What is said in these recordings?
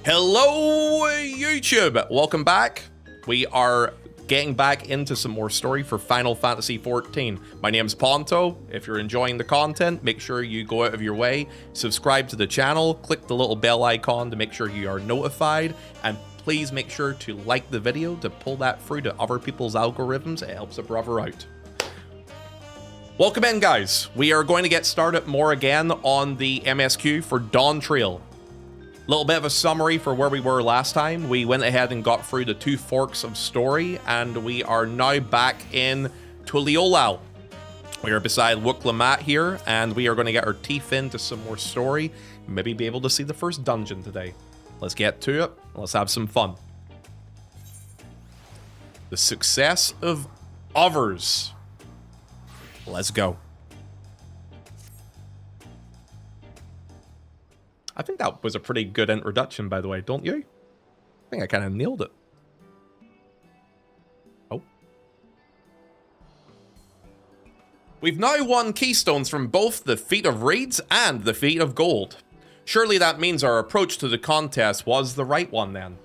Hello YouTube, welcome back. We are getting back into some more story for Final Fantasy XIV. My name's Ponto. If you're enjoying the content, make sure you go out of your way, subscribe to the channel, click the little bell icon to make sure you are notified, and please make sure to like the video to pull that through to other people's algorithms. It helps a brother out. Welcome in, guys. We are going to get started more again on the MSQ for Dawntrail. Little bit of a summary for where we were last time. We went ahead and got through the two forks of story, and we are now back in Tuliolal. We are beside Wuklamat here, and we are going to get our teeth into some more story. Maybe be able to see the first dungeon today. Let's get to it. Let's have some fun. The success of others. Let's go. I think that was a pretty good introduction, by the way, don't you? I think I kind of nailed it. Oh. We've now won keystones from both the Feat of Reeds and the Feat of Gold. Surely that means our approach to the contest was the right one then.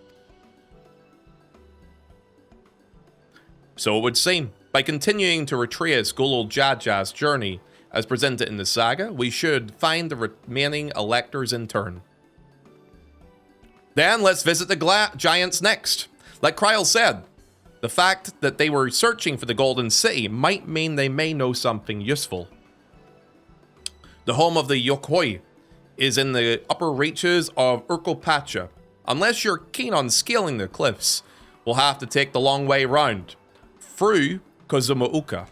So it would seem. By continuing to retrace Golul Jaja's journey, as presented in the saga, we should find the remaining electors in turn. Then let's visit the giants next. Like Kryl said, the fact that they were searching for the Golden City might mean they may know something useful. The home of the Yokoi is in the upper reaches of Urkopacha. Unless you're keen on scaling the cliffs, we'll have to take the long way round, through Kozumauka.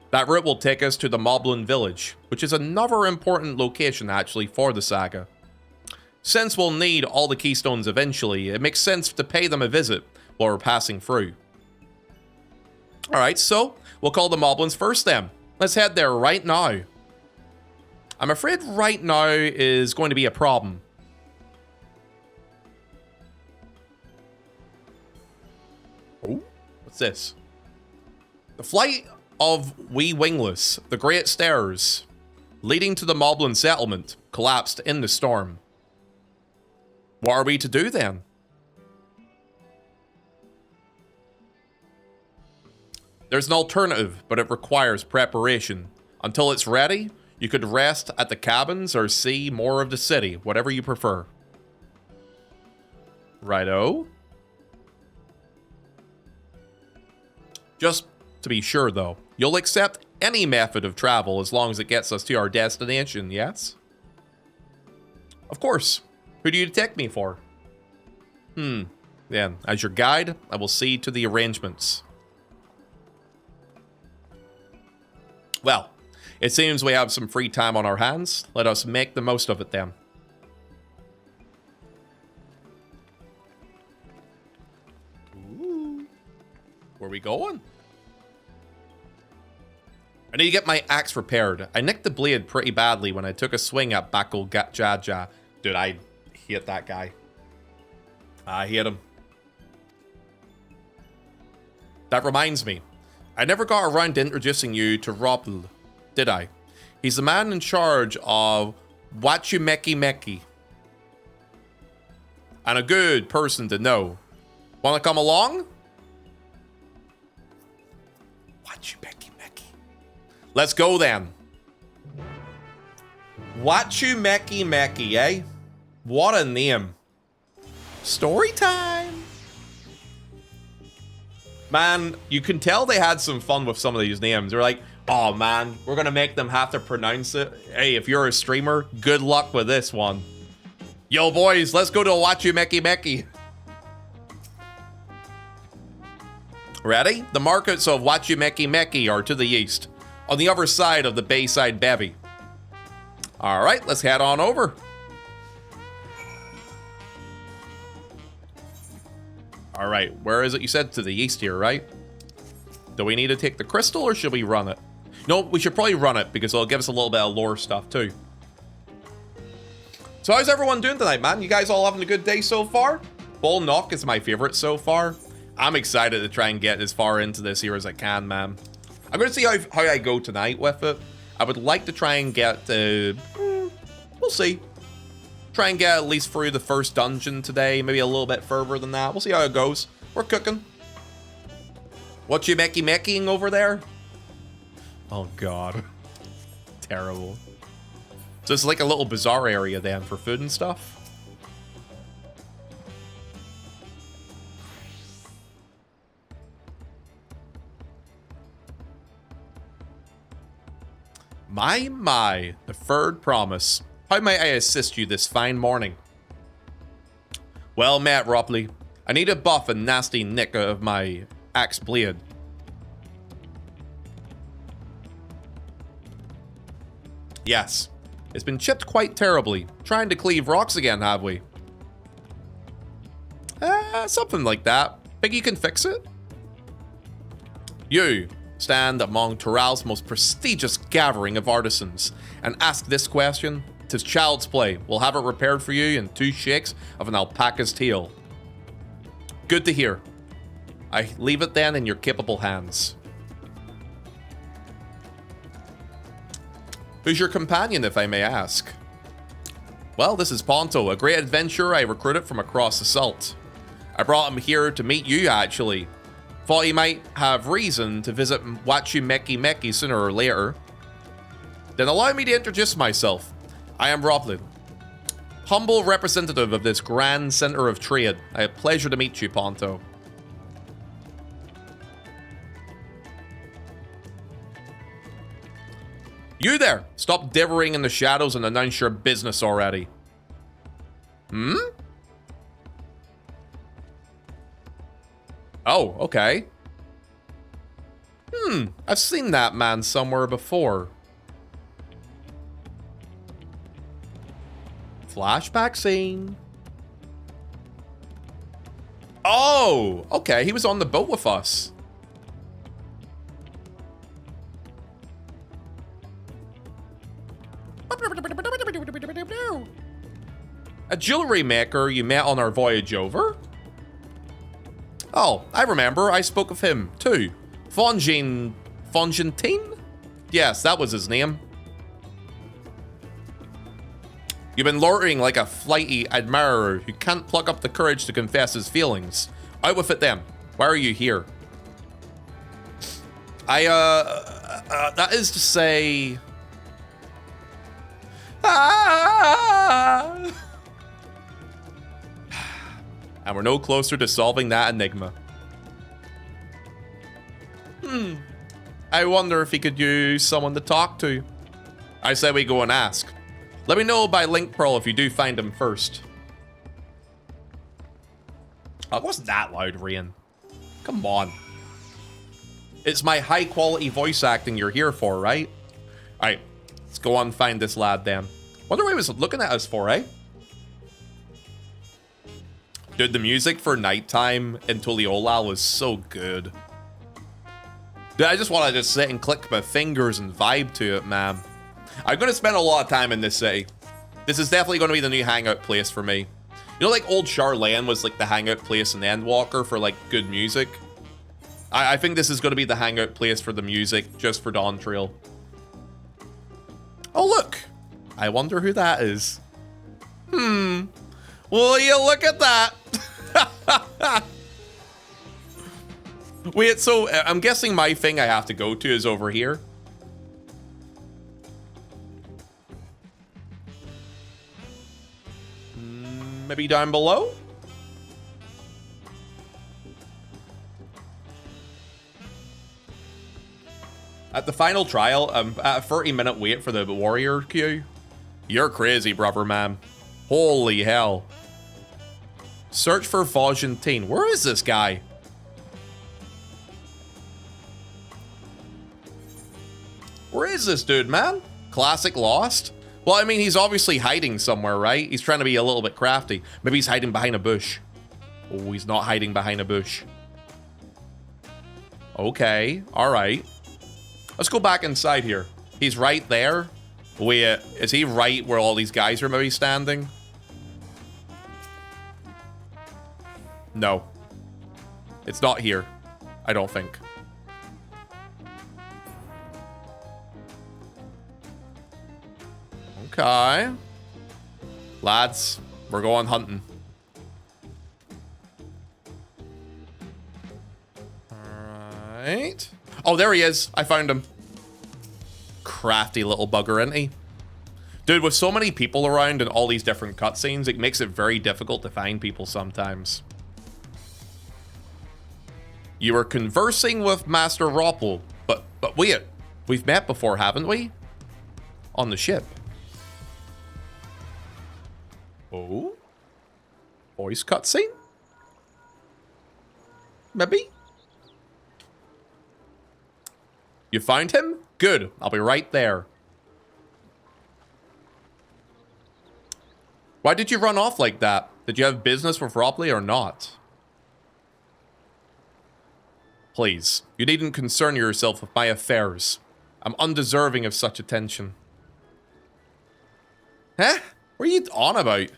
That route will take us to the Moblin village, which is another important location actually for the saga. Since we'll need all the keystones eventually, it makes sense to pay them a visit while we're passing through. Alright, so we'll call the Moblins first then. Let's head there right now. I'm afraid right now is going to be a problem. Oh, what's this? The flight of Wee Wingless, the Great Stairs, leading to the Moblin settlement, collapsed in the storm. What are we to do then? There's an alternative, but it requires preparation. Until it's ready, you could rest at the cabins or see more of the city, whatever you prefer. Righto. Just to be sure, though, you'll accept any method of travel as long as it gets us to our destination, yes? Of course. Who do you take me for? Then, as your guide, I will see to the arrangements. Well, it seems we have some free time on our hands. Let us make the most of it then. Ooh. Where are we going? I need to get my axe repaired. I nicked the blade pretty badly when I took a swing at Bakul Jaja. Dude, I hate that guy. I hate him. That reminds me. I never got around to introducing you to Robl, did I? He's the man in charge of Wachumeki Meki. And a good person to know. Wanna come along? Wachumeki. Let's go then. Wachumeki Meki, eh? What a name. Story time. Man, you can tell they had some fun with some of these names. They're like, oh man, we're gonna make them have to pronounce it. Hey, if you're a streamer, good luck with this one. Yo boys, let's go to Wachumeki Meki. Ready? The markets of Wachumeki Meki are to the east, on the other side of the Bayside Bevy. Alright, let's head on over. Alright, where is it? You said to the east here, right? Do we need to take the crystal or should we run it? No, we should probably run it because it'll give us a little bit of lore stuff too. So how's everyone doing tonight, man? You guys all having a good day so far? Bull Knock is my favorite so far. I'm excited to try and get as far into this here as I can, man. I'm going to see how I go tonight with it. I would like to try and get... we'll see. Try and get at least through the first dungeon today. Maybe a little bit further than that. We'll see how it goes. We're cooking. What you mecky-meckying over there? Oh, God. Terrible. So it's like a little bazaar area then for food and stuff. My, the third promise. How might I assist you this fine morning? Well met, Ropley. I need a buff and nasty nick of my axe blade. Yes, it's been chipped quite terribly. Trying to cleave rocks again, have we? Something like that. Think you can fix it? You stand among Tural's most prestigious gathering of artisans and ask this question. 'Tis child's play. We'll have it repaired for you in 2 shakes of an alpaca's tail. Good to hear. I leave it then in your capable hands. Who's your companion, if I may ask? Well, this is Ponto, a great adventurer I recruited from across the salt. I brought him here to meet you, actually. Thought he might have reason to visit Wachu Meki Meki sooner or later. Then allow me to introduce myself. I am Roplin, humble representative of this grand center of trade. I have pleasure to meet you, Ponto. You there! Stop divvying in the shadows and announce your business already. Oh, okay. I've seen that man somewhere before. Flashback scene. Oh, okay. He was on the boat with us. A jewelry maker you met on our voyage over? Oh, I remember. I spoke of him, too. Fonjantine? Yes, that was his name. You've been loitering like a flighty admirer who can't pluck up the courage to confess his feelings. Out with it then. Why are you here? That is to say... And we're no closer to solving that enigma. I wonder if he could use someone to talk to. I say we go and ask. Let me know by Link Pearl if you do find him first. Oh, it wasn't that loud, Rain. Come on. It's my high quality voice acting you're here for, right? Alright, let's go on and find this lad then. Wonder what he was looking at us for, eh? Dude, the music for Nighttime in Tuliolal was so good. Dude, I just want to just sit and click my fingers and vibe to it, man. I'm going to spend a lot of time in this city. This is definitely going to be the new hangout place for me. You know, like old Charlene was like the hangout place in Endwalker for like good music. I think this is going to be the hangout place for the music, just for Dawntrail. Oh, look. I wonder who that is. Will you look at that? Wait, so I'm guessing my thing I have to go to is over here. Maybe down below? At the final trial, I'm at a 30-minute wait for the warrior queue. You're crazy, brother, man. Holy hell. Search for Fonjantine. Where is this guy? Where is this dude, man? Classic Lost? Well, I mean, he's obviously hiding somewhere, right? He's trying to be a little bit crafty. Maybe he's hiding behind a bush. Oh, he's not hiding behind a bush. Okay, all right. Let's go back inside here. He's right there. Wait, is he right where all these guys are maybe standing? No. It's not here. I don't think. Okay. Lads, we're going hunting. Alright. Oh, there he is. I found him. Crafty little bugger, isn't he? Dude, with so many people around and all these different cutscenes, it makes it very difficult to find people sometimes. You were conversing with Master Roppel, but wait, we've met before, haven't we? On the ship. Oh? Voice cutscene? Maybe? You found him? Good, I'll be right there. Why did you run off like that? Did you have business with Ropley or not? Please, you needn't concern yourself with my affairs. I'm undeserving of such attention. Huh? What are you on about?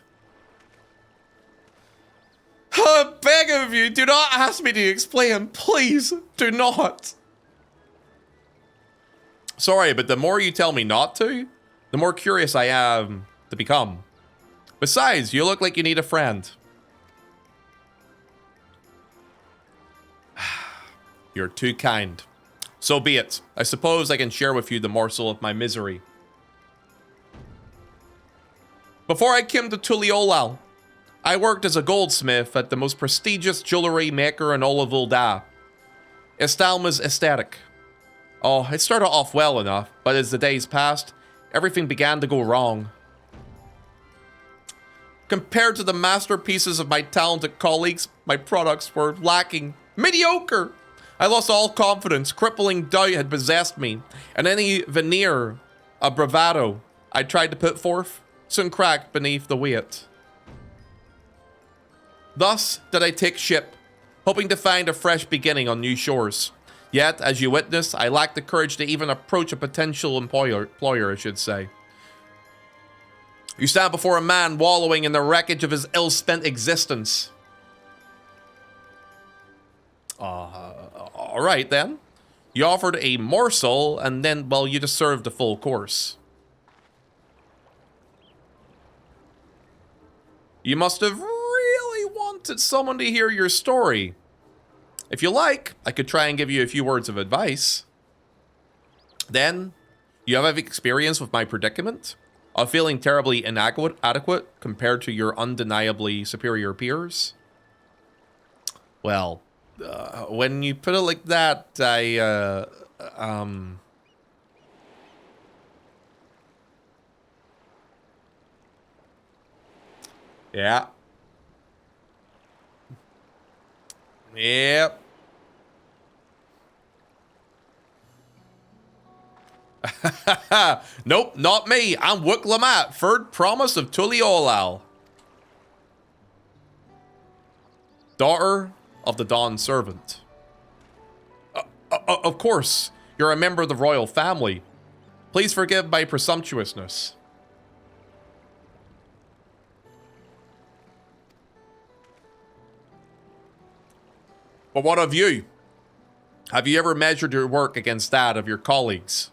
I beg of you, do not ask me to explain. Please, do not. Sorry, but the more you tell me not to, the more curious I am to become. Besides, you look like you need a friend. You're too kind. So be it. I suppose I can share with you the morsel of my misery. Before I came to Tuliolal, I worked as a goldsmith at the most prestigious jewelry maker in all of Ul'dah, Estalma's Aesthetic. Oh, it started off well enough, but as the days passed, everything began to go wrong. Compared to the masterpieces of my talented colleagues, my products were lacking. Mediocre! I lost all confidence, crippling doubt had possessed me, and any veneer of bravado I tried to put forth soon cracked beneath the weight. Thus did I take ship, hoping to find a fresh beginning on new shores. Yet, as you witness, I lacked the courage to even approach a potential employer, I should say. You stand before a man wallowing in the wreckage of his ill-spent existence. Alright then. You offered a morsel, and then, well, you just served the full course. You must have really wanted someone to hear your story. If you like, I could try and give you a few words of advice. Then, you have experience with my predicament of feeling terribly inadequate compared to your undeniably superior peers. Well, when you put it like that, yeah. Yep. Nope, not me. I'm Wook Lamat, third promise of Tuliolal. Daughter of the Dawn Servant. Of course, you're a member of the royal family. Please forgive my presumptuousness. But what of you? Have you ever measured your work against that of your colleagues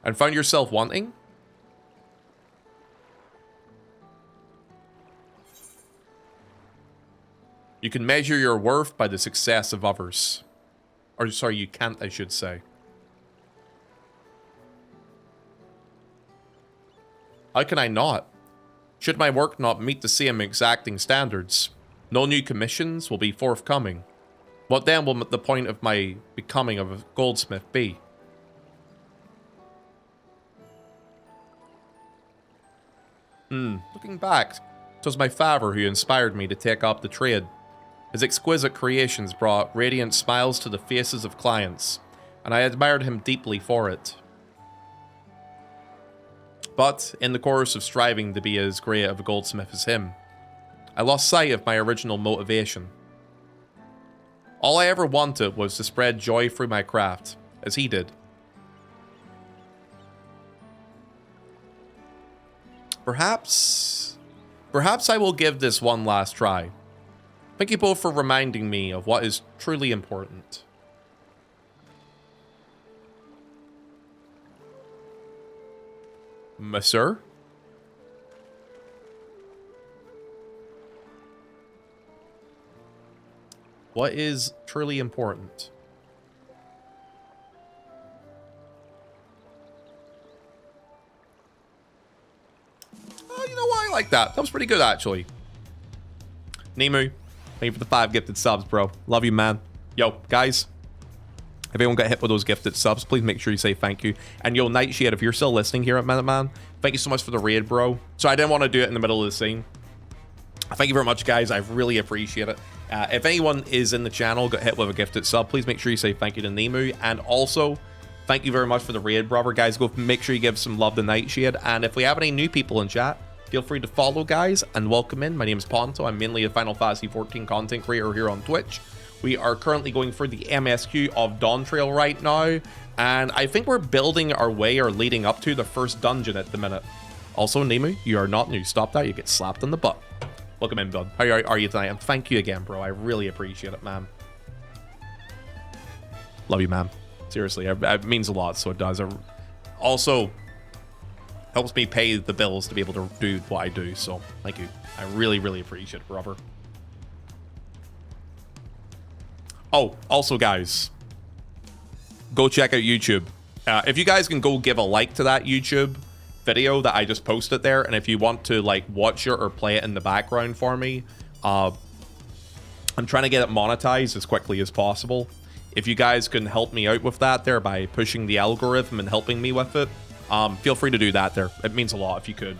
and found yourself wanting? You can measure your worth by the success of others. Or, sorry, you can't, I should say. How can I not? Should my work not meet the same exacting standards, no new commissions will be forthcoming. What then will the point of my becoming of a goldsmith be? Looking back, it was my father who inspired me to take up the trade. His exquisite creations brought radiant smiles to the faces of clients, and I admired him deeply for it. But, in the course of striving to be as great of a goldsmith as him, I lost sight of my original motivation. All I ever wanted was to spread joy through my craft, as he did. Perhaps I will give this one last try. Thank you both for reminding me of what is truly important. Monsieur? What is truly important? Oh, you know what? I like that. That was pretty good, actually. Nemu, thank you for the 5 gifted subs, bro. Love you, man. Yo, guys. If anyone got hit with those gifted subs, please make sure you say thank you. And yo, Nightshade, if you're still listening here at Minuteman, thank you so much for the raid, bro. So I didn't want to do it in the middle of the scene. Thank you very much, guys. I really appreciate it. If anyone is in the channel, got hit with a gifted sub, please make sure you say thank you to Nemu. And also, thank you very much for the raid, brother. Guys, go make sure you give some love to Nightshade. And if we have any new people in chat, feel free to follow, guys, and welcome in. My name is Ponto. I'm mainly a Final Fantasy XIV content creator here on Twitch. We are currently going for the MSQ of Dawntrail right now, and I think we're building our way or leading up to the first dungeon at the minute. Also, Nemu, you are not new. Stop that. You get slapped in the butt. Welcome in, bud. How are you tonight? And thank you again, bro. I really appreciate it, man. Love you, man. Seriously, it means a lot, so it does. It also helps me pay the bills to be able to do what I do, so thank you. I really, really appreciate it, brother. Oh, also, guys, go check out YouTube. If you guys can go give a like to that YouTube video that I just posted there, and if you want to like watch it or play it in the background for me, I'm trying to get it monetized as quickly as possible. If you guys can help me out with that there by pushing the algorithm and helping me with it, feel free to do that there. It means a lot if you could.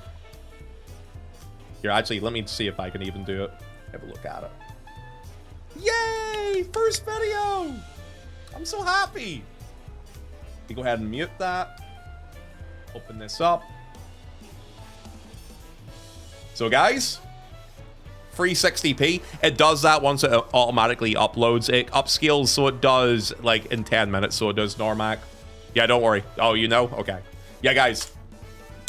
Here, actually, let me see if I can even do it. Have a look at it. Yay! First video! I'm so happy. You go ahead and mute that. Open this up. So guys, free 60p. It does that once it automatically uploads. It upscales, so it does like in 10 minutes. So it does Normac. Yeah, don't worry. Oh, you know? Okay. Yeah, guys.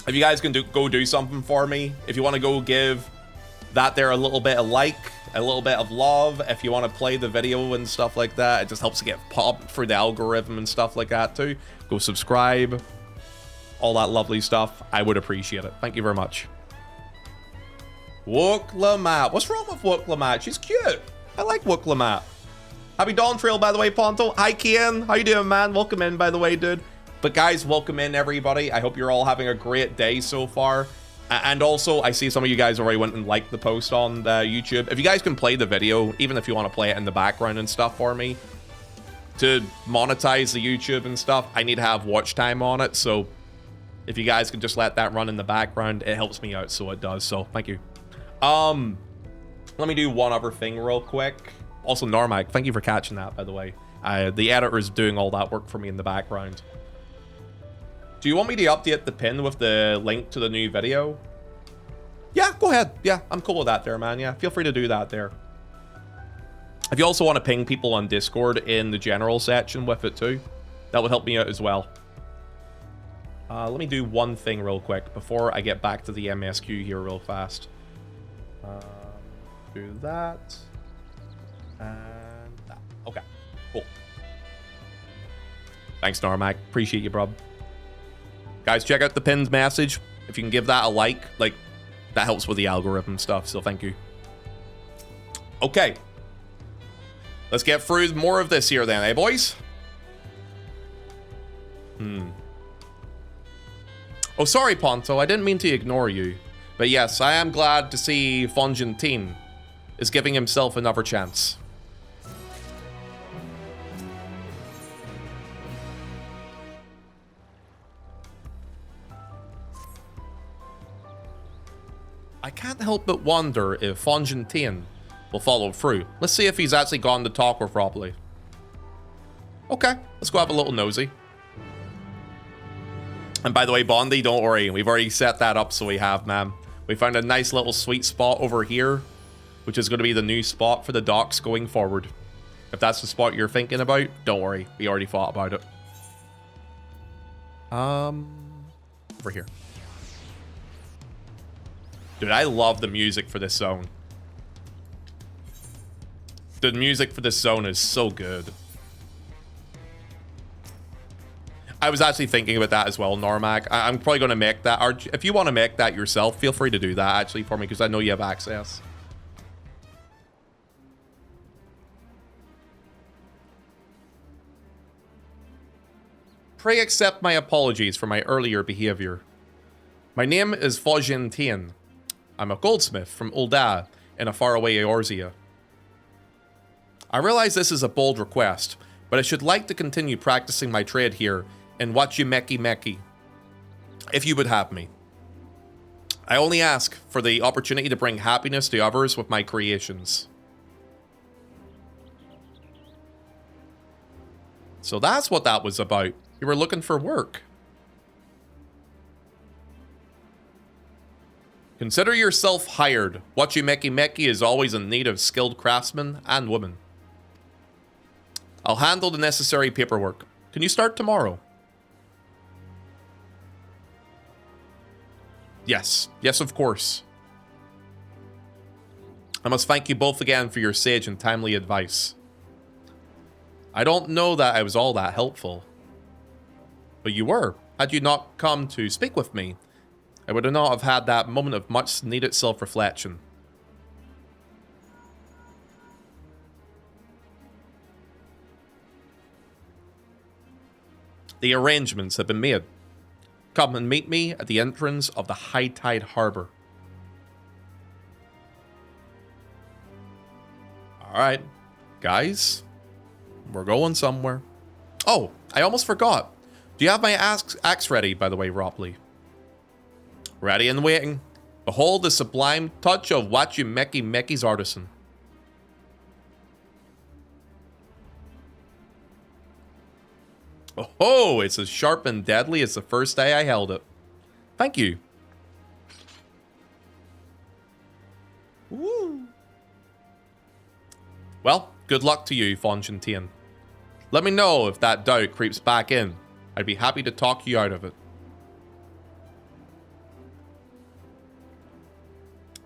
If you guys can go do something for me, if you want to go give that there a little bit of like, a little bit of love, if you want to play the video and stuff like that, it just helps to get popped through the algorithm and stuff like that too. Go subscribe, all that lovely stuff. I would appreciate it. Thank you very much. Wooklamat. What's wrong with Wooklamat? She's cute. I like Wooklamat. Happy Dawntrail, by the way, Ponto. Hi, Kian. How you doing, man? Welcome in, by the way, dude. But guys, welcome in, everybody. I hope you're all having a great day so far. And also, I see some of you guys already went and liked the post on the YouTube. If you guys can play the video, even if you want to play it in the background and stuff for me, to monetize the YouTube and stuff, I need to have watch time on it. So if you guys can just let that run in the background, it helps me out, so it does. So thank you. Let me do one other thing real quick. Also, Normac, thank you for catching that, by the way. The editor is doing all that work for me in the background. Do you want me to update the pin with the link to the new video? Yeah, go ahead. Yeah, I'm cool with that there, man. Yeah, feel free to do that there. If you also want to ping people on Discord in the general section with it too, that would help me out as well. Let me do one thing real quick before I get back to the MSQ here real fast. Do that. And that. Okay, cool. Thanks, Narmac. Appreciate you, bro. Guys, check out the pinned message. If you can give that a like, that helps with the algorithm stuff, so thank you. Okay. Let's get through more of this here then, eh, boys? Oh, sorry, Ponto. I didn't mean to ignore you. But yes, I am glad to see Fongentin is giving himself another chance. I can't help but wonder if Fongentin will follow through. Let's see if he's actually gone to talk her properly. Okay, let's go have a little nosy. And by the way, Bondi, don't worry. We've already set that up, so we have, man. We found a nice little sweet spot over here, which is going to be the new spot for the docks going forward. If that's the spot you're thinking about, don't worry. We already thought about it. Over here. Dude, I love the music for this zone. The music for this zone is so good. I was actually thinking about that as well, Normac. I'm probably going to make that. Or if you want to make that yourself, feel free to do that actually for me, because I know you have access. Pray accept my apologies for my earlier behavior. My name is Fojin Tien. I'm a goldsmith from Ulda in a faraway Eorzea. I realize this is a bold request, but I should like to continue practicing my trade here in Wachimeki Meki, if you would have me. I only ask for the opportunity to bring happiness to others with my creations. So that's what that was about. You were looking for work. Consider yourself hired. Wachimeki Meki is always in need of skilled craftsmen and women. I'll handle the necessary paperwork. Can you start tomorrow? Yes. Yes, of course. I must thank you both again for your sage and timely advice. I don't know that I was all that helpful. But you were. Had you not come to speak with me, I would not have had that moment of much needed self-reflection. The arrangements have been made. Come and meet me at the entrance of the High Tide Harbor. Alright, guys. We're going somewhere. Oh, I almost forgot. Do you have my axe ready, by the way, Ropley? Ready and waiting. Behold the sublime touch of Wachimeki Meki's artisan. Oh, it's as sharp and deadly as the first day I held it. Thank you. Woo. Well, good luck to you, Fonchentien. Let me know if that doubt creeps back in. I'd be happy to talk you out of it.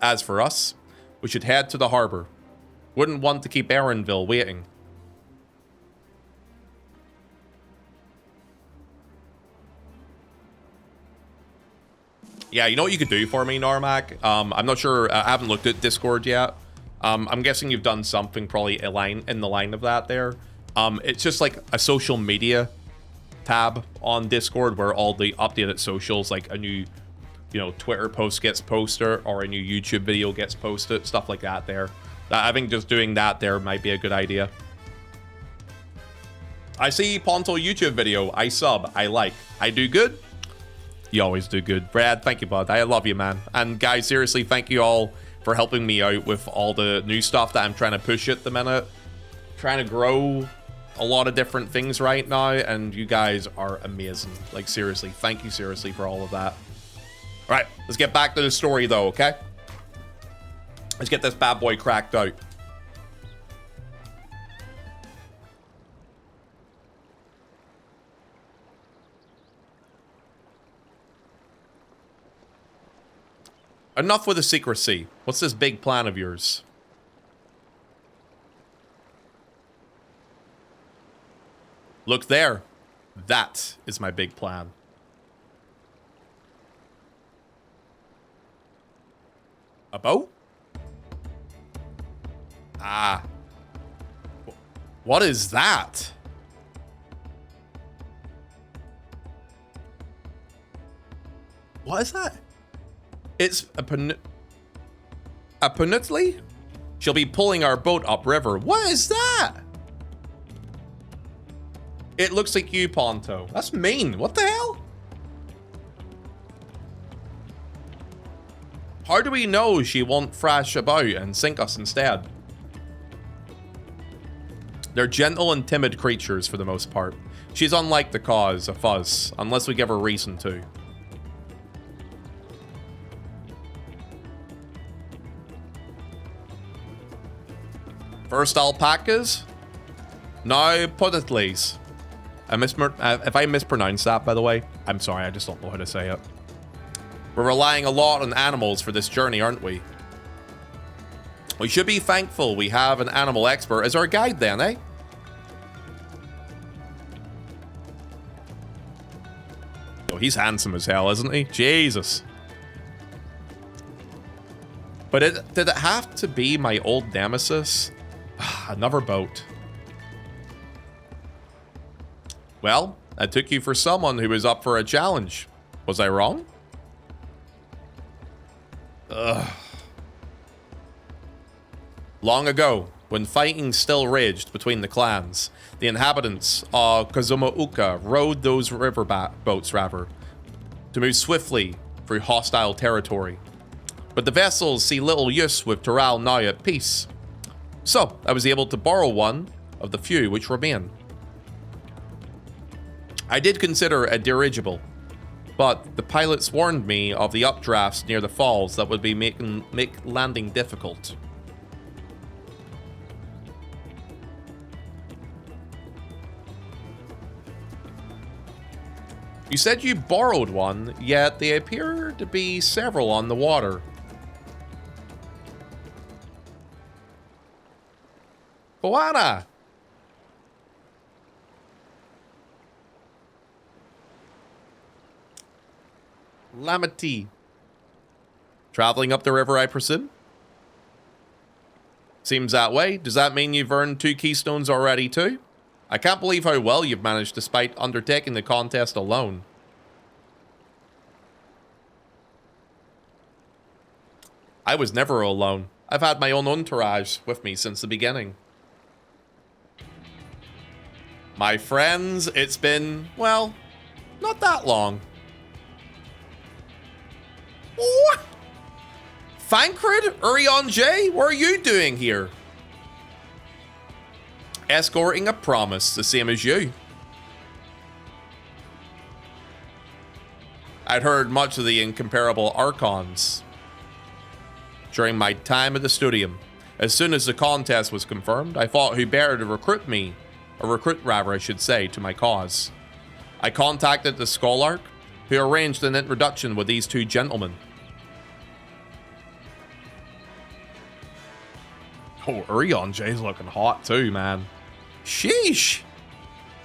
As for us, we should head to the harbor. Wouldn't want to keep Erinville waiting. Yeah, you know what you could do for me, Normac? I'm not sure. I haven't looked at Discord yet. I'm guessing you've done something probably in the line of that there. It's just like a social media tab on Discord where all the updated socials, like a new, Twitter post gets posted or a new YouTube video gets posted, stuff like that there. I think just doing that there might be a good idea. I see Ponto YouTube video. I sub. I like. I do good. You always do good. Brad, thank you, bud. I love you, man. And guys, seriously, thank you all for helping me out with all the new stuff that I'm trying to push at the minute. Trying to grow a lot of different things right now, and you guys are amazing. Like, seriously, thank you seriously for all of that. All right, let's get back to the story, though, okay? Let's get this bad boy cracked out. Enough with the secrecy. What's this big plan of yours? Look there. That is my big plan. A boat? Ah. What is that? What is that? It's a peninsula? She'll be pulling our boat upriver. What is that? It looks like you, Ponto. That's mean. What the hell? How do we know she won't thrash about and sink us instead? They're gentle and timid creatures for the most part. She's unlike the cause of us, unless we give her reason to. First alpacas, now puditles. If I mispronounce that, by the way, I'm sorry, I just don't know how to say it. We're relying a lot on animals for this journey, aren't we? We should be thankful we have an animal expert as our guide then, eh? Oh, he's handsome as hell, isn't he? Jesus. But did it have to be my old nemesis? Another boat. Well, I took you for someone who was up for a challenge. Was I wrong? Ugh. Long ago, when fighting still raged between the clans, the inhabitants of Kazumauka rowed those boats to move swiftly through hostile territory. But the vessels see little use with Toral now at peace. So, I was able to borrow one of the few which remain. I did consider a dirigible, but the pilots warned me of the updrafts near the falls that would be make landing difficult. You said you borrowed one, yet there appear to be several on the water. Koana! Lamati. Traveling up the river, I presume? Seems that way. Does that mean you've earned 2 keystones already too? I can't believe how well you've managed despite undertaking the contest alone. I was never alone. I've had my own entourage with me since the beginning. My friends, it's been, well, not that long. What? Thancred? Urion J? What are you doing here? Escorting a promise, the same as you. I'd heard much of the incomparable Archons during my time at the Studium. As soon as the contest was confirmed, I thought who better to recruit me, or recruit rather I should say, to my cause. I contacted the Scholarch, who arranged an introduction with these 2 gentlemen. Oh, Urion J's looking hot too, man. Sheesh.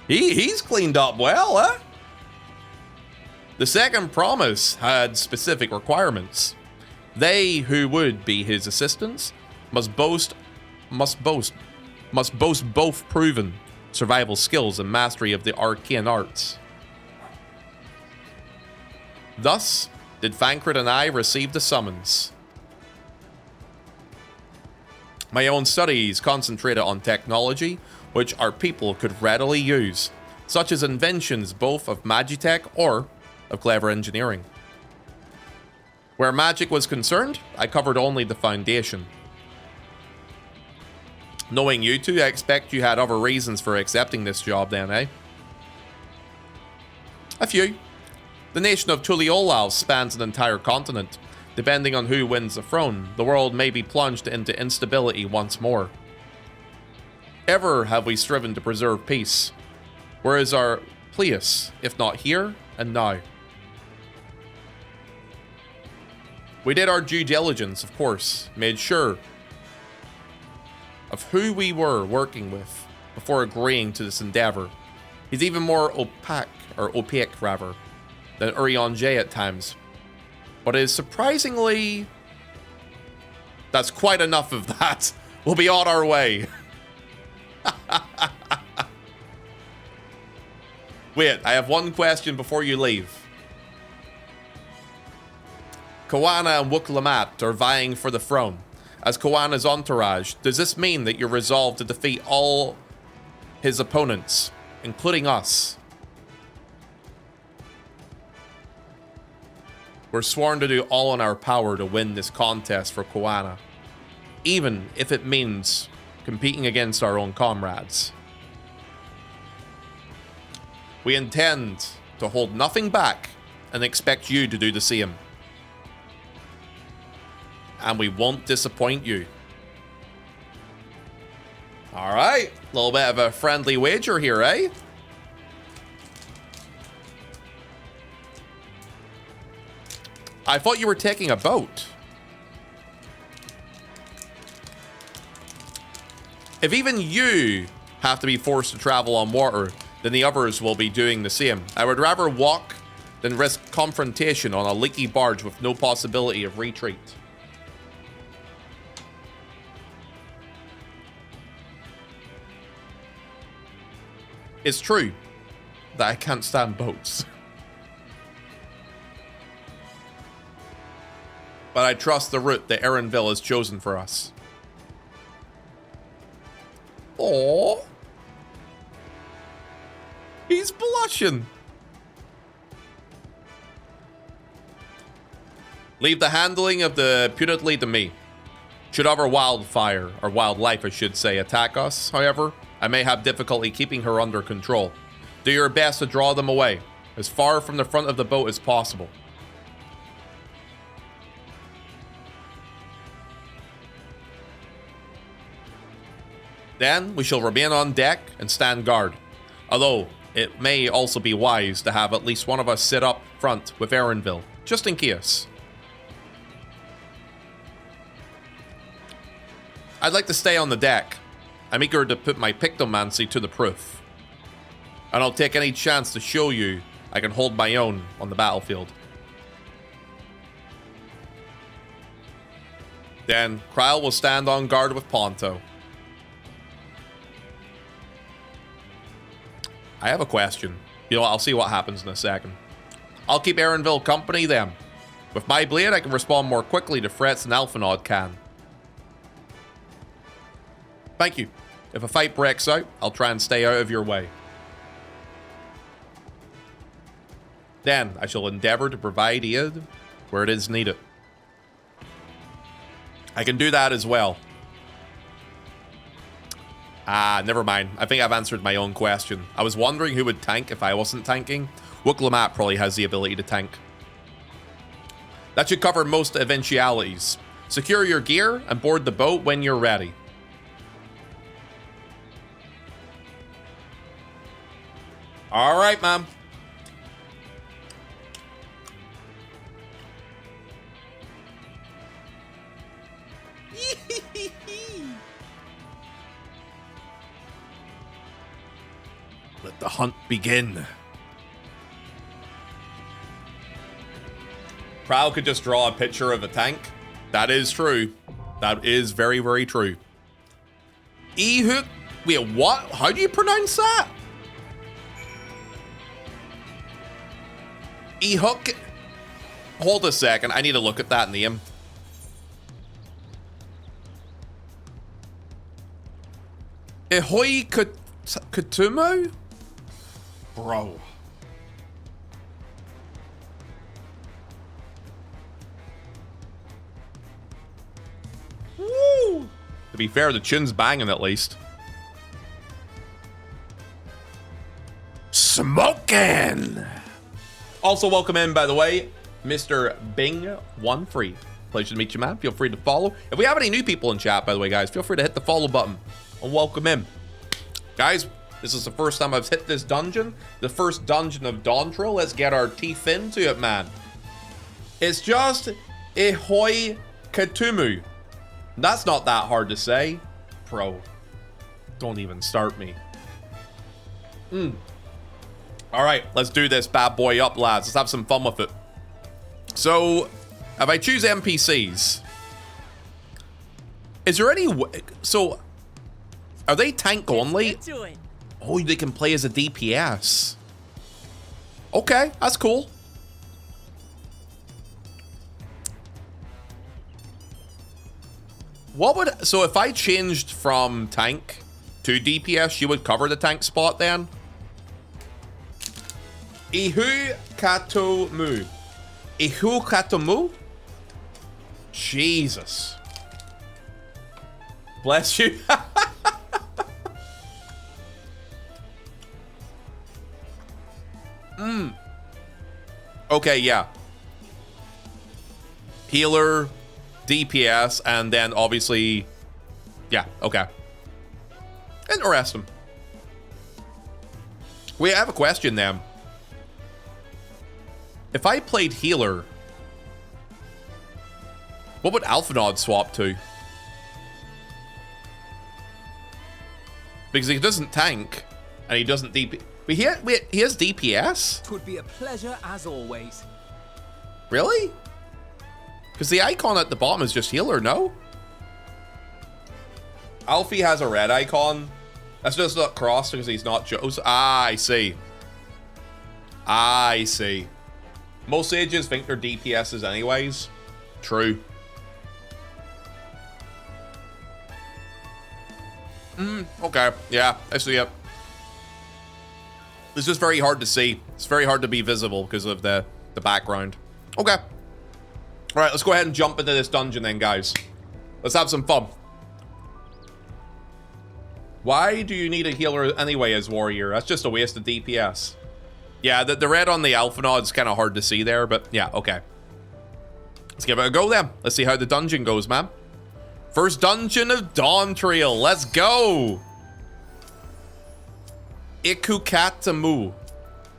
He's cleaned up well, huh? The second promise had specific requirements. They who would be his assistants must boast both proven survival skills and mastery of the arcane arts. Thus did Thancred and I receive the summons. My own studies concentrated on technology which our people could readily use, such as inventions both of magitech or of clever engineering. Where magic was concerned, I covered only the foundation. Knowing you two, I expect you had other reasons for accepting this job then, eh? A few. The nation of Tuliolaus spans an entire continent. Depending on who wins the throne, the world may be plunged into instability once more. Ever have we striven to preserve peace. Where is our place, if not here and now? We did our due diligence, of course, made sure of who we were working with before agreeing to this endeavor. He's even more opaque rather, than Urion J at times. But it is surprisingly... That's quite enough of that. We'll be on our way. Wait, I have one question before you leave. Koana and Wukalamat are vying for the throne. As Koana's entourage, does this mean that you're resolved to defeat all his opponents, including us? We're sworn to do all in our power to win this contest for Koana, even if it means competing against our own comrades. We intend to hold nothing back and expect you to do the same. And we won't disappoint you. Alright, a little bit of a friendly wager here, eh? I thought you were taking a boat. If even you have to be forced to travel on water, then the others will be doing the same. I would rather walk than risk confrontation on a leaky barge with no possibility of retreat. It's true. that I can't stand boats. But I trust the route that Erenville has chosen for us. Oh, he's blushing. Leave the handling of the putidly to me. Should other wildfire, or wildlife I should say, attack us, however, I may have difficulty keeping her under control. Do your best to draw them away, as far from the front of the boat as possible. Then we shall remain on deck and stand guard. Although, it may also be wise to have at least one of us sit up front with Erenville, just in case. I'd like to stay on the deck. I'm eager to put my pictomancy to the proof. And I'll take any chance to show you I can hold my own on the battlefield. Then, Krile will stand on guard with Ponto. I have a question. You know, I'll see what happens in a second. I'll keep Erenville company then. With my blade, I can respond more quickly to threats than Alphinaud can. Thank you. If a fight breaks out, I'll try and stay out of your way. Then, I shall endeavor to provide aid where it is needed. I can do that as well. Ah, never mind. I think I've answered my own question. I was wondering who would tank if I wasn't tanking. Wook-Lamat probably has the ability to tank. That should cover most eventualities. Secure your gear and board the boat when you're ready. All right, ma'am. Let the hunt begin. Prowl could just draw a picture of a tank. That is true. That is very, very true. E-hook. Wait, what? How do you pronounce that? E-hook. Hold a second. I need to look at that name. Ihoi Kutumo? Bro. Woo! To be fair, the tune's banging at least. Smoking! Also, welcome in, by the way, Mr. Bing13. Pleasure to meet you, man. Feel free to follow. If we have any new people in chat, by the way, guys, feel free to hit the follow button and welcome in. Guys, this is the first time I've hit this dungeon. The first dungeon of Dawntrail. Let's get our teeth into it, man. It's just Ihoi Katumu. That's not that hard to say. Pro. Don't even start me. All right, let's do this bad boy up, lads. Let's have some fun with it. So, if I choose NPCs, is there any way? So, are they tank only? Oh, they can play as a DPS. Okay, that's cool. What would, so if I changed from tank to DPS, you would cover the tank spot then? Ihu Katomu. Ihu Katomu? Jesus. Bless you. Okay, yeah. Healer, DPS, and then obviously... Yeah, okay. Interesting. Wait, I have a question then. If I played healer, what would Alphinaud swap to? Because he doesn't tank, and he doesn't DP... Wait, he has DPS? It would be a pleasure as always. Really? Because the icon at the bottom is just healer, no? Alfie has a red icon. That's just not crossed because he's not Joe's. Ah, I see. I see. Most sages think they're DPSs anyways. True. Okay. Yeah, I see it. It's just very hard to see. It's very hard to be visible because of the background. Okay. All right, let's go ahead and jump into this dungeon then, guys. Let's have some fun. Why do you need a healer anyway as warrior? That's just a waste of DPS. Yeah, the red on the alpha nod is kind of hard to see there, but yeah, okay. Let's give it a go then. Let's see how the dungeon goes, man. First dungeon of Dawntrail. Let's go. Ikukatamu.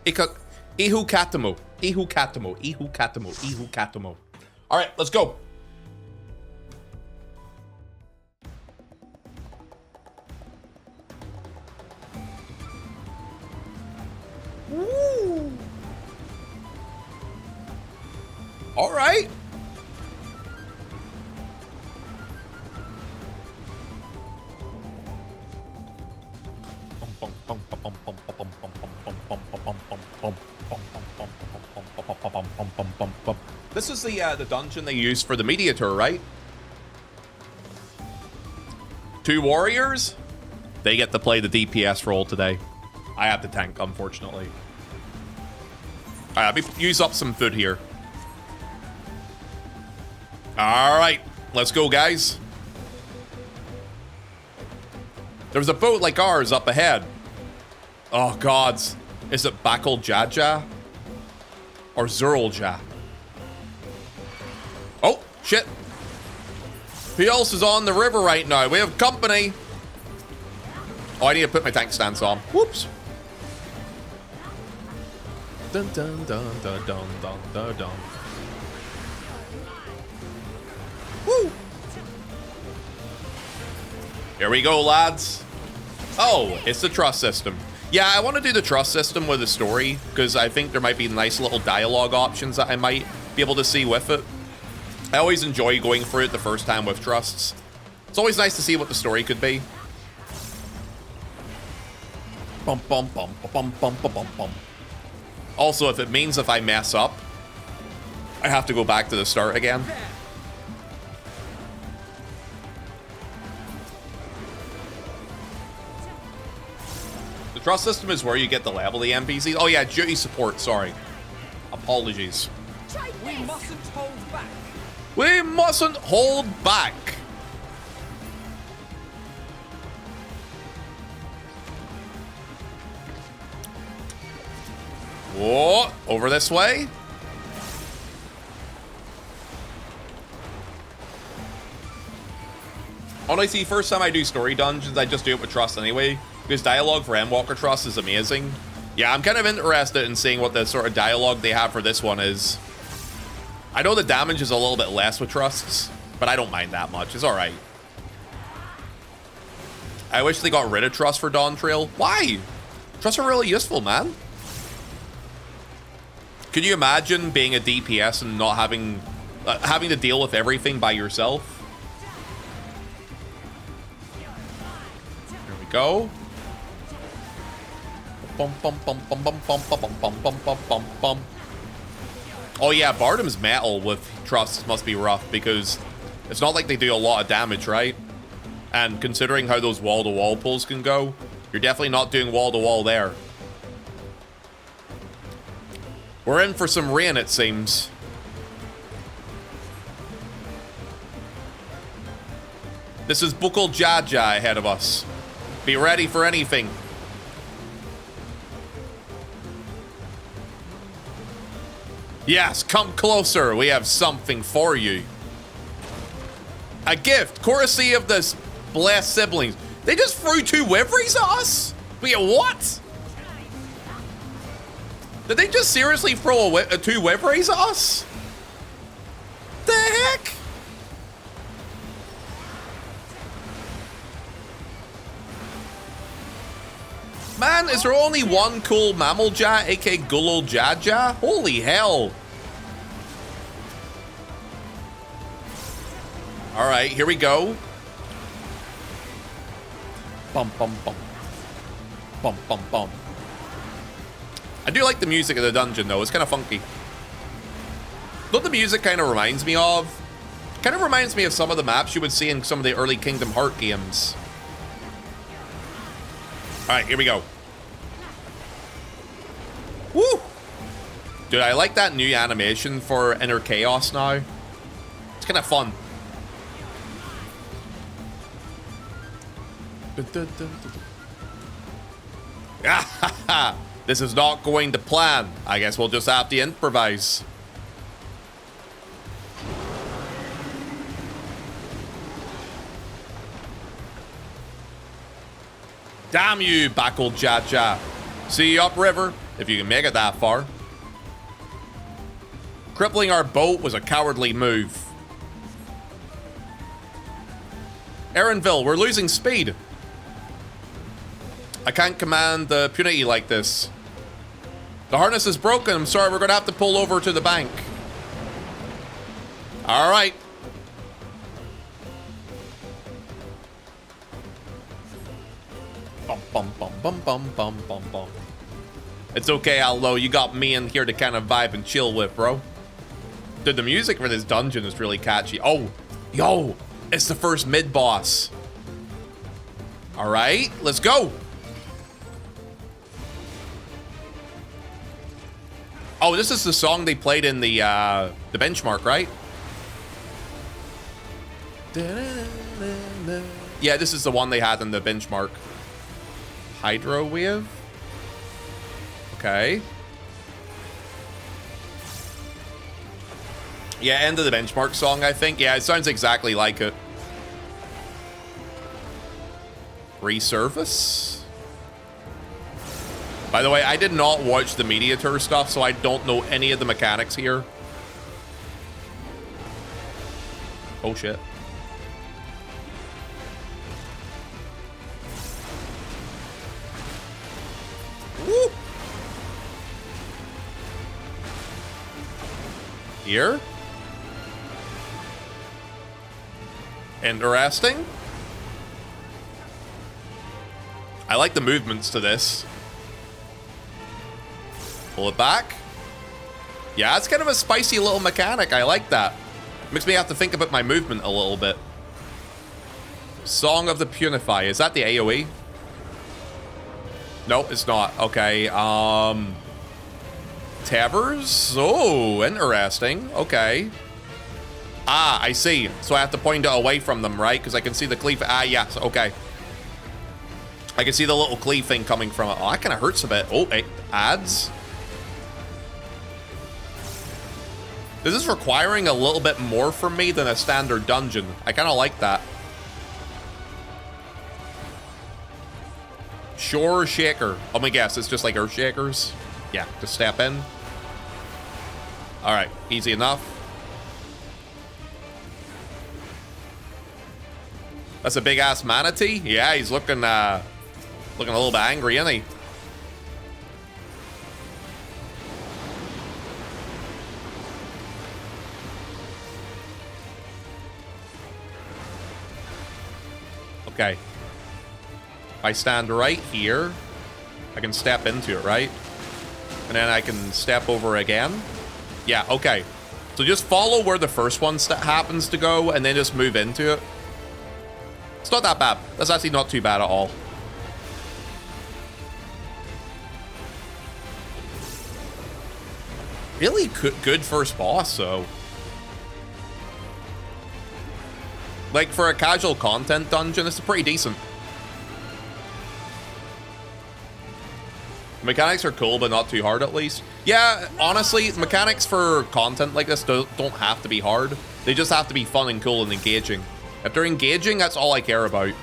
Ihukatamu. Ihukatamu. Ihukatamu. Ihukatamu. All right, let's go. Woo. All right. This is the dungeon they used for the media tour, right? 2 warriors. They get to play the DPS role today. I have to tank, unfortunately. All right, let me use up some food here. All right, let's go, guys. There's a boat like ours up ahead. Oh, gods. Is it Bakal Jaja? Or Zurlja? Oh, shit. Who else is on the river right now? We have company. Oh, I need to put my tank stance on. Whoops. Dun dun dun dun dun dun dun dun. Woo! Here we go, lads. Oh, it's the trust system. Yeah, I want to do the trust system with the story because I think there might be nice little dialogue options that I might be able to see with it. I always enjoy going through it the first time with trusts. It's always nice to see what the story could be. Bum, bum, bum, bum, bum, bum, bum, bum. Also, if it means if I mess up, I have to go back to the start again. The trust system is where you get the level the NPCs. Oh yeah, duty support, sorry. Apologies. We mustn't hold back. We mustn't hold back. Whoa, over this way. Honestly, first time I do story dungeons, I just do it with trust anyway. Because dialogue for Endwalker Trust is amazing. Yeah, I'm kind of interested in seeing what the sort of dialogue they have for this one is. I know the damage is a little bit less with trusts, but I don't mind that much. It's all right. I wish they got rid of trust for Dawntrail. Why? Trusts are really useful, man. Could you imagine being a DPS and not having to deal with everything by yourself? Here we go. Bum, bum, bum, bum, bum, bum, bum, bum, bum, bum, bum, bum. Oh yeah, Bardham's metal with trusts must be rough because it's not like they do a lot of damage, right? And considering how those wall-to-wall pulls can go, you're definitely not doing wall-to-wall there. We're in for some rain, it seems. This is Bukal Jaja ahead of us. Be ready for anything. Yes, come closer. We have something for you. A gift, courtesy of the blessed siblings. They just threw 2 Wiveries at us? Wait, what? Did they just seriously throw 2 Wiveries at us? The heck? Man, is there only one cool mammal ja, aka Gulul Jaja? Holy hell. All right, here we go. Bum, bum, bum. Bum, bum, bum. I do like the music of the dungeon, though. It's kind of funky. What the music kind of reminds me of? Kind of reminds me of some of the maps you would see in some of the early Kingdom Hearts games. All right, here we go. Woo! Dude, I like that new animation for Inner Chaos now. It's kind of fun. This is not going to plan. I guess we'll just have to improvise. Damn you, Backle Jaja. See you upriver, if you can make it that far. Crippling our boat was a cowardly move. Erinville, we're losing speed. I can't command the punity like this. The harness is broken. I'm sorry, we're going to have to pull over to the bank. All right. Bum, bum, bum, bum, bum, bum, bum, bum. It's okay, Aldo. You got me in here to kind of vibe and chill with, bro. Dude, the music for this dungeon is really catchy. Oh, yo, it's the first mid-boss. All right, let's go. Oh, this is the song they played in the benchmark, right? Yeah, this is the one they had in the benchmark. Hydro Wave. Okay. Yeah, end of the benchmark song, I think. Yeah, it sounds exactly like it. Resurface. By the way, I did not watch the media tour stuff, so I don't know any of the mechanics here. Oh, shit. Woo! Here? Interesting. I like the movements to this. Pull it back. Yeah, it's kind of a spicy little mechanic. I like that. Makes me have to think about my movement a little bit. Song of the Punify. Is that the AoE? No, it's not. Okay. Tavers? Oh, interesting. Okay. Ah, I see. So I have to point it away from them, right? Because I can see the cleave. Ah, yes. Okay. I can see the little cleave thing coming from it. Oh, that kind of hurts a bit. Oh, it adds. This is requiring a little bit more from me than a standard dungeon. I kind of like that. Shore Shaker. Oh my guess, it's just like Earth Shakers. Yeah, just step in. All right, easy enough. That's a big ass manatee. Yeah, he's looking a little bit angry, isn't he? Okay. If I stand right here, I can step into it, right? And then I can step over again. Yeah, okay. So just follow where the first one happens to go and then just move into it. It's not that bad. That's actually not too bad at all. Really good first boss, though. Like, for a casual content dungeon, it's pretty decent. Mechanics are cool, but not too hard, at least. Yeah, honestly, mechanics for content like this don't have to be hard. They just have to be fun and cool and engaging. If they're engaging, that's all I care about.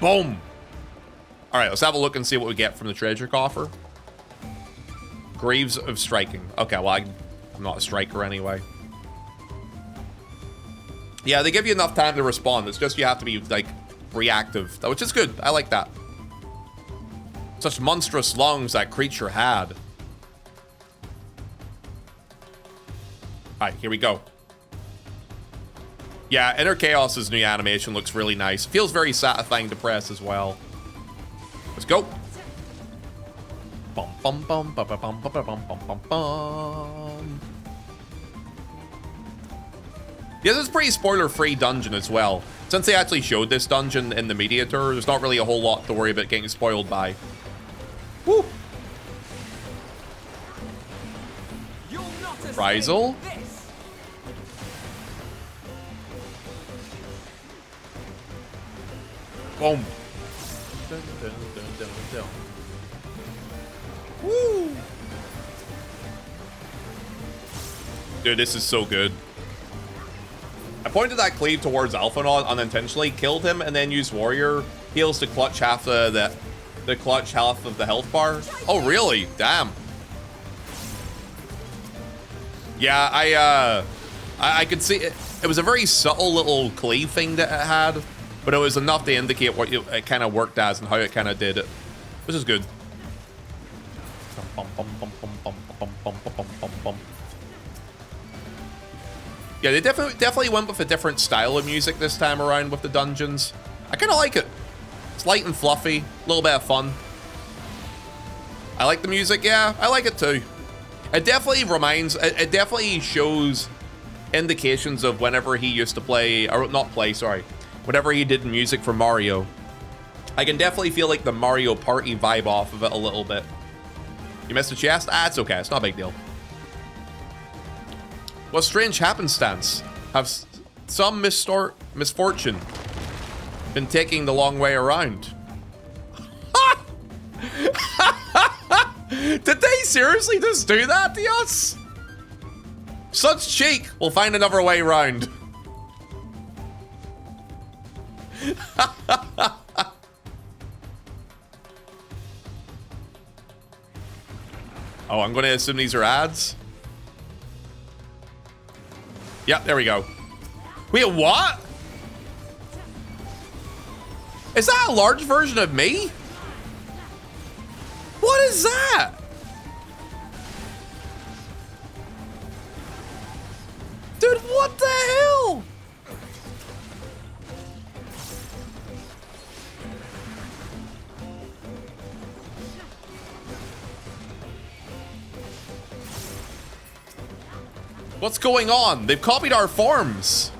Boom! Alright, let's have a look and see what we get from the treasure coffer. Graves of Striking. Okay, well, I'm not a striker anyway. Yeah, they give you enough time to respond. It's just you have to be, like, reactive, which is good. I like that. Such monstrous lungs that creature had. Alright, here we go. Yeah, Inner Chaos's new animation looks really nice. Feels very satisfying to press as well. Let's go. Bum, bum, bum, bum, bum, bum, bum, bum, bum, bum, bum. Yeah, this is a pretty spoiler-free dungeon as well. Since they actually showed this dungeon in the media tour, there's not really a whole lot to worry about getting spoiled by. Woo! Reprisal? Boom. Dun, dun, dun, dun, dun. Woo! Dude, this is so good. I pointed that cleave towards Alphanon unintentionally, killed him, and then used warrior heals to clutch half the clutch half of the health bar. Oh, really? Damn. Yeah, I could see it. It was a very subtle little cleave thing that it had, but it was enough to indicate what it kind of worked as and how it kind of did it. This is good. Yeah, they definitely went with a different style of music this time around with the dungeons. I kind of like it. It's light and fluffy, a little bit of fun. I like the music, yeah, I like it too. It definitely shows indications of whenever he used to play, or not play, sorry, whenever he did music for Mario. I can definitely feel like the Mario Party vibe off of it a little bit. You missed a chest? Ah, it's okay, it's not a big deal. What strange happenstance? Have some misfortune been taking the long way around? Did they seriously just do that to us? Such cheek. We'll find another way around. Oh, I'm going to assume these are ads. Yep, there we go. Wait, what? Is that a large version of me? What is that? Dude, what the hell? What's going on? They've copied our forms.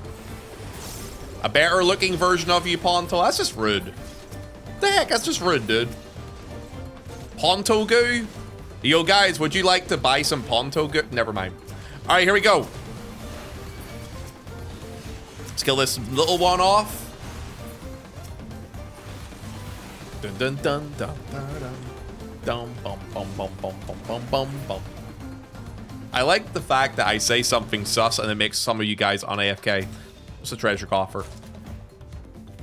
A better looking version of you, Ponto? That's just rude. The heck, that's just rude, dude. Ponto goo? Yo, guys, would you like to buy some Ponto goo? Never mind. All right, here we go. Let's kill this little one off. Dun dun dun dun dun dun. Dum bum bum bum bum bum bum bum bum. I like the fact that I say something sus and it makes some of you guys on AFK. What's a treasure coffer?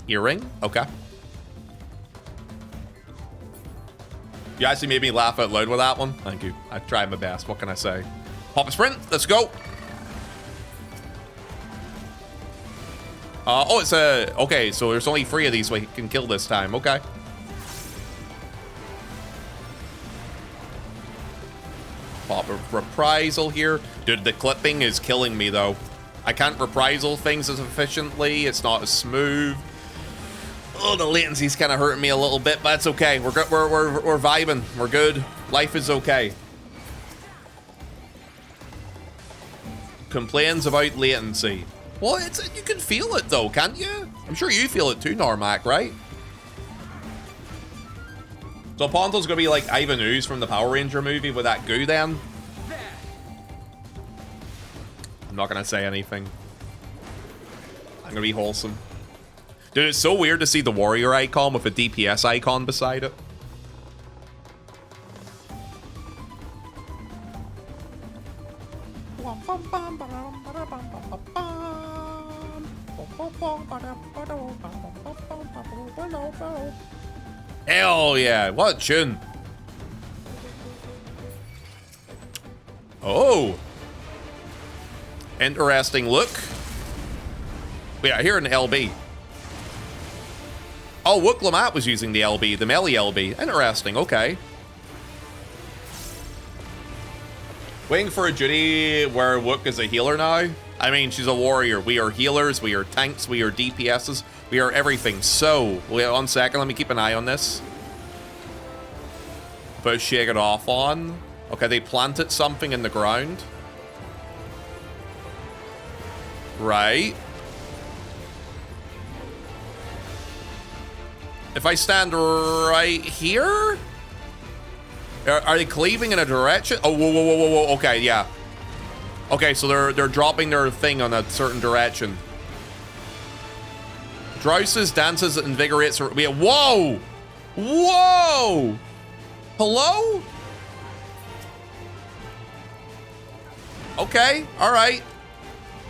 Earring? Okay. You actually made me laugh out loud with that one. Thank you. I tried my best. What can I say? Pop a sprint. Let's go. Oh, it's a... Okay, so there's only 3 of these we can kill this time. Okay. Pop a reprisal here. Dude, the clipping is killing me, though. I can't reprisal things as efficiently. It's not as smooth. Oh, the latency's kind of hurting me a little bit, but it's okay. We're vibing. We're good. Life is okay. Complains about latency. Well, you can feel it, though, can't you? I'm sure you feel it too, Normac, right? So Ponto's gonna be like Ivan Ooze from the Power Ranger movie with that goo then? I'm not gonna say anything. I'm gonna be wholesome. Dude, it's so weird to see the warrior icon with a DPS icon beside it. Hell yeah, what a tune. Oh. Interesting look. Wait, I hear an LB. Oh, Wook Lamont was using the LB, the melee LB. Interesting, okay. Waiting for a duty where Wook is a healer now. I mean, she's a warrior. We are healers, we are tanks, we are DPSs, we are everything. So, wait 1 second, let me keep an eye on this. put a shake it off on. Okay, they planted something in the ground. Right. If I stand right here? Are they cleaving in a direction? Oh, whoa, whoa, whoa, whoa, whoa. Okay, yeah. Okay, so they're dropping their thing on a certain direction. Drouses, dances, invigorates. Whoa! Whoa! Hello? Okay, all right.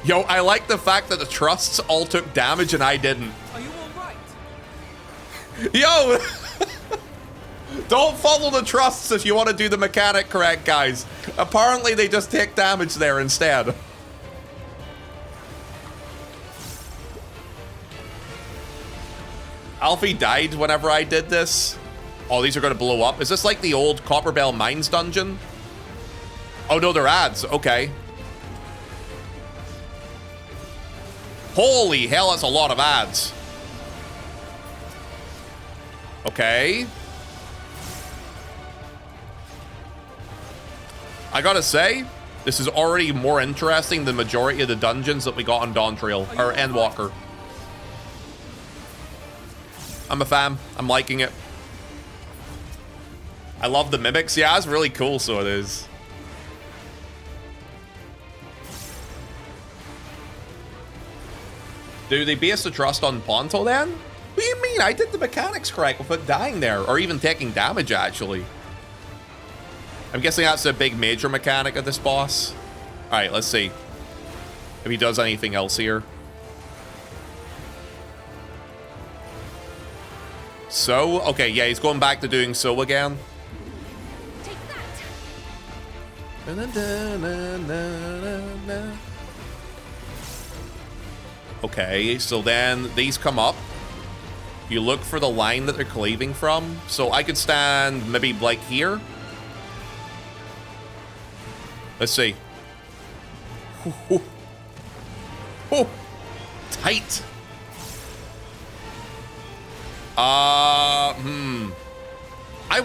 Yo, I like the fact that the trusts all took damage and I didn't. Are you all right? Yo! Don't follow the trusts if you want to do the mechanic correct, guys. Apparently, they just take damage there instead. Alfie died whenever I did this. Oh, these are going to blow up. Is this like the old Copperbell Mines dungeon? Oh, no, they're ads. Okay. Holy hell, that's a lot of ads. Okay. I gotta say, this is already more interesting than the majority of the dungeons that we got on Dawntrail, or Endwalker. I'm a fan. I'm liking it. I love the mimics. Yeah, it's really cool, so it is. Do they base the trust on Ponto then? What do you mean? I did the mechanics correct without dying there, or even taking damage, actually. I'm guessing that's a big major mechanic of this boss. All right, let's see if he does anything else here. So, okay, yeah, he's going back to doing so again. Take that. Okay, so then these come up. You look for the line that they're cleaving from. So I could stand maybe like here. Let's see. Ooh. Oh, tight. I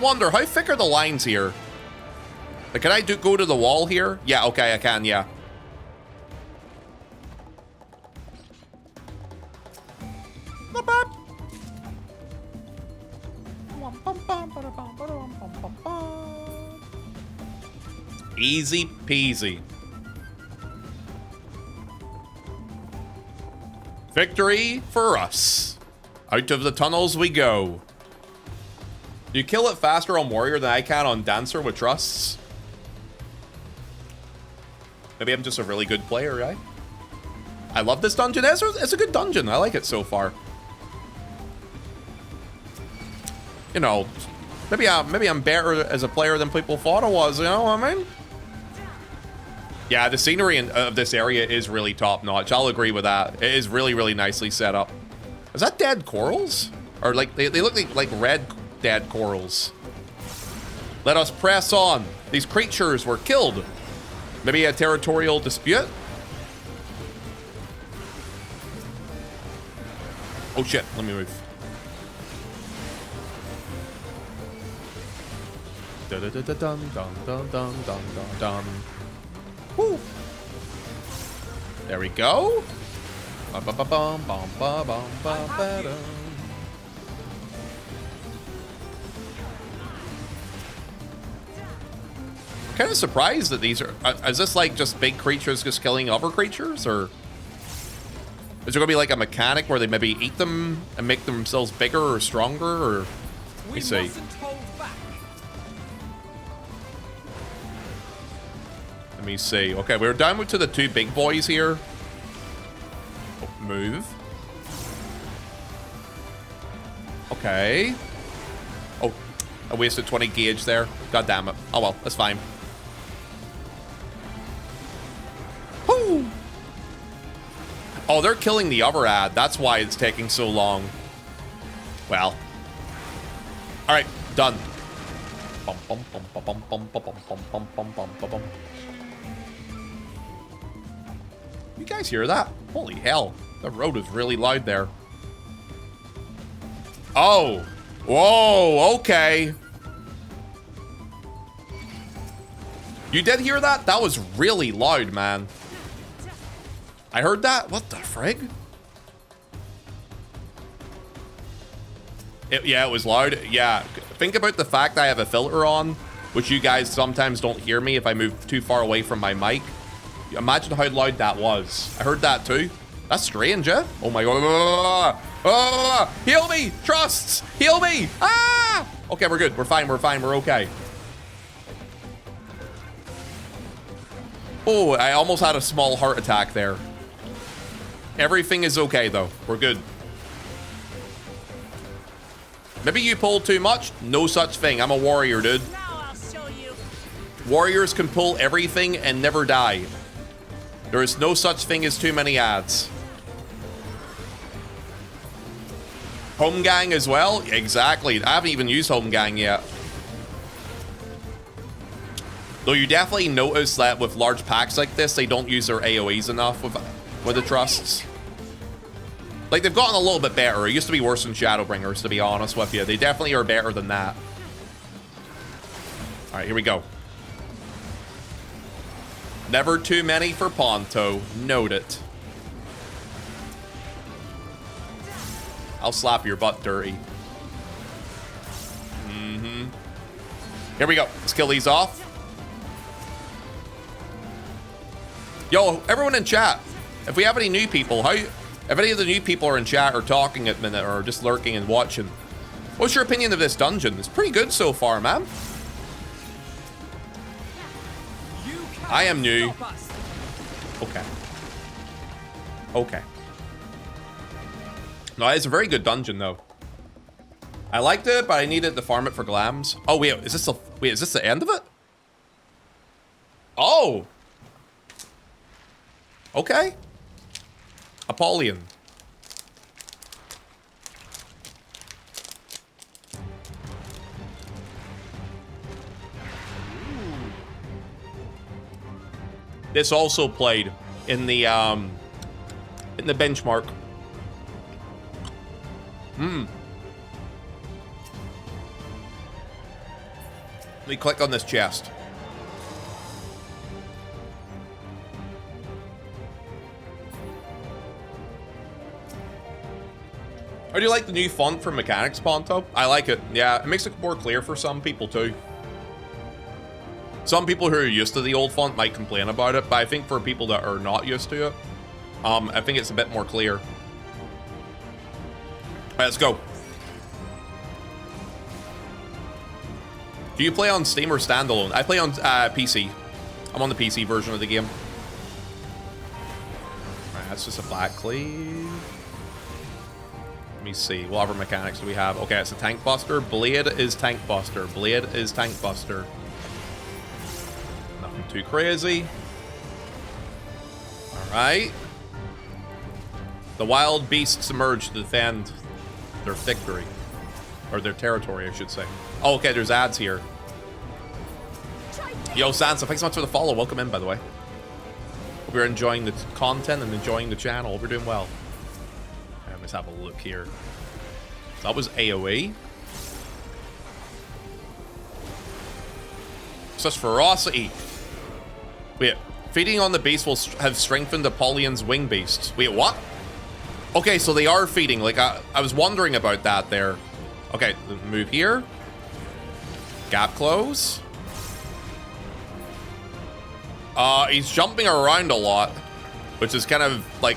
wonder, how thick are the lines here? Like, can I go to the wall here? Yeah, okay, I can, yeah. Not bad. Easy peasy. Victory for us. Out of the tunnels we go. You kill it faster on Warrior than I can on Dancer with trusts. Maybe I'm just a really good player, right? I love this dungeon. It's a good dungeon. I like it so far. You know, maybe I'm better as a player than people thought I was, you know what I mean? Yeah, the scenery of this area is really top notch. I'll agree with that. It is really, really nicely set up. Is that dead corals? Or like, they look like red dead corals. Let us press on. These creatures were killed. Maybe a territorial dispute? Oh shit, let me move. Dun dun dun dun dun dun dun dun dun. Woo. There we go. Bum, bum, bum, bum, bum, bum, bum, bum, ba-dum. I'm kind of surprised that these are... is this like just big creatures just killing other creatures, or... Is there gonna be like a mechanic where they maybe eat them and make themselves bigger or stronger, or... Let me see. Let me see. Okay, we're down to the two big boys here. Oh, move. Okay. Oh, I wasted 20 gauge there. God damn it. Oh well, that's fine. Woo! Oh, they're killing the other ad. That's why it's taking so long. Well. All right, done. Bum, bum, bum, bum, bum, bum, bum, bum, bum, bum, bum, bum, bum. You guys hear that? Holy hell. The road is really loud there. Oh. Whoa, okay. You did hear that? That was really loud, man. I heard that? What the frig? Yeah, it was loud. Yeah, think about the fact I have a filter on, which you guys sometimes don't hear me if I move too far away from my mic. Imagine how loud that was. I heard that too. That's strange, eh? Oh my god. Heal me! Trusts! Heal me! Ah! Okay, we're good. We're fine. We're fine. We're okay. Oh, I almost had a small heart attack there. Everything is okay, though. We're good. Maybe you pulled too much? No such thing. I'm a warrior, dude. Now I'll show you. Warriors can pull everything and never die. There is no such thing as too many ads. Home gang as well? Exactly. I haven't even used home gang yet. Though you definitely notice that with large packs like this, they don't use their AoEs enough with the trusts. Like, they've gotten a little bit better. It used to be worse than Shadowbringers, to be honest with you. They definitely are better than that. All right, here we go. Never too many for Ponto. Note it. I'll slap your butt dirty. Here we go. Let's kill these off. Yo, everyone in chat, if we have any new people, if any of the new people are in chat or talking at the minute or just lurking and watching, what's your opinion of this dungeon? It's pretty good so far, man. I am new. Okay. Okay. No, it's a very good dungeon, though. I liked it, but I needed to farm it for glams. Oh, wait, is this the end of it? Oh! Okay. Apollyon. This also played in the benchmark. Let me click on this chest. How do you like the new font for mechanics, Ponto? I like it. Yeah, it makes it more clear for some people too. Some people who are used to the old font might complain about it, but I think for people that are not used to it, I think it's a bit more clear. All right, let's go. Do you play on Steam or standalone? I play on PC. I'm on the PC version of the game. All right, that's just a black cleave. Let me see. What other mechanics do we have? Okay, it's a tank buster. Blade is tank buster. Blade is tank buster. Nothing too crazy. All right. The wild beasts emerge to defend their victory. Or their territory, I should say. Oh, okay, there's ads here. Yo, Sansa, thanks so much for the follow. Welcome in, by the way. Hope you're enjoying the content and enjoying the channel. We're doing well. Let's have a look here. That was AoE. Such ferocity. Wait, feeding on the beast will have strengthened Apollyon's wing beasts. Wait, what? Okay, so they are feeding. Like, I was wondering about that there. Okay, move here. Gap close. He's jumping around a lot, which is kind of like...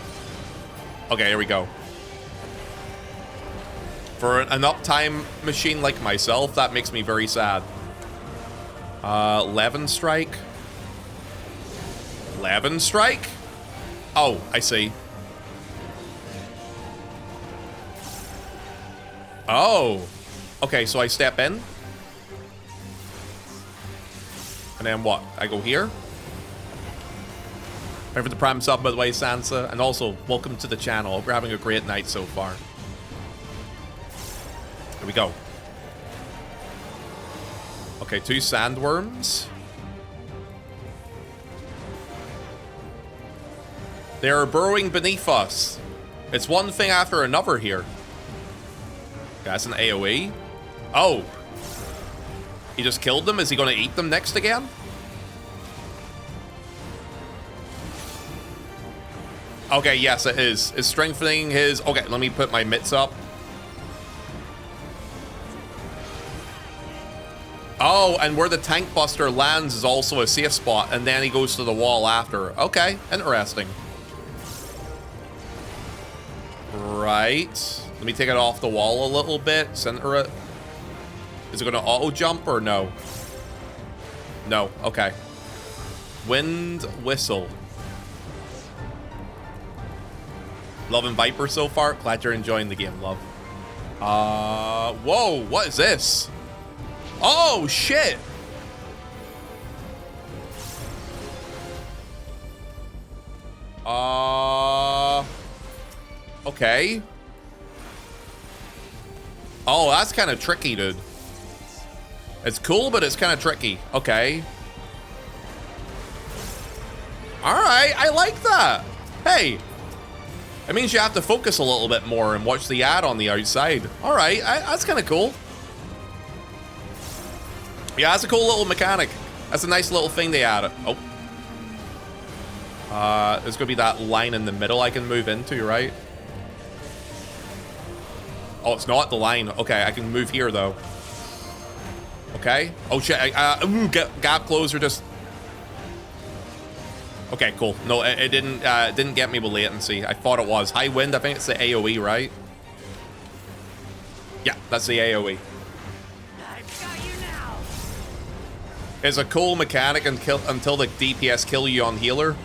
Okay, here we go. For an uptime machine like myself, that makes me very sad. 11 strike. 11 strike? Oh, I see. Oh. Okay, so I step in. And then what? I go here? Remember the Prime sub, by the way, Sansa. And also, welcome to the channel. Hope you're having a great night so far. Here we go. Okay, 2 sandworms. They are burrowing beneath us. It's one thing after another here. That's an AoE. Oh. He just killed them? Is he going to eat them next again? Okay, yes, it is. It's strengthening his... Okay, let me put my mitts up. Oh, and where the tank buster lands is also a safe spot, and then he goes to the wall after. Okay, interesting. Right. Let me take it off the wall a little bit. Center it. Is it going to auto jump or no? No. Okay. Wind whistle. Love and Viper so far. Glad you're enjoying the game, love. Whoa, what is this? Oh, shit. Okay. Oh, that's kind of tricky, dude. It's cool, but it's kind of tricky. Okay. All right, I like that. Hey. It means you have to focus a little bit more and watch the ad on the outside. All right, that's kind of cool. Yeah, that's a cool little mechanic. That's a nice little thing they added. Oh. There's gonna be that line in the middle I can move into, right? Oh, it's not the line. Okay, I can move here though. Okay. Oh shit. Gap closer. Just. Okay, cool. No, it didn't get me with latency. I thought it was high wind. I think it's the AOE, right? Yeah, that's the AOE. It's a cool mechanic until the DPS kill you on healer.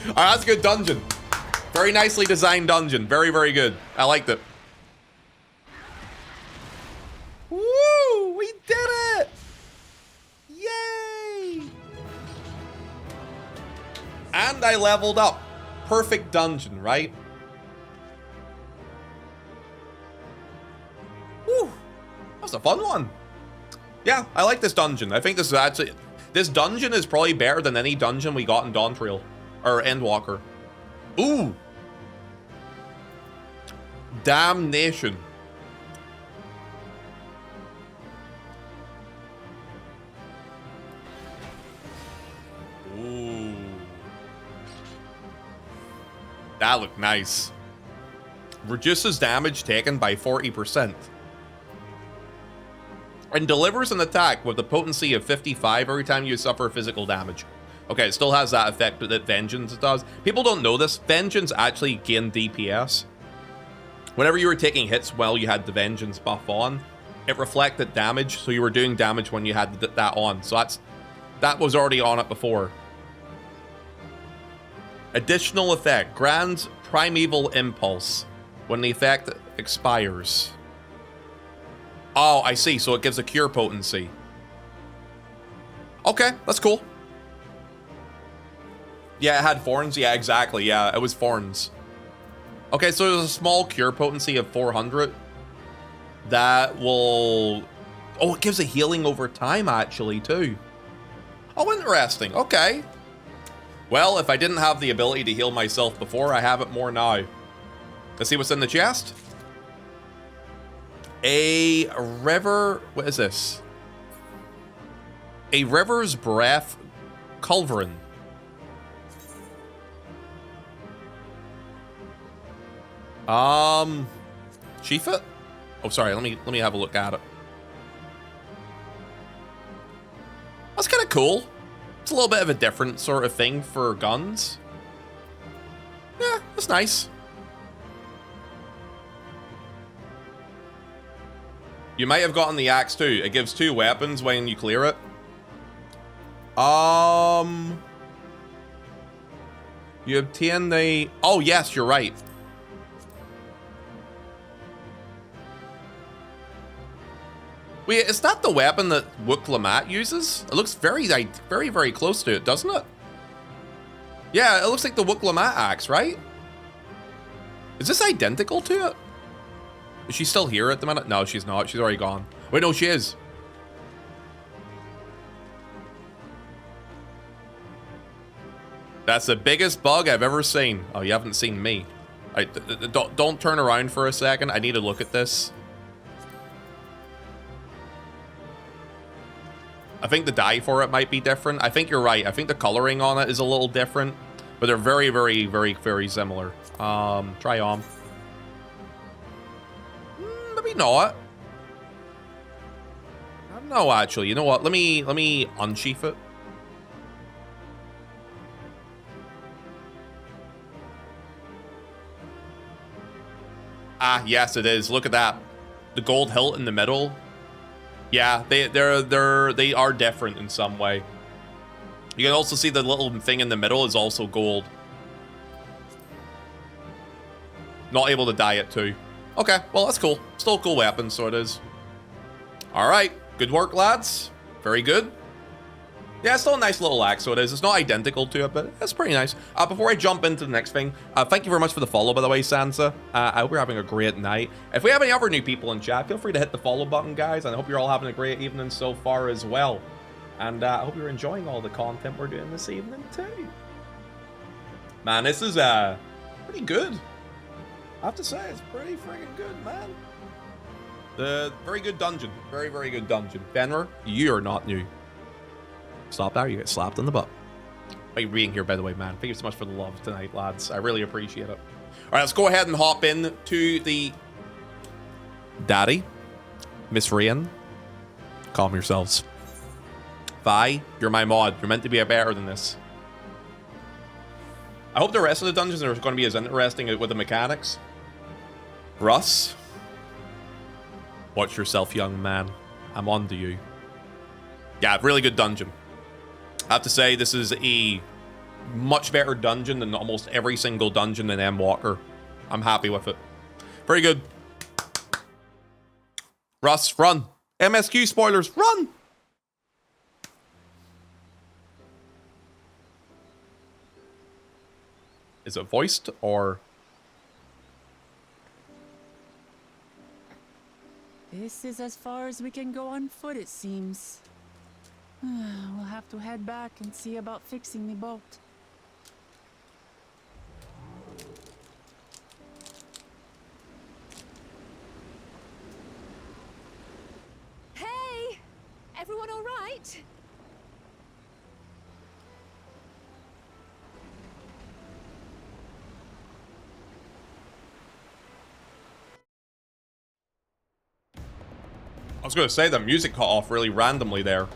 Alright, that's a good dungeon. Very nicely designed dungeon. Very, very good. I liked it. Woo! We did it! Yay! And I leveled up. Perfect dungeon, right? Woo! That was a fun one. Yeah, I like this dungeon. I think this is actually... This dungeon is probably better than any dungeon we got in Dawntrail. Or Endwalker. Ooh! Damnation. Ooh. That looked nice. Reduces damage taken by 40%. And delivers an attack with a potency of 55 every time you suffer physical damage. Okay, it still has that effect that Vengeance does. People don't know this. Vengeance actually gained DPS. Whenever you were taking hits while you had the Vengeance buff on, it reflected damage, so you were doing damage when you had that on. So that was already on it before. Additional effect. Grants Primeval Impulse when the effect expires. Oh, I see. So it gives a cure potency. Okay, that's cool. Yeah, it had thorns. Yeah, exactly. Yeah, it was thorns. Okay, so there's a small cure potency of 400. That will... Oh, it gives a healing over time, actually, too. Oh, interesting. Okay. Well, if I didn't have the ability to heal myself before, I have it more now. Let's see what's in the chest. A river... What is this? A river's breath culverin. Chief it? Oh, sorry. Let me have a look at it. That's kind of cool. It's a little bit of a different sort of thing for guns. Yeah, that's nice. You might have gotten the axe too. It gives 2 weapons when you clear it. You obtain the... Oh, yes, you're right. Wait, is that the weapon that Wook Lamat uses? It looks very, very close to it, doesn't it? Yeah, it looks like the Wook Lamat axe, right? Is this identical to it? Is she still here at the minute? No, she's not. She's already gone. Wait, no, she is. That's the biggest bug I've ever seen. Oh, you haven't seen me. Don't turn around for a second. I need to look at this. I think the dye for it might be different. I think you're right. I think the coloring on it is a little different. but they're very, very, very, very similar. Try on. Maybe not. No, actually, you know what? Let me unsheath it. Ah, yes, it is. Look at that. The gold hilt in the middle. Yeah, they are different in some way. You can also see the little thing in the middle is also gold. Not able to dye it too. Okay, well, that's cool. Still a cool weapon, so it is. All right, good work, lads. Very good. Yeah, it's still a nice little axe, so it is. It's not identical to it, but it's pretty nice. Before I jump into the next thing, thank you very much for the follow, by the way, Sansa. I hope you're having a great night. If we have any other new people in chat, feel free to hit the follow button, guys. And I hope you're all having a great evening so far as well. And I hope you're enjoying all the content we're doing this evening, too. Man, this is pretty good. I have to say, it's pretty freaking good, man. Very good dungeon. Very, very good dungeon. Fenrir, you are not new. Stop there, you get slapped in the butt. By being here, by the way, man. Thank you so much for the love tonight, lads. I really appreciate it. All right, let's go ahead and hop in to the... Daddy, Miss Rain, calm yourselves. Vi, you're my mod. You're meant to be better than this. I hope the rest of the dungeons are going to be as interesting with the mechanics. Russ, watch yourself, young man. I'm on to you. Yeah, really good dungeon. I have to say, this is a much better dungeon than almost every single dungeon in M. Walker. I'm happy with it. Very good. Russ, run. MSQ spoilers, run. Is it voiced or... This is as far as we can go on foot, it seems. We'll have to head back and see about fixing the boat. Hey! Everyone all right? I was going to say the music cut off really randomly there.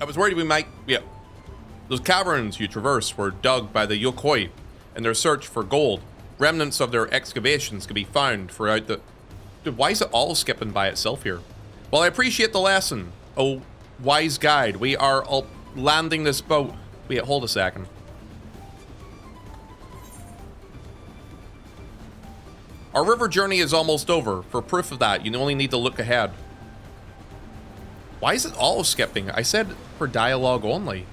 I was worried we might... Yeah. Those caverns you traverse were dug by the Yokoi in their search for gold. Remnants of their excavations could be found throughout the... Dude, why is it all skipping by itself here? Well, I appreciate the lesson. Oh, wise guide. We are all landing this boat. Wait, hold a second. Our river journey is almost over. For proof of that, you only need to look ahead. Why is it all skipping? I said for dialogue only.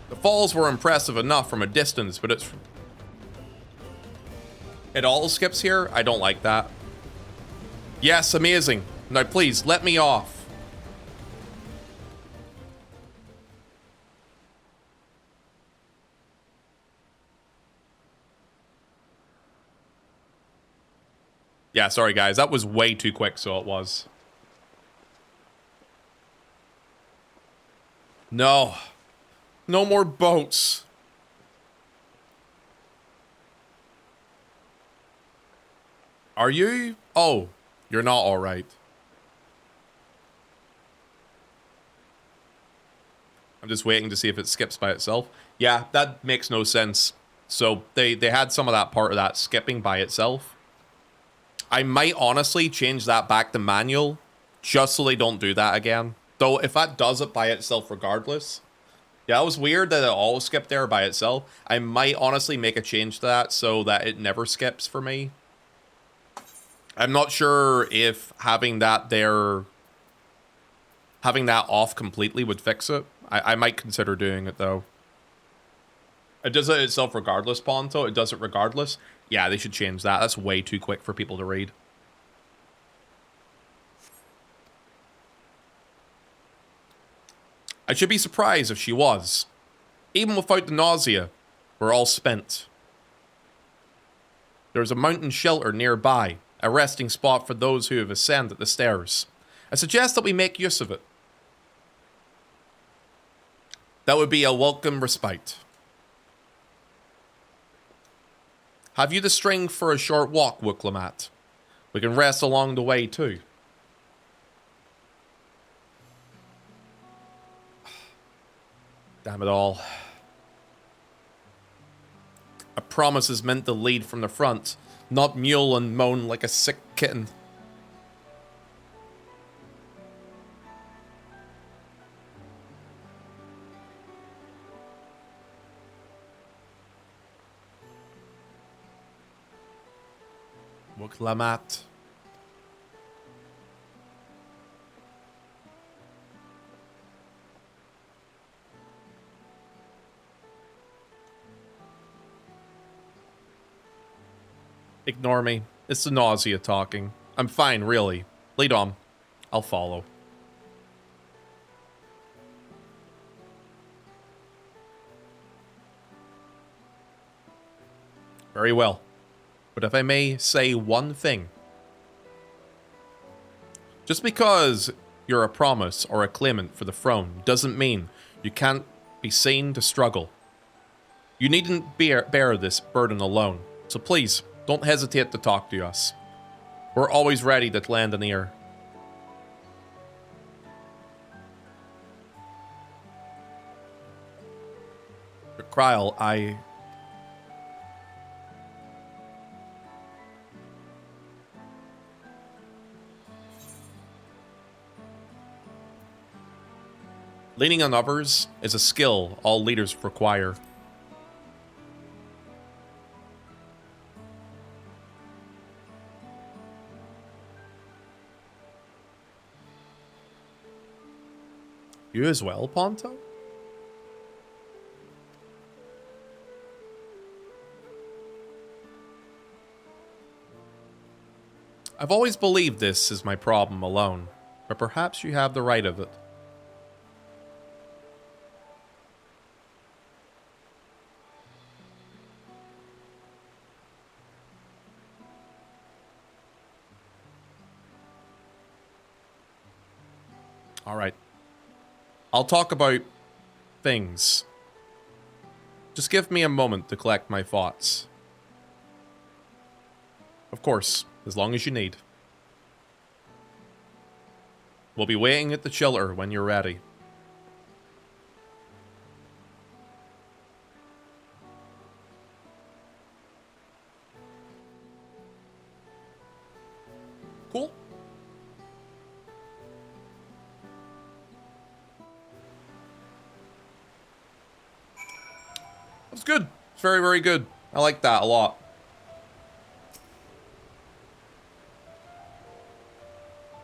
The falls were impressive enough from a distance, but it all skips here? I don't like that. Yes, amazing. Now please, let me off. Yeah, sorry guys, that was way too quick, so it was. No. No more boats. Are you? Oh, you're not all right. I'm just waiting to see if it skips by itself. Yeah, that makes no sense. So they had some of that part of that skipping by itself. I might honestly change that back to manual just so they don't do that again. Though if that does it by itself regardless. Yeah, it was weird that it all skipped there by itself. I might honestly make a change to that so that it never skips for me. I'm not sure if having that there, having that off completely would fix it. I might consider doing it though. It does it itself regardless, Ponto. It does it regardless. Yeah, they should change that. That's way too quick for people to read. I should be surprised if she was. Even without the nausea, we're all spent. There's a mountain shelter nearby, a resting spot for those who have ascended the stairs. I suggest that we make use of it. That would be a welcome respite. Have you the strength for a short walk, Wooklamat? We can rest along the way too. Damn it all. A promise is meant to lead from the front, not mule and moan like a sick kitten. Wooklamat. Ignore me. It's the nausea talking. I'm fine, really. Lead on. I'll follow. Very well. But if I may say one thing. Just because you're a promise or a claimant for the throne doesn't mean you can't be seen to struggle. You needn't bear this burden alone. So please, don't hesitate to talk to us. We're always ready to lend an ear. Kryl, leaning on others is a skill all leaders require. You as well, Ponto? I've always believed this is my problem alone, but perhaps you have the right of it. All right. I'll talk about things. Just give me a moment to collect my thoughts. Of course, as long as you need. We'll be waiting at the shelter when you're ready. Cool. That's good. It's very, very good. I like that a lot.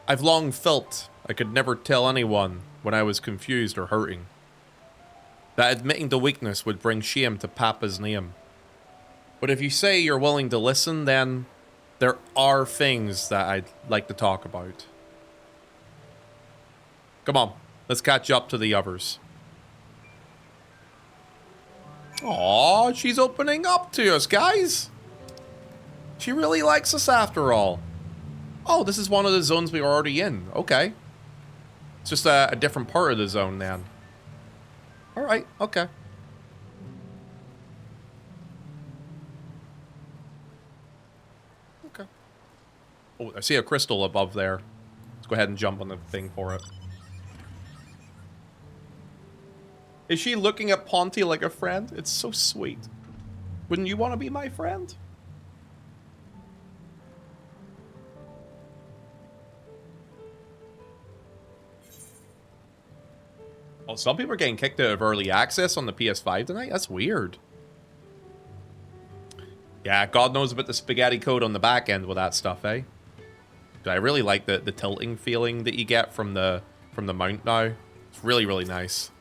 I've long felt I could never tell anyone when I was confused or hurting. That admitting to weakness would bring shame to Papa's name. But if you say you're willing to listen, then there are things that I'd like to talk about. Come on, let's catch up to the others. Aw, she's opening up to us, guys. She really likes us after all. Oh, this is one of the zones we were already in. Okay. It's just a different part of the zone, then. Alright, okay. Okay. Oh, I see a crystal above there. Let's go ahead and jump on the thing for it. Is she looking at Ponty like a friend? It's so sweet. Wouldn't you want to be my friend? Oh, some people are getting kicked out of early access on the PS5 tonight? That's weird. Yeah, God knows about the spaghetti code on the back end with that stuff, eh? I really like the tilting feeling that you get from the mount now. It's really, really nice.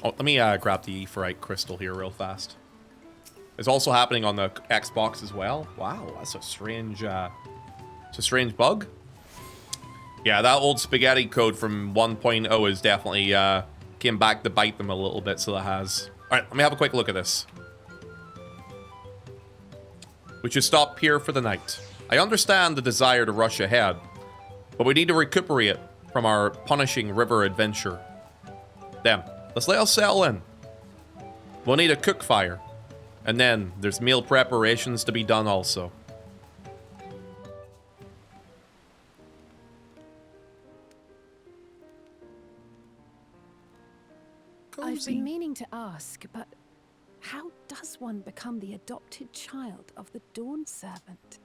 Oh, let me grab the Aetheryte crystal here real fast. It's also happening on the Xbox as well. Wow, that's a strange, it's a strange bug. Yeah, that old spaghetti code from 1.0 is definitely came back to bite them a little bit, so that has. All right, let me have a quick look at this. We should stop here for the night. I understand the desire to rush ahead, but we need to recuperate from our punishing river adventure. Then, let's let us settle in. We'll need a cook fire, and then there's meal preparations to be done also. I've been meaning to ask, but how does one become the adopted child of the Dawn Servant?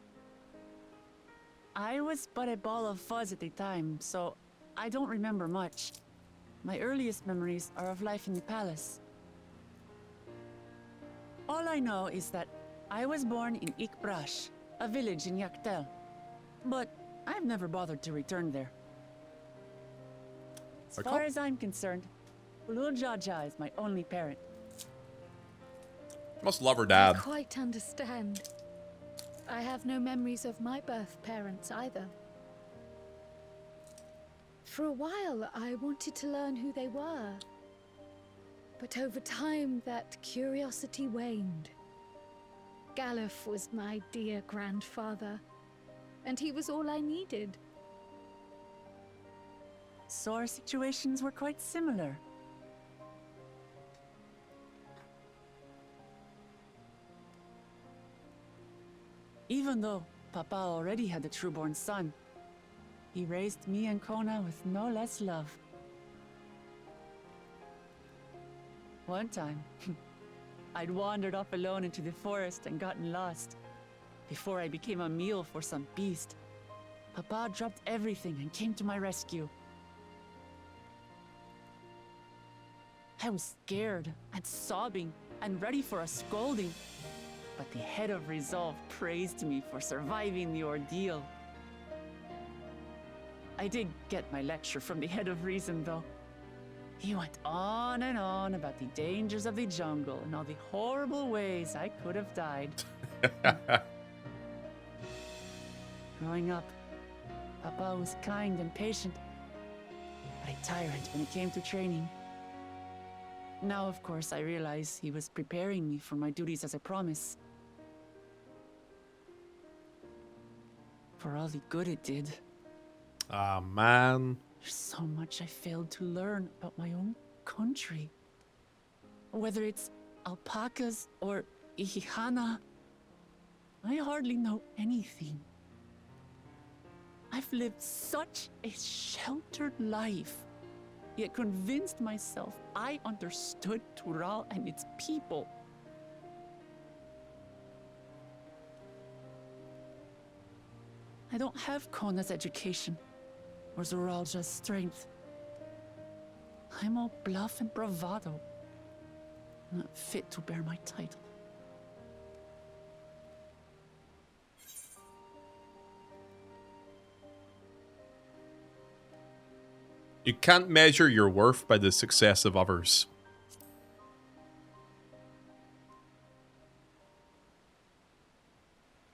I was but a ball of fuzz at the time, so I don't remember much. My earliest memories are of life in the palace. All I know is that I was born in Ikbrash, a village in Yaktel. But I've never bothered to return there. As far as I'm concerned, Ulul Jaja is my only parent. Must love her dad. I quite understand. I have no memories of my birth parents either. For a while, I wanted to learn who they were. But over time, that curiosity waned. Galuf was my dear grandfather, and he was all I needed. So our situations were quite similar. Even though Papa already had a trueborn son, he raised me and Kona with no less love. One time, I'd wandered off alone into the forest and gotten lost. Before I became a meal for some beast, Papa dropped everything and came to my rescue. I was scared and sobbing and ready for a scolding, but the head of resolve praised me for surviving the ordeal. I did get my lecture from the head of reason, though. He went on and on about the dangers of the jungle and all the horrible ways I could have died. Growing up, Papa was kind and patient, but a tyrant when it came to training. Now, of course, I realize he was preparing me for my duties as a promise. For all the good it did. Ah, man. There's so much I failed to learn about my own country. Whether it's alpacas or Ihihana, I hardly know anything. I've lived such a sheltered life, yet convinced myself I understood Tural and its people. I don't have Kona's education, or Zoralja's strength. I'm all bluff and bravado, not fit to bear my title. You can't measure your worth by the success of others.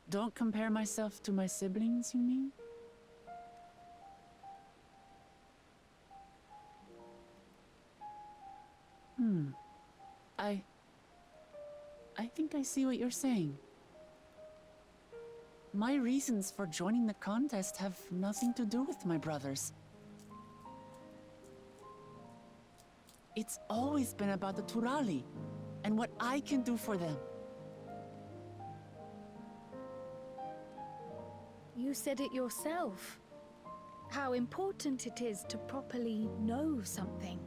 Don't compare myself to my siblings, you mean? I think I see what you're saying. My reasons for joining the contest have nothing to do with my brothers. It's always been about the Turali and what I can do for them. You said it yourself. How important it is to properly know something.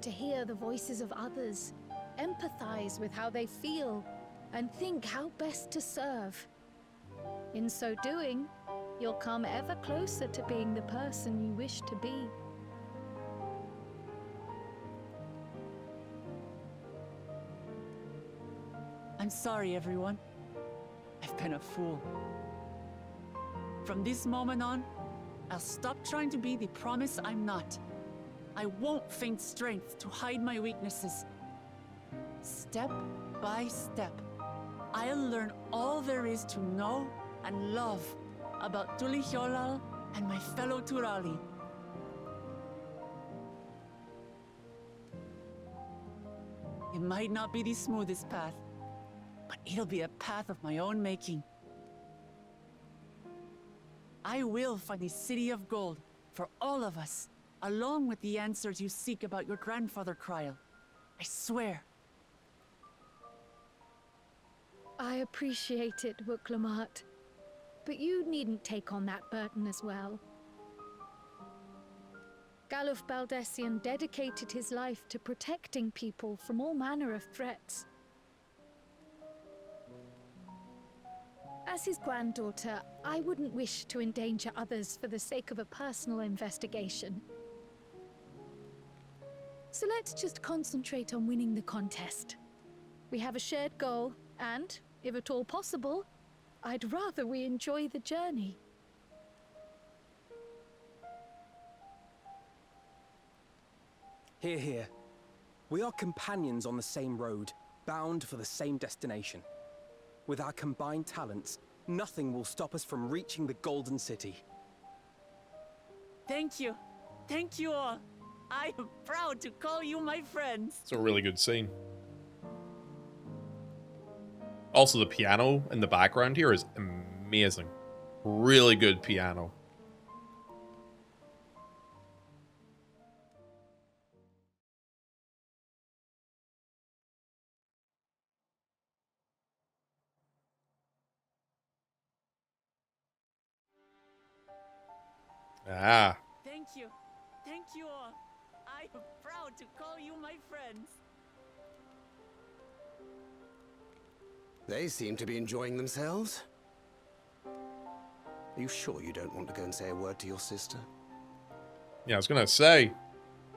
To hear the voices of others, empathize with how they feel, and think how best to serve. In so doing, you'll come ever closer to being the person you wish to be. I'm sorry, everyone. I've been a fool. From this moment on, I'll stop trying to be the promise I'm not. I won't feign strength to hide my weaknesses. Step by step, I'll learn all there is to know and love, about Tuli Hyolal and my fellow Turali. It might not be the smoothest path, but it'll be a path of my own making. I will find a city of gold for all of us, along with the answers you seek about your grandfather, Kryl. I swear. I appreciate it, Wuklamat. But you needn't take on that burden as well. Galuf Baldessian dedicated his life to protecting people from all manner of threats. As his granddaughter, I wouldn't wish to endanger others for the sake of a personal investigation. So let's just concentrate on winning the contest. We have a shared goal, and, if at all possible, I'd rather we enjoy the journey. Hear, hear. We are companions on the same road, bound for the same destination. With our combined talents, nothing will stop us from reaching the Golden City. Thank you. Thank you all. I am proud to call you my friends. It's a really good scene. Also, the piano in the background here is amazing. Really good piano. Ah. Thank you. Thank you all. I am proud to call you my friends. They seem to be enjoying themselves. Are you sure you don't want to go and say a word to your sister? Yeah, I was gonna say.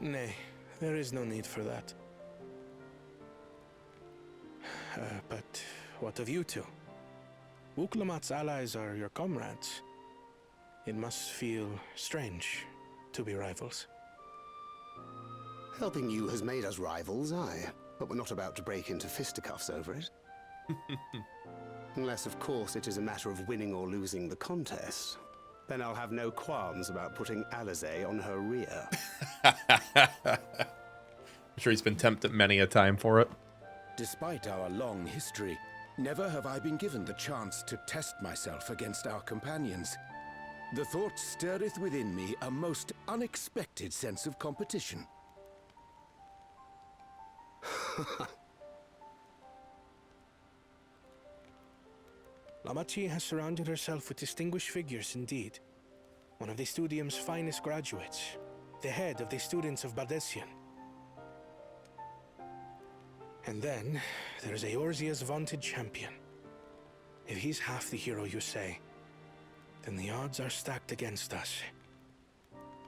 Nay, there is no need for that. But what of you two? Wuklamat's allies are your comrades. It must feel strange to be rivals. Helping you has made us rivals, aye. But we're not about to break into fisticuffs over it. Unless, of course, it is a matter of winning or losing the contest. Then I'll have no qualms about putting Alizé on her rear. I'm sure he's been tempted many a time for it. Despite our long history, never have I been given the chance to test myself against our companions. The thought stirreth within me a most unexpected sense of competition. Lamachi has surrounded herself with distinguished figures indeed. One of the Studium's finest graduates, the head of the students of Baldessian. And then, there's Eorzea's vaunted champion. If he's half the hero you say, then the odds are stacked against us.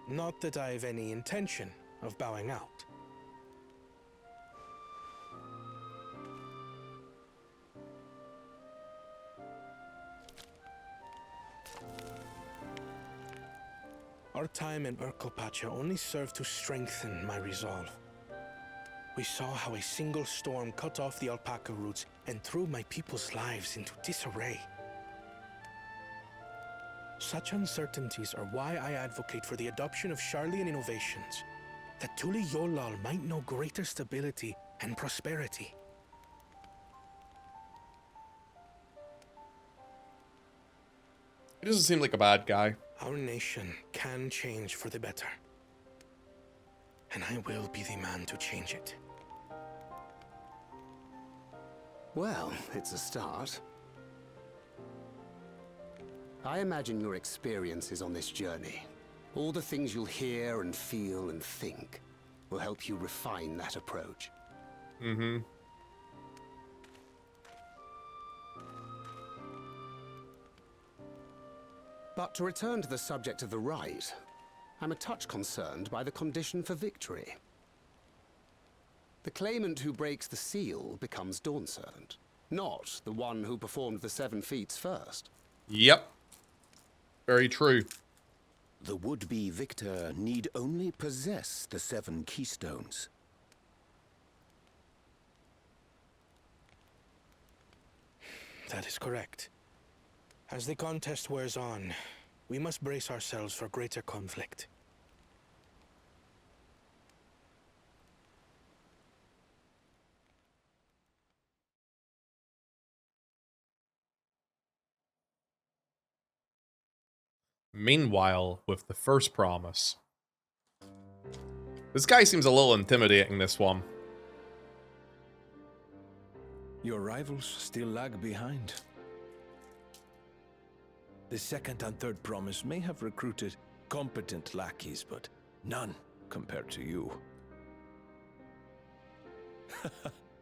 Not that I have any intention of bowing out. Our time in Urkelpacha only served to strengthen my resolve. We saw how a single storm cut off the alpaca roots and threw my people's lives into disarray. Such uncertainties are why I advocate for the adoption of Sharlayan innovations, that Tuli Hyolal might know greater stability and prosperity. He doesn't seem like a bad guy. Our nation can change for the better. And I will be the man to change it. Well, it's a start. I imagine your experiences on this journey, all the things you'll hear and feel and think, will help you refine that approach. Mm-hmm. But to return to the subject of the rite, I'm a touch concerned by the condition for victory. The claimant who breaks the seal becomes Dawn Servant, not the one who performed the 7 feats first. Yep. Very true. The would-be victor need only possess the 7 keystones. That is correct. As the contest wears on, we must brace ourselves for greater conflict. Meanwhile, with the first promise. This guy seems a little intimidating, this one. Your rivals still lag behind. The second and third promise may have recruited competent lackeys, but none compared to you.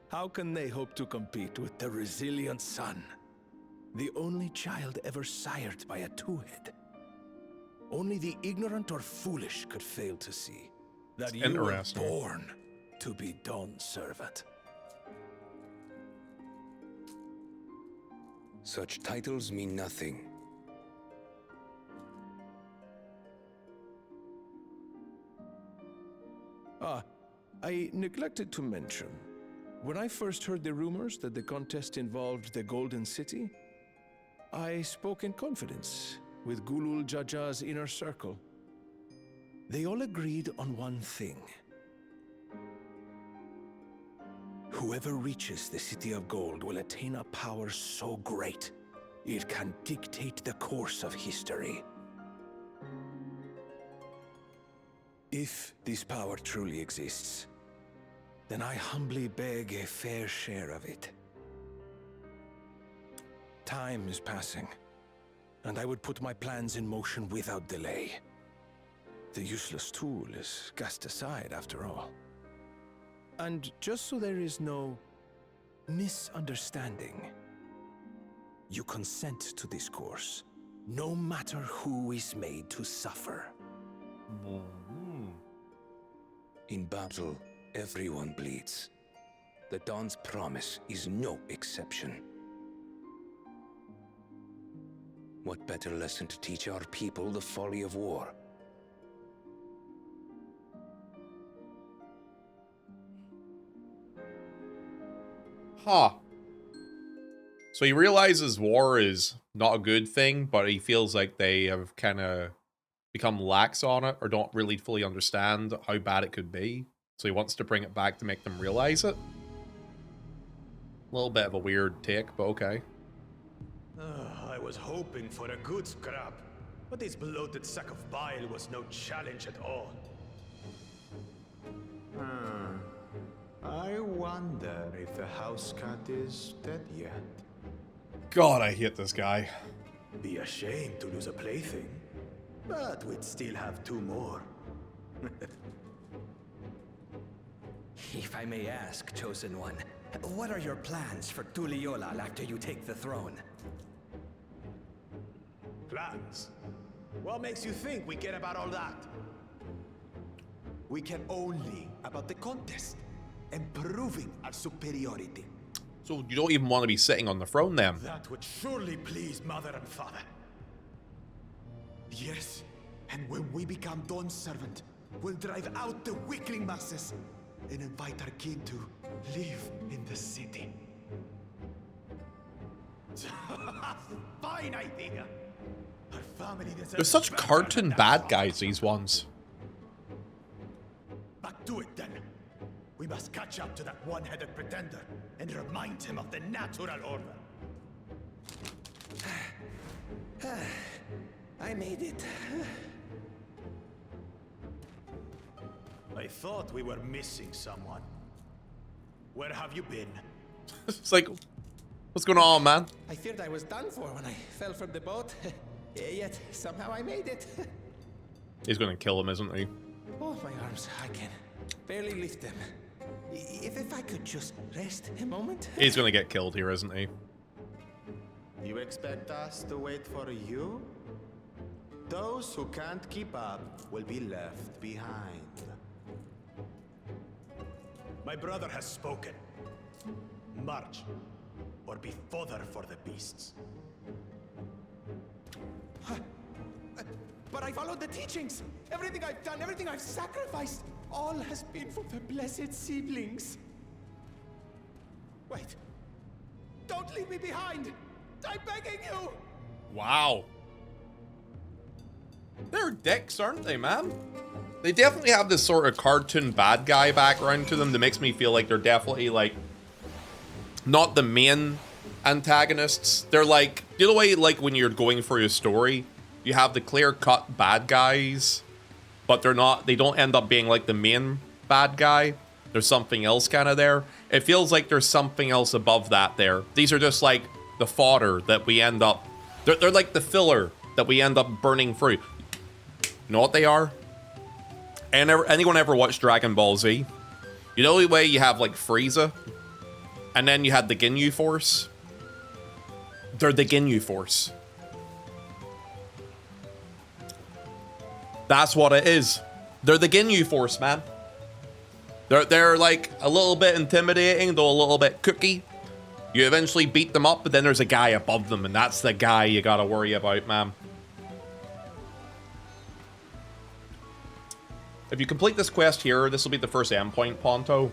How can they hope to compete with the resilient son? The only child ever sired by a two-head. Only the ignorant or foolish could fail to see that you were born to be Dawn's servant. Such titles mean nothing. I neglected to mention. When I first heard the rumors that the contest involved the Golden City, I spoke in confidence with Gulul Jaja's inner circle. They all agreed on one thing. Whoever reaches the City of Gold will attain a power so great, it can dictate the course of history. If this power truly exists, then I humbly beg a fair share of it. Time is passing, and I would put my plans in motion without delay. The useless tool is cast aside after all. And just so there is no misunderstanding, you consent to this course, no matter who is made to suffer. In battle, everyone bleeds. The Dawn's promise is no exception. What better lesson to teach our people the folly of war? Huh. So he realizes war is not a good thing, but he feels like they have kind of become lax on it or don't really fully understand how bad it could be. So he wants to bring it back to make them realize it. A little bit of a weird take, but okay. I was hoping for a good scrap, but this bloated sack of bile was no challenge at all. I wonder if the house cat is dead yet. God, I hate this guy. Be ashamed to lose a plaything, but we'd still have two more. If I may ask, Chosen One, what are your plans for Tuliyollal after you take the throne? Plans? What makes you think we care about all that? We care only about the contest and proving our superiority. So you don't even want to be sitting on the throne then? That would surely please Mother and Father. Yes, and when we become Dawn's servant, we'll drive out the weakling masses and invite our king to live in the city. Fine idea. Our family deserves. They're such cartoon bad guys, these ones. Back to it then. We must catch up to that one-headed pretender and remind him of the natural order. I made it. I thought we were missing someone. Where have you been? It's like, what's going on, man? I feared I was done for when I fell from the boat. Yet somehow I made it. He's gonna kill him, isn't he? Oh, my arms, I can barely lift them. If I could just rest a moment. He's gonna get killed here, isn't he? You expect us to wait for you? Those who can't keep up will be left behind. My brother has spoken. March, or be fodder for the beasts. But I followed the teachings. Everything I've done, everything I've sacrificed, all has been for the blessed siblings. Wait. Don't leave me behind. I'm begging you. Wow. They're dicks, aren't they, man? They definitely have this sort of cartoon bad guy background to them that makes me feel like they're definitely, like, not the main antagonists. They're like, you know the way, like, when you're going for your story, you have the clear-cut bad guys, but they don't end up being, like, the main bad guy. There's something else kind of there. It feels like there's something else above that there. These are just, like, the fodder that we end up... They're like the filler that we end up burning through. You know what they are? Anyone ever watched Dragon Ball Z? You know the way you have, like, Frieza? And then you had the Ginyu Force? They're the Ginyu Force. That's what it is. They're the Ginyu Force, man. They're like a little bit intimidating, though a little bit cookie. You eventually beat them up, but then there's a guy above them, and that's the guy you gotta worry about, man. If you complete this quest here, this will be the first endpoint, Ponto.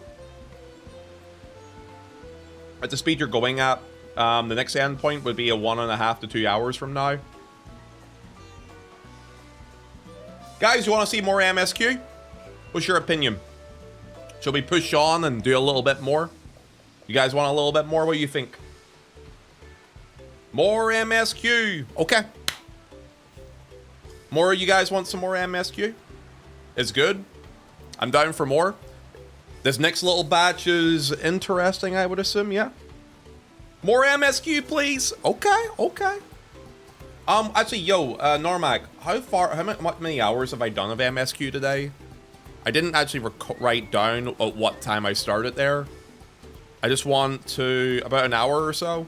At the speed you're going at, the next endpoint would be a 1.5 to 2 hours from now. Guys, you want to see more MSQ? What's your opinion? Should we push on and do a little bit more? You guys want a little bit more? What do you think? More MSQ. Okay. More, you guys want some more MSQ? It's good. I'm down for more. This next little batch is interesting, I would assume, yeah. More MSQ, please. Okay, okay. Actually, yo, Normac, how many hours have I done of MSQ today? I didn't actually write down at what time I started there. I just want to, about an hour or so.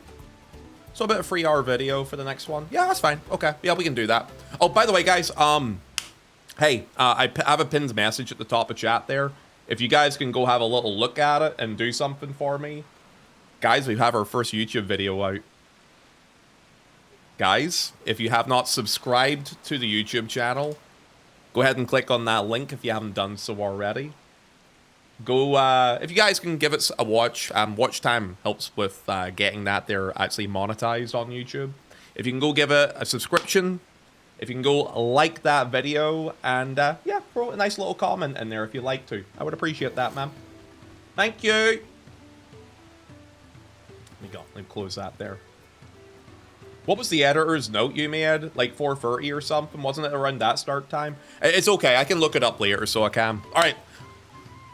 So about a 3-hour video for the next one. Yeah, that's fine. Okay, yeah, we can do that. Oh, by the way, guys, hey, I have a pinned message at the top of chat there. If you guys can go have a little look at it and do something for me. Guys, we have our first YouTube video out. Guys, if you have not subscribed to the YouTube channel, go ahead and click on that link if you haven't done so already. Go, if you guys can give it a watch, watch time helps with getting that there actually monetized on YouTube. If you can go give it a subscription, if you can go like that video, and yeah, throw a nice little comment in there if you'd like to. I would appreciate that, man. Thank you. Let me close that there. What was the editor's note you made? Like 4:30 or something? Wasn't it around that start time? It's okay. I can look it up later, so I can. All right.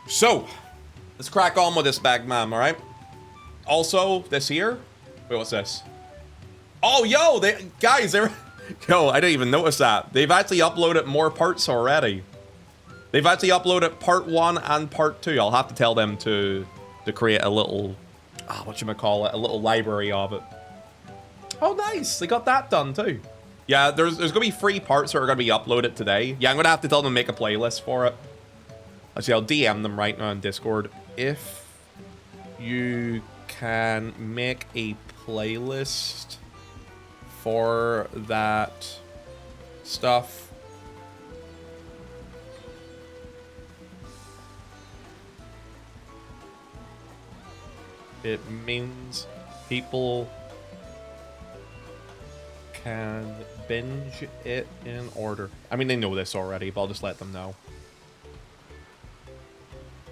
So, let's crack on with this bag, man, all right? Also, this here. Wait, what's this? Oh, yo, guys, yo, I didn't even notice that. They've actually uploaded more parts already. They've actually uploaded part 1 and part 2. I'll have to tell them to create a little, whatchamacallit, a little library of it. Oh, nice. They got that done, too. Yeah, there's going to be 3 parts that are going to be uploaded today. Yeah, I'm going to have to tell them to make a playlist for it. Actually, I'll DM them right now on Discord. If you can make a playlist for that stuff. It means people can binge it in order. I mean, they know this already, but I'll just let them know.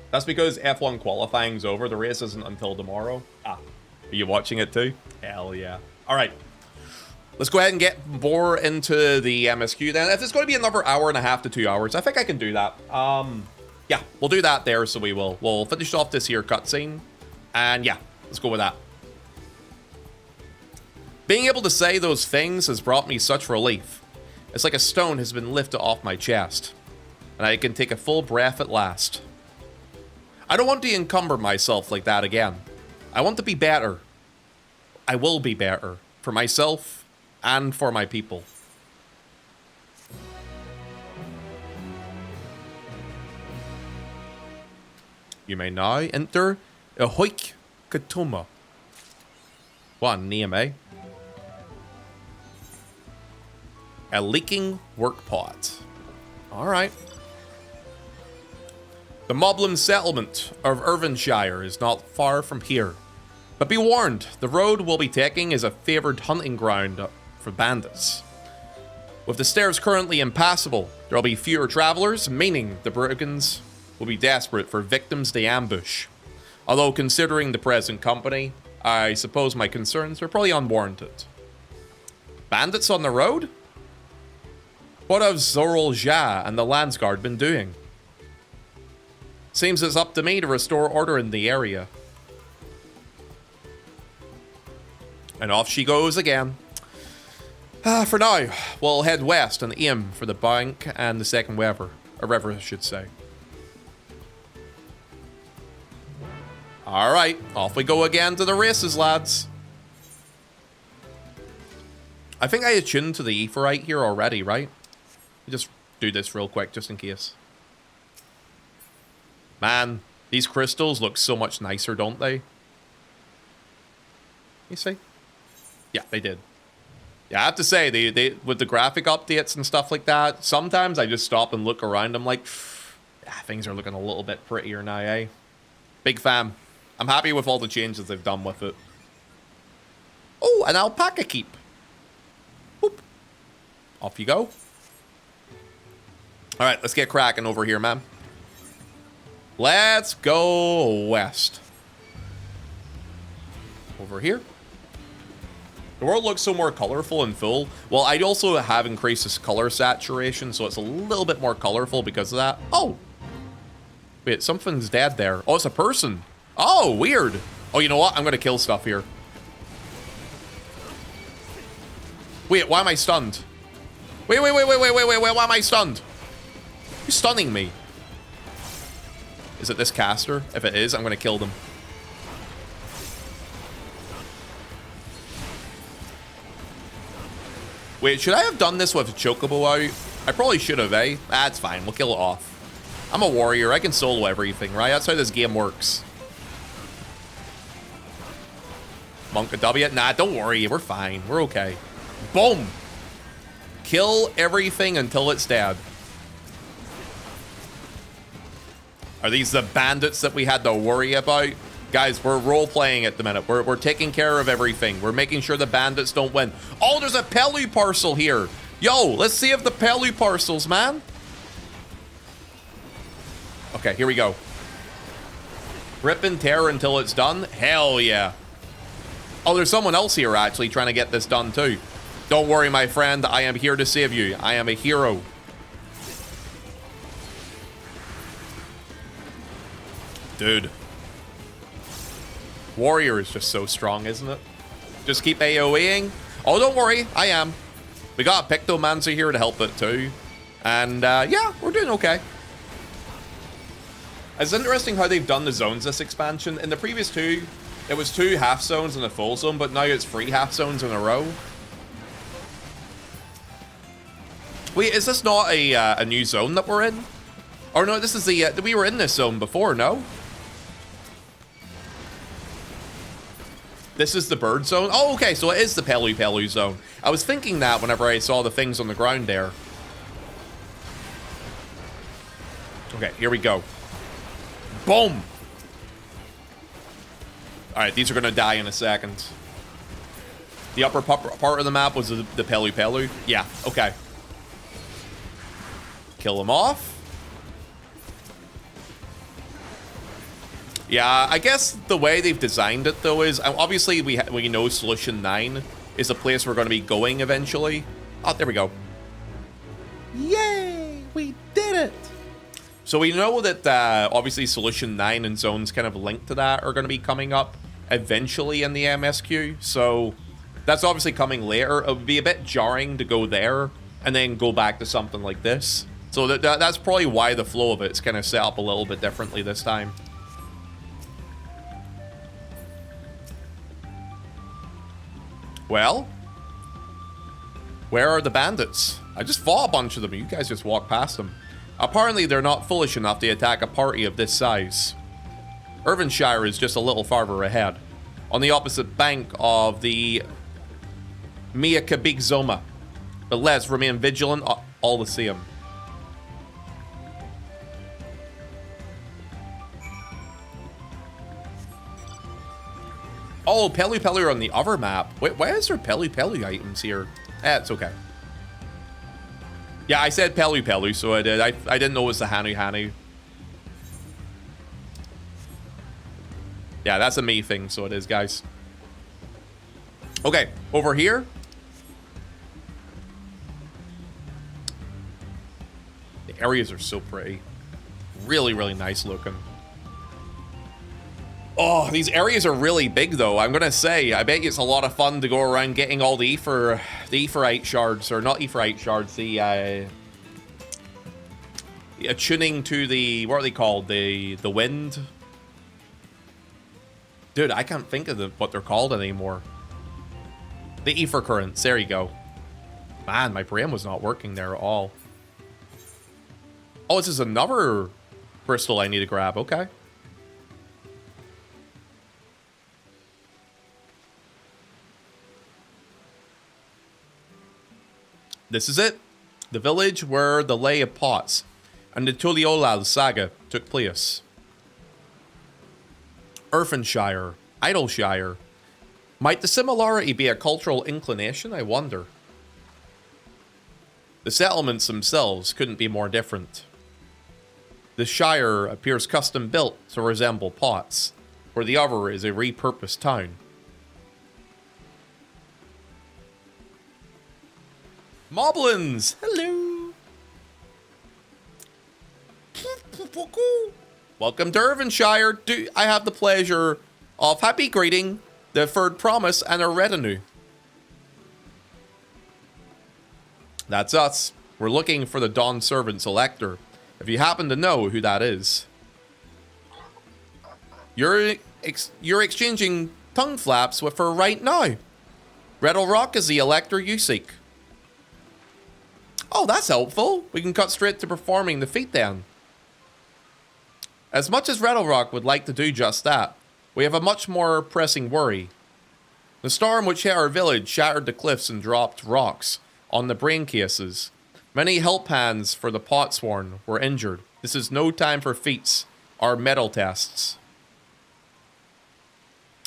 That's because F1 qualifying's over. The race isn't until tomorrow. Ah, are you watching it too? Hell yeah. All right. Let's go ahead and get more into the MSQ then. If it's going to be another 1.5 to 2 hours, I think I can do that. Yeah, we'll do that there, so we will. We'll finish off this here cutscene. And yeah, let's go with that. Being able to say those things has brought me such relief. It's like a stone has been lifted off my chest. And I can take a full breath at last. I don't want to encumber myself like that again. I want to be better. I will be better. For myself and for my people. You may now enter a Hoik Katuma. What a name, eh? A leaking work pot. Alright. The Moblin settlement of Irvinshire is not far from here. But be warned, the road we'll be taking is a favoured hunting ground for bandits. With the stairs currently impassable, there will be fewer travelers, meaning the brigands will be desperate for victims to ambush. Although considering the present company, I suppose my concerns are probably unwarranted. Bandits on the road? What have Zorul Jha and the Landsguard been doing? Seems it's up to me to restore order in the area. And off she goes again. For now, we'll head west and aim for the bank and the second river, I should say. Alright, off we go again to the races, lads. I think I attuned to the Aephorite here already, right? Just do this real quick, just in case. Man, these crystals look so much nicer, don't they? You see? Yeah, they did. Yeah, I have to say, they with the graphic updates and stuff like that, sometimes I just stop and look around. I'm like, things are looking a little bit prettier now, eh? Big fan. I'm happy with all the changes they've done with it. Oh, an alpaca keep. Boop. Off you go. All right, let's get cracking over here, man. Let's go west. Over here. The world looks so more colorful and full. Well, I also have increased this color saturation, so it's a little bit more colorful because of that. Oh! Wait, something's dead there. Oh, it's a person. Oh, weird. Oh, you know what? I'm going to kill stuff here. Wait, why am I stunned? Wait, why am I stunned? Who's stunning me? Is it this caster? If it is, I'm going to kill them. Wait, should I have done this with a Chocobo out? I probably should have, eh? That's fine. We'll kill it off. I'm a warrior. I can solo everything, right? That's how this game works. Monk a W? Nah, don't worry. We're fine. We're okay. Boom! Kill everything until it's dead. Are these the bandits that we had to worry about? Guys, we're role-playing at the minute. We're taking care of everything. We're making sure the bandits don't win. Oh, there's a Pelu parcel here. Yo, let's see if the Pelu parcels, man. Okay, here we go. Rip and tear until it's done. Hell yeah. Oh, there's someone else here actually trying to get this done too. Don't worry, my friend. I am here to save you. I am a hero. Dude. Warrior is just so strong, isn't it? Just keep AoEing. Oh, don't worry. I am. We got a Pictomancer here to help it too. And yeah, we're doing okay. It's interesting how they've done the zones this expansion. In the previous two, it was 2 half zones and a full zone, but now it's 3 half zones in a row. Wait, is this not a new zone that we're in? Or no, this is the we were in this zone before, no? This is the bird zone? Oh, okay, so it is the Pelu zone. I was thinking that whenever I saw the things on the ground there. Okay, here we go. Boom! Alright, these are going to die in a second. The upper part of the map was the Pelu. Yeah, okay. Kill them off. Yeah, I guess the way they've designed it, though, is... Obviously, we know Solution 9 is a place we're going to be going eventually. Oh, there we go. Yay! We did it! So we know that, obviously, Solution 9 and zones kind of linked to that are going to be coming up eventually in the MSQ. So that's obviously coming later. It would be a bit jarring to go there and then go back to something like this. So that's probably why the flow of it's kind of set up a little bit differently this time. Well, where are the bandits? I just fought a bunch of them. You guys just walked past them. Apparently, they're not foolish enough to attack a party of this size. Irvinshire is just a little farther ahead, on the opposite bank of the Miakabig Zoma. But let's remain vigilant all the same. Oh, Pelu are on the other map. Wait, why is there Pelu items here? It's okay. Yeah, I said Pelu Pelu, so I did. I didn't know it was the Hanu Hanu. Yeah, that's a me thing, so it is, guys. Okay, over here. The areas are so pretty. Really, really nice looking. Oh, these areas are really big, though. I'm gonna say, I bet it's a lot of fun to go around getting all the Aephorite shards, or not Aephorite shards, the attuning to the, what are they called? The wind. Dude, I can't think of what they're called anymore. The ether currents. There you go. Man, my brain was not working there at all. Oh, this is another crystal I need to grab. Okay. This is it. The village where the Lay of Pots and the Tuliolal saga took place. Irfinshire, Idleshire. Might the similarity be a cultural inclination, I wonder? The settlements themselves couldn't be more different. The Shire appears custom built to resemble Potts, where the other is a repurposed town. Moblins! Hello! Welcome to Irfinshire. I have the pleasure of happy greeting the third promise and a retinue. That's us. We're looking for the Dawn Servant's Elector. If you happen to know who that is. You're exchanging tongue flaps with her right now. Rattle Rock is the Elector you seek. Oh, that's helpful. We can cut straight to performing the feat then. As much as Rattle Rock would like to do just that, we have a much more pressing worry. The storm which hit our village shattered the cliffs and dropped rocks on the brain cases. Many help hands for the Potsworn were injured. This is no time for feats or metal tests.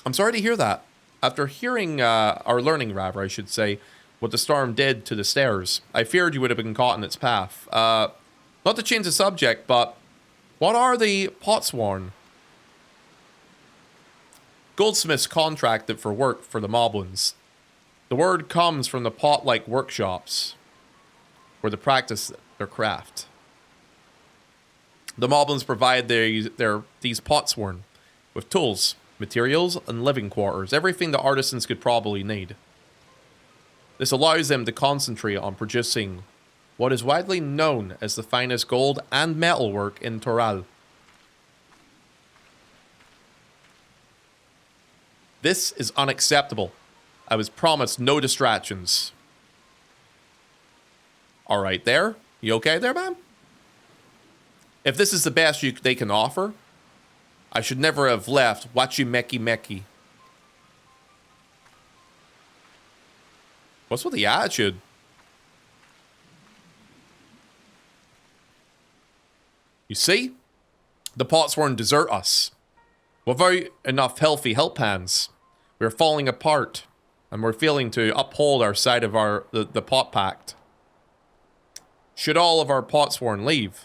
I'm sorry to hear that. After hearing, or learning rather, I should say, what the storm did to the stairs, I feared you would have been caught in its path. Not to change the subject, but what are the Potsworn? Goldsmiths contracted for work for the Moblins. The word comes from the pot-like workshops where they practice their craft. The Moblins provide these Potsworn with tools, materials, and living quarters, everything the artisans could probably need. This allows them to concentrate on producing what is widely known as the finest gold and metalwork in Toral. This is unacceptable. I was promised no distractions. All right there. You okay there, man? If this is the best they can offer, I should never have left Wachimeki. What's with the attitude? You see? The Potsworn desert us. Without enough healthy help hands, we're falling apart, and we're failing to uphold our side of the Pot Pact. Should all of our Potsworn leave,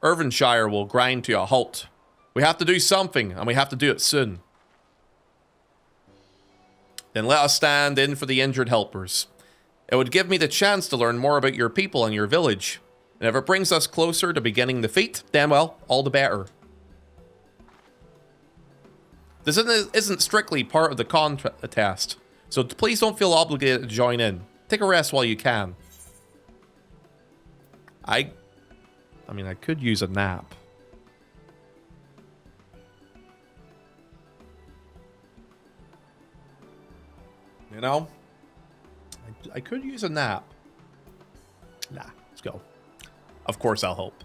Irfinshire will grind to a halt. We have to do something, and we have to do it soon. Then let us stand in for the injured helpers. It would give me the chance to learn more about your people and your village. And if it brings us closer to beginning the feat, then well, all the better. This isn't strictly part of the contest, so please don't feel obligated to join in. Take a rest while you can. I mean, I could use a nap. You know? I could use a nap. Nah, let's go. Of course I'll help.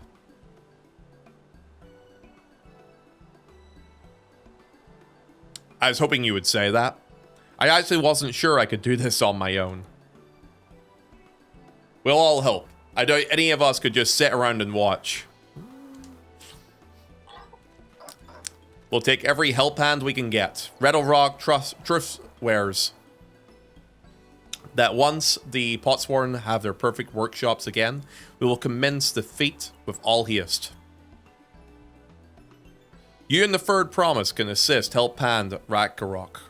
I was hoping you would say that. I actually wasn't sure I could do this on my own. We'll all help. I doubt any of us could just sit around and watch. We'll take every help hand we can get. Rattle Rock, Truth Wares. that once the Potsworn have their perfect workshops again, we will commence the feat with all haste. You and the third promise can assist help hand Ragnarok.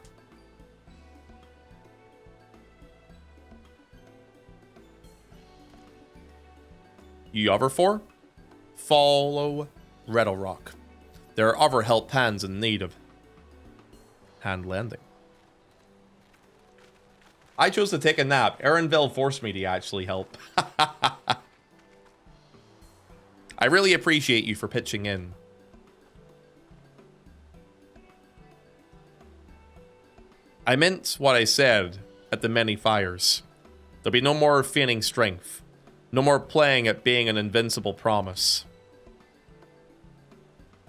You other four, follow Redlerock. There are other help hands in need of hand lending. I chose to take a nap. Erinville forced me to actually help. I really appreciate you for pitching in. I meant what I said at the many fires. There'll be no more feigning strength. No more playing at being an invincible promise.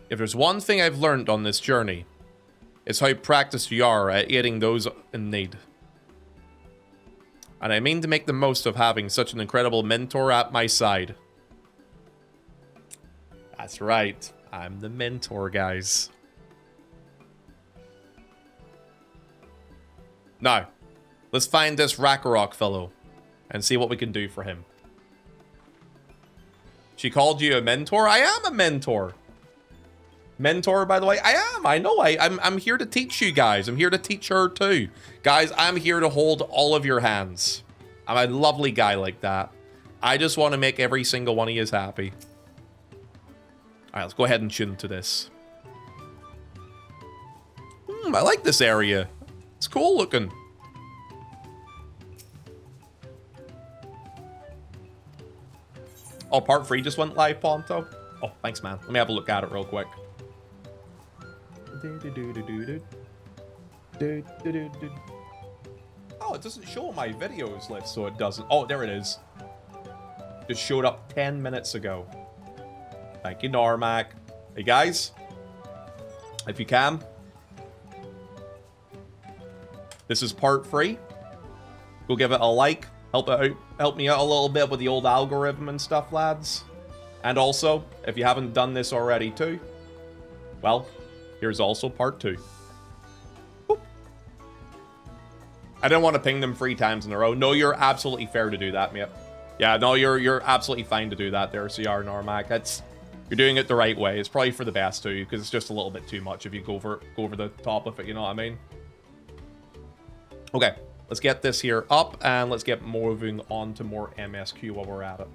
If there's one thing I've learned on this journey, it's how practiced you are at aiding those in need. And I mean to make the most of having such an incredible mentor at my side. That's right, I'm the mentor, guys. Now, let's find this Ragnarok fellow and see what we can do for him. She called you a mentor? I am a mentor. Mentor, by the way, I am. I know. I'm here to teach you guys. I'm here to teach her too. Guys, I'm here to hold all of your hands. I'm a lovely guy like that. I just want to make every single one of you happy. All right, let's go ahead and tune to this. I like this area. It's cool looking. Oh, part 3 just went live, Ponto? Oh, thanks, man. Let me have a look at it real quick. Oh, it doesn't show my videos list, so it doesn't. Oh, there it is. Just showed up 10 minutes ago. Thank you, Normac. Hey, guys. If you can. This is part 3. Go give it a like. Help me out a little bit with the old algorithm and stuff, lads. And also, if you haven't done this already too, well, here's also part 2. Boop. I didn't want to ping them 3 times in a row. No, you're absolutely fair to do that, mate. Yeah, no, you're absolutely fine to do that there, CR Normac. You're doing it the right way. It's probably for the best too, because it's just a little bit too much if you go over the top of it, you know what I mean? Okay. Let's get this here up, and let's get moving on to more MSQ while we're at it.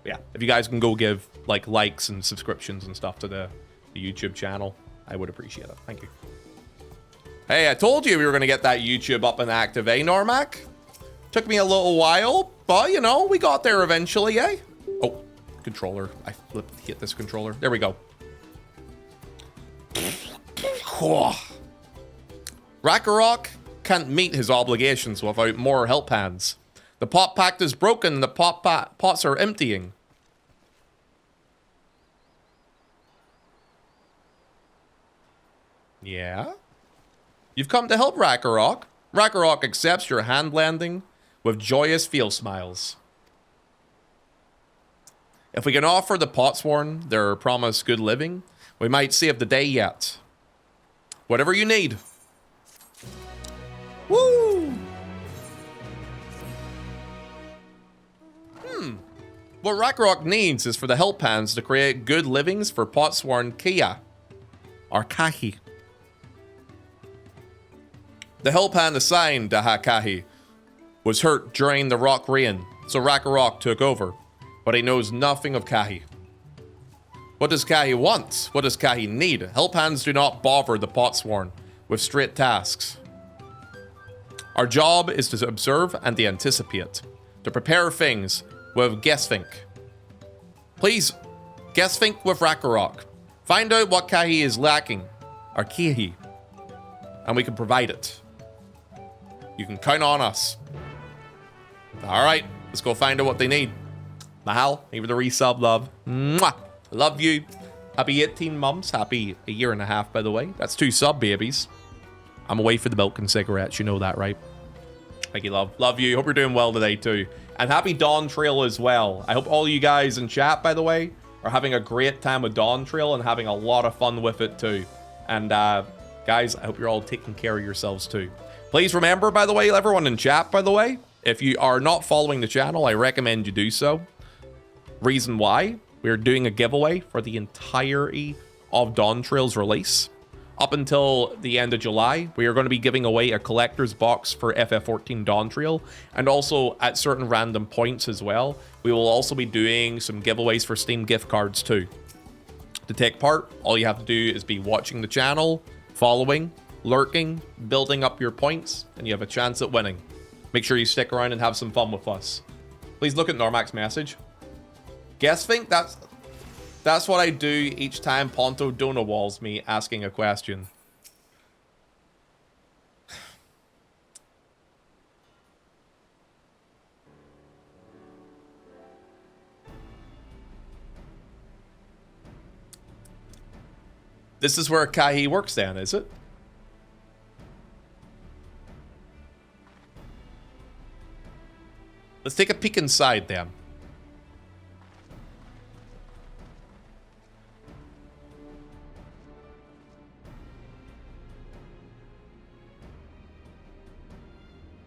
But yeah, if you guys can go give likes and subscriptions and stuff to the YouTube channel, I would appreciate it. Thank you. Hey, I told you we were going to get that YouTube up and active, eh, Normac? Took me a little while, but, you know, we got there eventually, eh? Oh, controller. I hit this controller. There we go. Ragnarok can't meet his obligations without more help hands. The pot pact is broken, the pots are emptying. Yeah? You've come to help Ragnarok. Ragnarok accepts your hand landing with joyous field smiles. If we can offer the Potsworn their promised good living, we might save the day yet. Whatever you need. Woo! What Ragnarok needs is for the help hands to create good livings for Potsworn Kia. Or Kahi. The help hand assigned to Hakahi was hurt during the rock rain, so Ragnarok took over. But he knows nothing of Kahi. What does Kahi want? What does Kahi need? Help hands do not bother the Potsworn with straight tasks. Our job is to observe and to anticipate, to prepare things with guessthink. Please, guessthink with Ragnarok. Find out what Kahi is lacking, or Kihi, and we can provide it. You can count on us. Alright, let's go find out what they need. Mahal, thank you for the resub, love. Mwah! Love you. Happy 18 months. Happy a year and a half, by the way. That's 2 sub babies. I'm away for the milk and cigarettes. You know that, right? Thank you, love. Love you. Hope you're doing well today, too. And happy Dawntrail as well. I hope all you guys in chat, by the way, are having a great time with Dawntrail and having a lot of fun with it, too. And, guys, I hope you're all taking care of yourselves, too. Please remember, by the way, everyone in chat, by the way, If you are not following the channel, I recommend you do so. Reason why, we're doing a giveaway for the entirety of Dawntrail's release. Up until the end of July, we are going to be giving away a collector's box for FF14 Dawntrail, and also at certain random points as well, we will also be doing some giveaways for Steam gift cards too. To take part, all you have to do is be watching the channel, following, lurking, building up your points, and you have a chance at winning. Make sure you stick around and have some fun with us. Please look at Normac's message. Guess think that's what I do each time Ponto Dona walls me asking a question. This is where Kahi works then, is it? Let's take a peek inside then.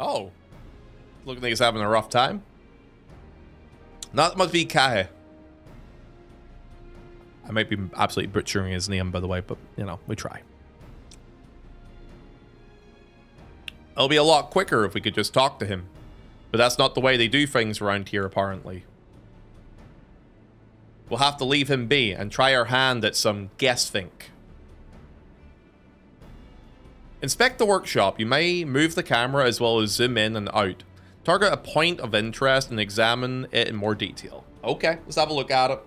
Oh. Looking like he's having a rough time. That must be Kahe. I might be absolutely butchering his name, by the way, but, you know, we try. It'll be a lot quicker if we could just talk to him. But that's not the way they do things around here, apparently. We'll have to leave him be and try our hand at some guess think. Inspect the workshop. You may move the camera as well as zoom in and out. Target a point of interest and examine it in more detail. Okay, let's have a look at it.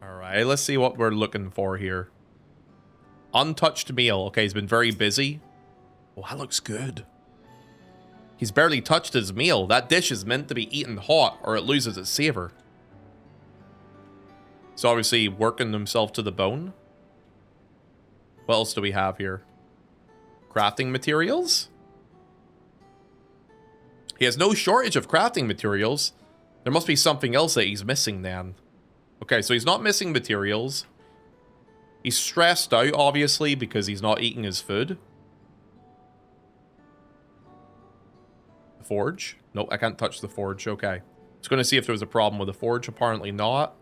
Alright, let's see what we're looking for here. Untouched meal. Okay, he's been very busy. Oh, that looks good. He's barely touched his meal. That dish is meant to be eaten hot or it loses its savor. He's obviously working himself to the bone. What else do we have here? Crafting materials? He has no shortage of crafting materials. There must be something else that he's missing then. Okay, so he's not missing materials. He's stressed out, obviously, because he's not eating his food. The forge? Nope, I can't touch the forge. Okay. Just going to see if there was a problem with the forge. Apparently not.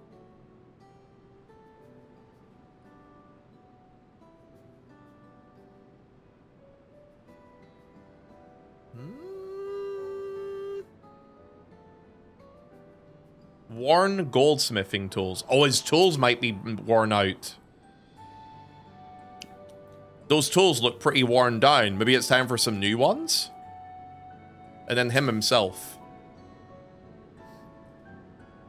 Worn goldsmithing tools. Oh, his tools might be worn out. Those tools look pretty worn down. Maybe it's time for some new ones? And then him himself.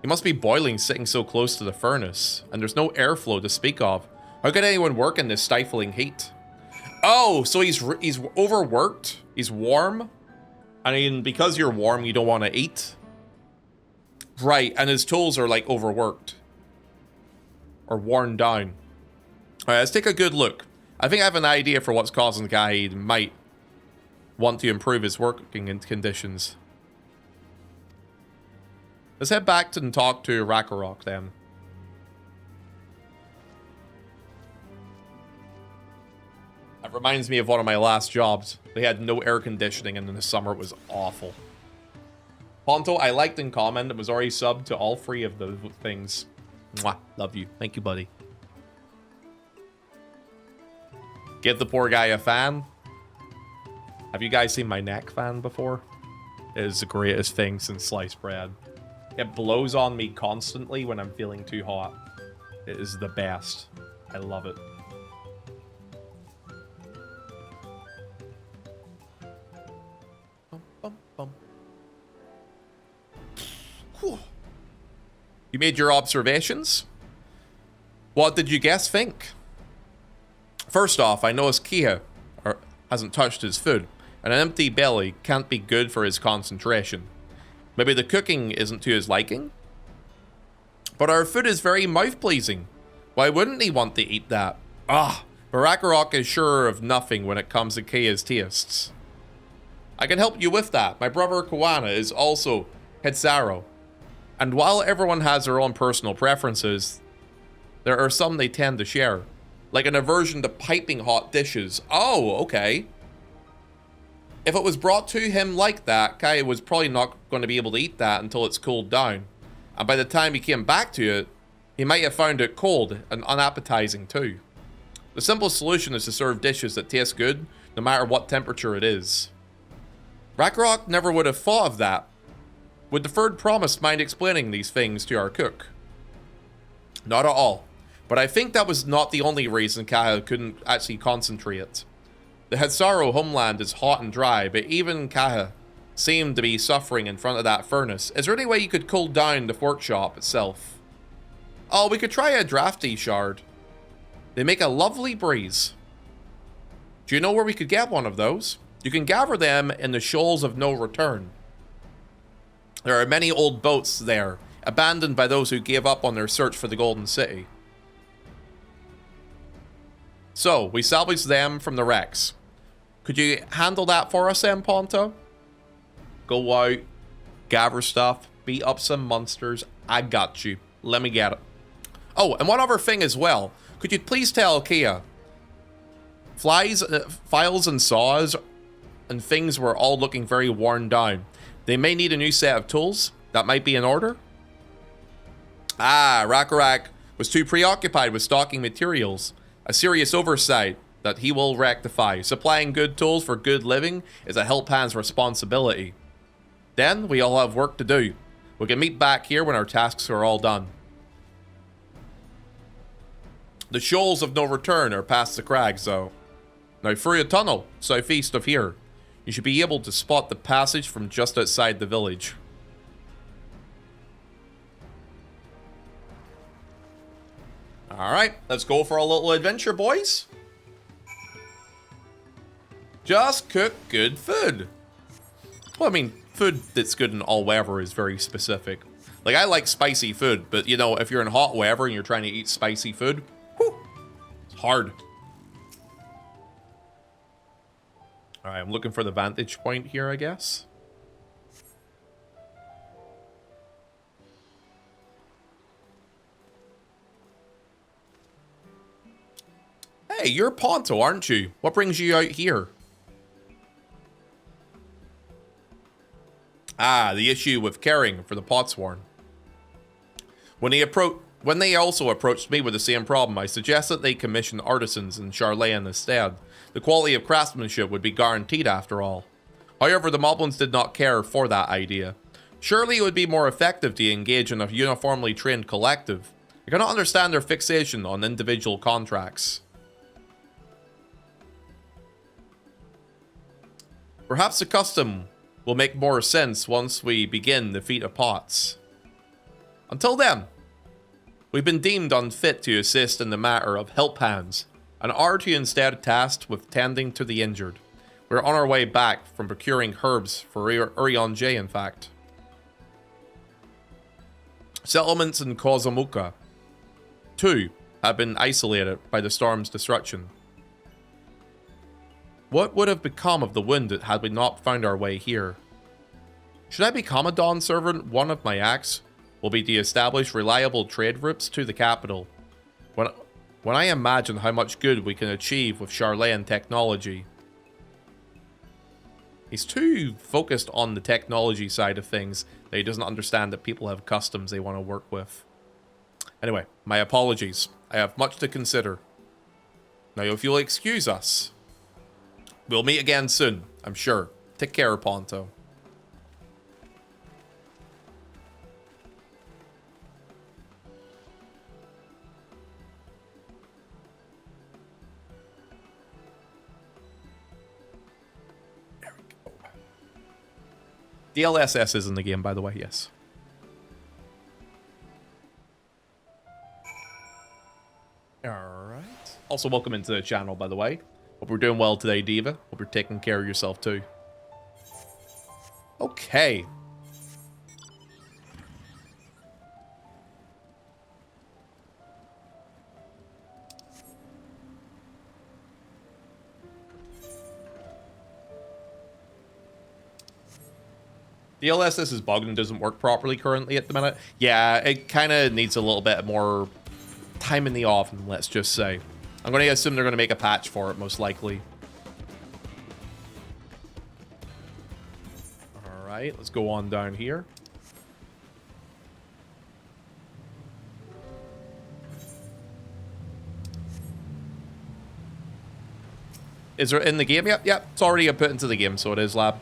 He must be boiling sitting so close to the furnace. And there's no airflow to speak of. How could anyone work in this stifling heat? Oh, so he's overworked. He's warm. I mean, because you're warm, you don't want to eat. Right, and his tools are like overworked. Or worn down. Alright, let's take a good look. I think I have an idea for what's causing the guy he might want to improve his working conditions. Let's head back and talk to Rakarok then. That reminds me of one of my last jobs. They had no air conditioning and in the summer it was awful. Ponto, I liked and commented, was already subbed to all three of the things. Mwah, love you. Thank you, buddy. Give the poor guy a fan. Have you guys seen my neck fan before? It is the greatest thing since sliced bread. It blows on me constantly when I'm feeling too hot. It is the best. I love it. You made your observations? What did you guess think? First off, I noticed Kia hasn't touched his food, and an empty belly can't be good for his concentration. Maybe the cooking isn't to his liking? But our food is very mouth-pleasing. Why wouldn't he want to eat that? Ah, Barakarok is sure of nothing when it comes to Kia's tastes. I can help you with that. My brother Kawana is also Hetsaro. And while everyone has their own personal preferences, There are some they tend to share, like an aversion to piping hot dishes. Oh, okay. If it was brought to him like that, Kai was probably not going to be able to eat that until it's cooled down. And by the time he came back to it, he might have found it cold and unappetizing too. The simple solution is to serve dishes that taste good, no matter what temperature it is. Ragnarok never would have thought of that. Would the third promise mind explaining these things to our cook? Not at all. But I think that was not the only reason Kaha couldn't actually concentrate. The Hatsaro homeland is hot and dry, but even Kaha seemed to be suffering in front of that furnace. Is there any way you could cool down the workshop itself? Oh, we could try a drafty shard. They make a lovely breeze. Do you know where we could get one of those? You can gather them in the shoals of no return. There are many old boats there, abandoned by those who gave up on their search for the Golden City. So, we salvaged them from the wrecks. Could you handle that for us then, Ponto? Go out, gather stuff, beat up some monsters. I got you. Let me get it. Oh, and one other thing as well. Could you please tell Kia? Files and saws and things were all looking very worn down. They may need a new set of tools. That might be in order. Ah, Rakarak was too preoccupied with stocking materials. A serious oversight that he will rectify. Supplying good tools for good living is a help hand's responsibility. Then we all have work to do. We can meet back here when our tasks are all done. The shoals of no return are past the crags, though. Now through a tunnel, southeast of here. You should be able to spot the passage from just outside the village. Alright, let's go for a little adventure, boys. Just cook good food. Well, I mean, food that's good in all weather is very specific. Like, I like spicy food, but, you know, if you're in hot weather and you're trying to eat spicy food, whew, it's hard. Alright, I'm looking for the vantage point here, I guess. Hey, you're Ponto, aren't you? What brings you out here? Ah, the issue with caring for the Potsworn. When they also approached me with the same problem, I suggested they commission artisans in Charlayan instead. The quality of craftsmanship would be guaranteed after all. However, the Moblins did not care for that idea. Surely it would be more effective to engage in a uniformly trained collective. I cannot understand their fixation on individual contracts. Perhaps the custom will make more sense once we begin the feat of pots. Until then, we've been deemed unfit to assist in the matter of help hands, and are to instead tasked with tending to the injured. We're on our way back from procuring herbs for Urion J, in fact. Settlements in Kozamuka, too, have been isolated by the storm's destruction. What would have become of the Wounded had we not found our way here? Should I become a Dawn servant, one of my acts will be to establish reliable trade routes to the capital. When I imagine how much good we can achieve with Charlayan technology. He's too focused on the technology side of things that he doesn't understand that people have customs they want to work with. Anyway, my apologies. I have much to consider. Now, if you'll excuse us, we'll meet again soon, I'm sure. Take care, Ponto. There we go. DLSS is in the game, by the way, yes. Alright. Also, welcome into the channel, by the way. Hope we're doing well today, Diva. Hope you're taking care of yourself, too. Okay. DLSS is bugged and doesn't work properly currently at the minute. Yeah, it kind of needs a little bit more time in the oven, let's just say. I'm going to assume they're going to make a patch for it, most likely. Alright, let's go on down here. Is there in the game? Yep, it's already put into the game, so it is, lab.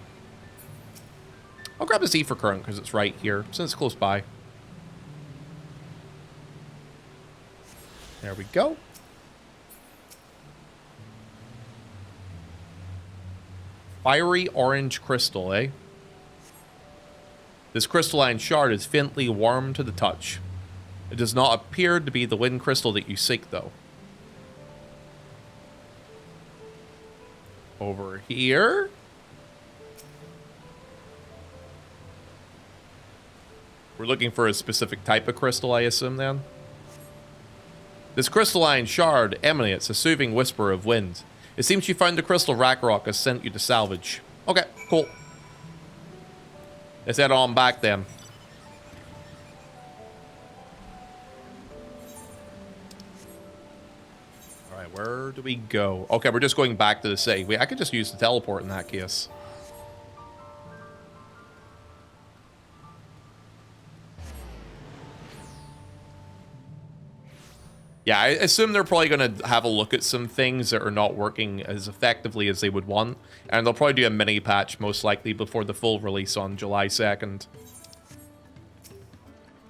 I'll grab a Z for current because it's right here, since it's close by. There we go. Fiery orange crystal, eh? This crystalline shard is faintly warm to the touch. It does not appear to be the wind crystal that you seek, though. Over here. We're looking for a specific type of crystal, I assume, then. This crystalline shard emanates a soothing whisper of wind. It seems you found the crystal Ragnarok has sent you to salvage. Okay, cool. Let's head on back then. Alright, where do we go? Okay, we're just going back to the city. Wait, I could just use the teleport in that case. Yeah, I assume they're probably going to have a look at some things that are not working as effectively as they would want. And they'll probably do a mini patch, most likely, before the full release on July 2nd.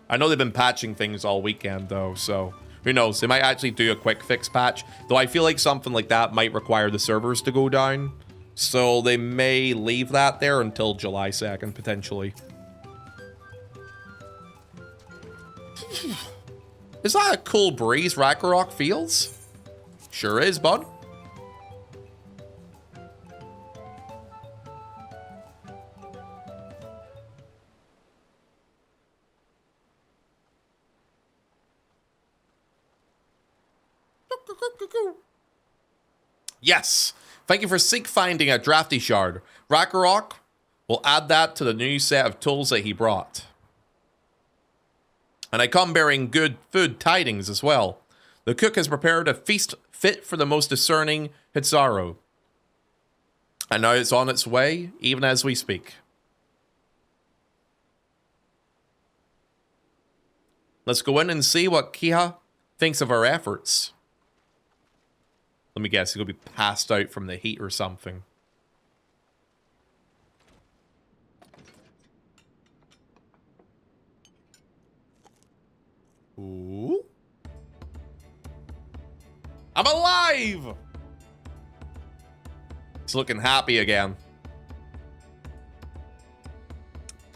I know they've been patching things all weekend, though, so who knows? They might actually do a quick fix patch. Though I feel like something like that might require the servers to go down. So they may leave that there until July 2nd, potentially. Is that a cool breeze Ragnarok feels? Sure is, bud. Yes. Thank you for seek finding a drafty shard. Ragnarok will add that to the new set of tools that he brought. And I come bearing good food tidings as well. The cook has prepared a feast fit for the most discerning Hitzaru. And now it's on its way, even as we speak. Let's go in and see what Kiha thinks of our efforts. Let me guess, he'll be passed out from the heat or something. Ooh. I'm alive! He's looking happy again.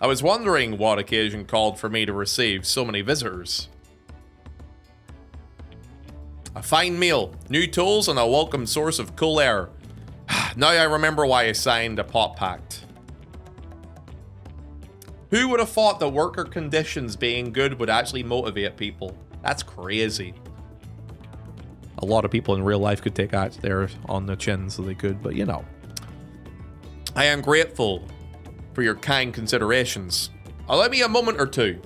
I was wondering what occasion called for me to receive so many visitors. A fine meal, new tools, and a welcome source of cool air. Now I remember why I signed a pot pact. Who would have thought that worker conditions being good would actually motivate people? That's crazy. A lot of people in real life could take out there on the chin so they could, but you know. I am grateful for your kind considerations. Allow me a moment or two,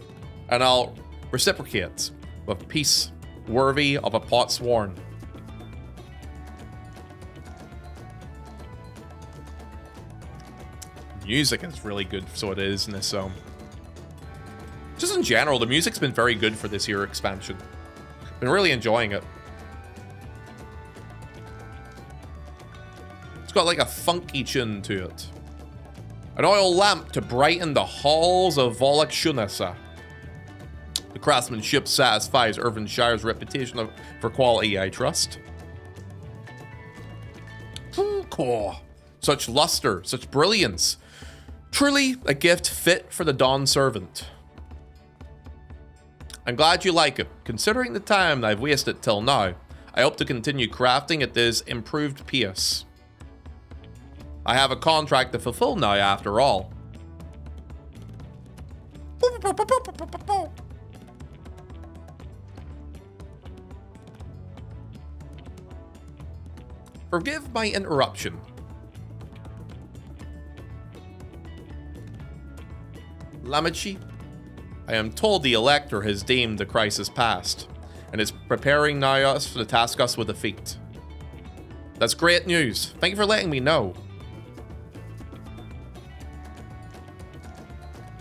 and I'll reciprocate with peace worthy of a pot sworn. Music is really good, so it is in this zone. Just in general, the music's been very good for this year expansion. Been really enjoying it. It's got like a funky tune to it. An oil lamp to brighten the halls of Volok Shunasa. The craftsmanship satisfies Irvinshire's reputation for quality, I trust. Cool. Such luster, such brilliance. Truly a gift fit for the Dawn servant. I'm glad you like it. Considering the time I've wasted till now, I hope to continue crafting at this improved pace. I have a contract to fulfill now, after all. Forgive my interruption. Lamachi, I am told the Elector has deemed the crisis past. and is preparing now us to task us with a feat. That's great news. Thank you for letting me know.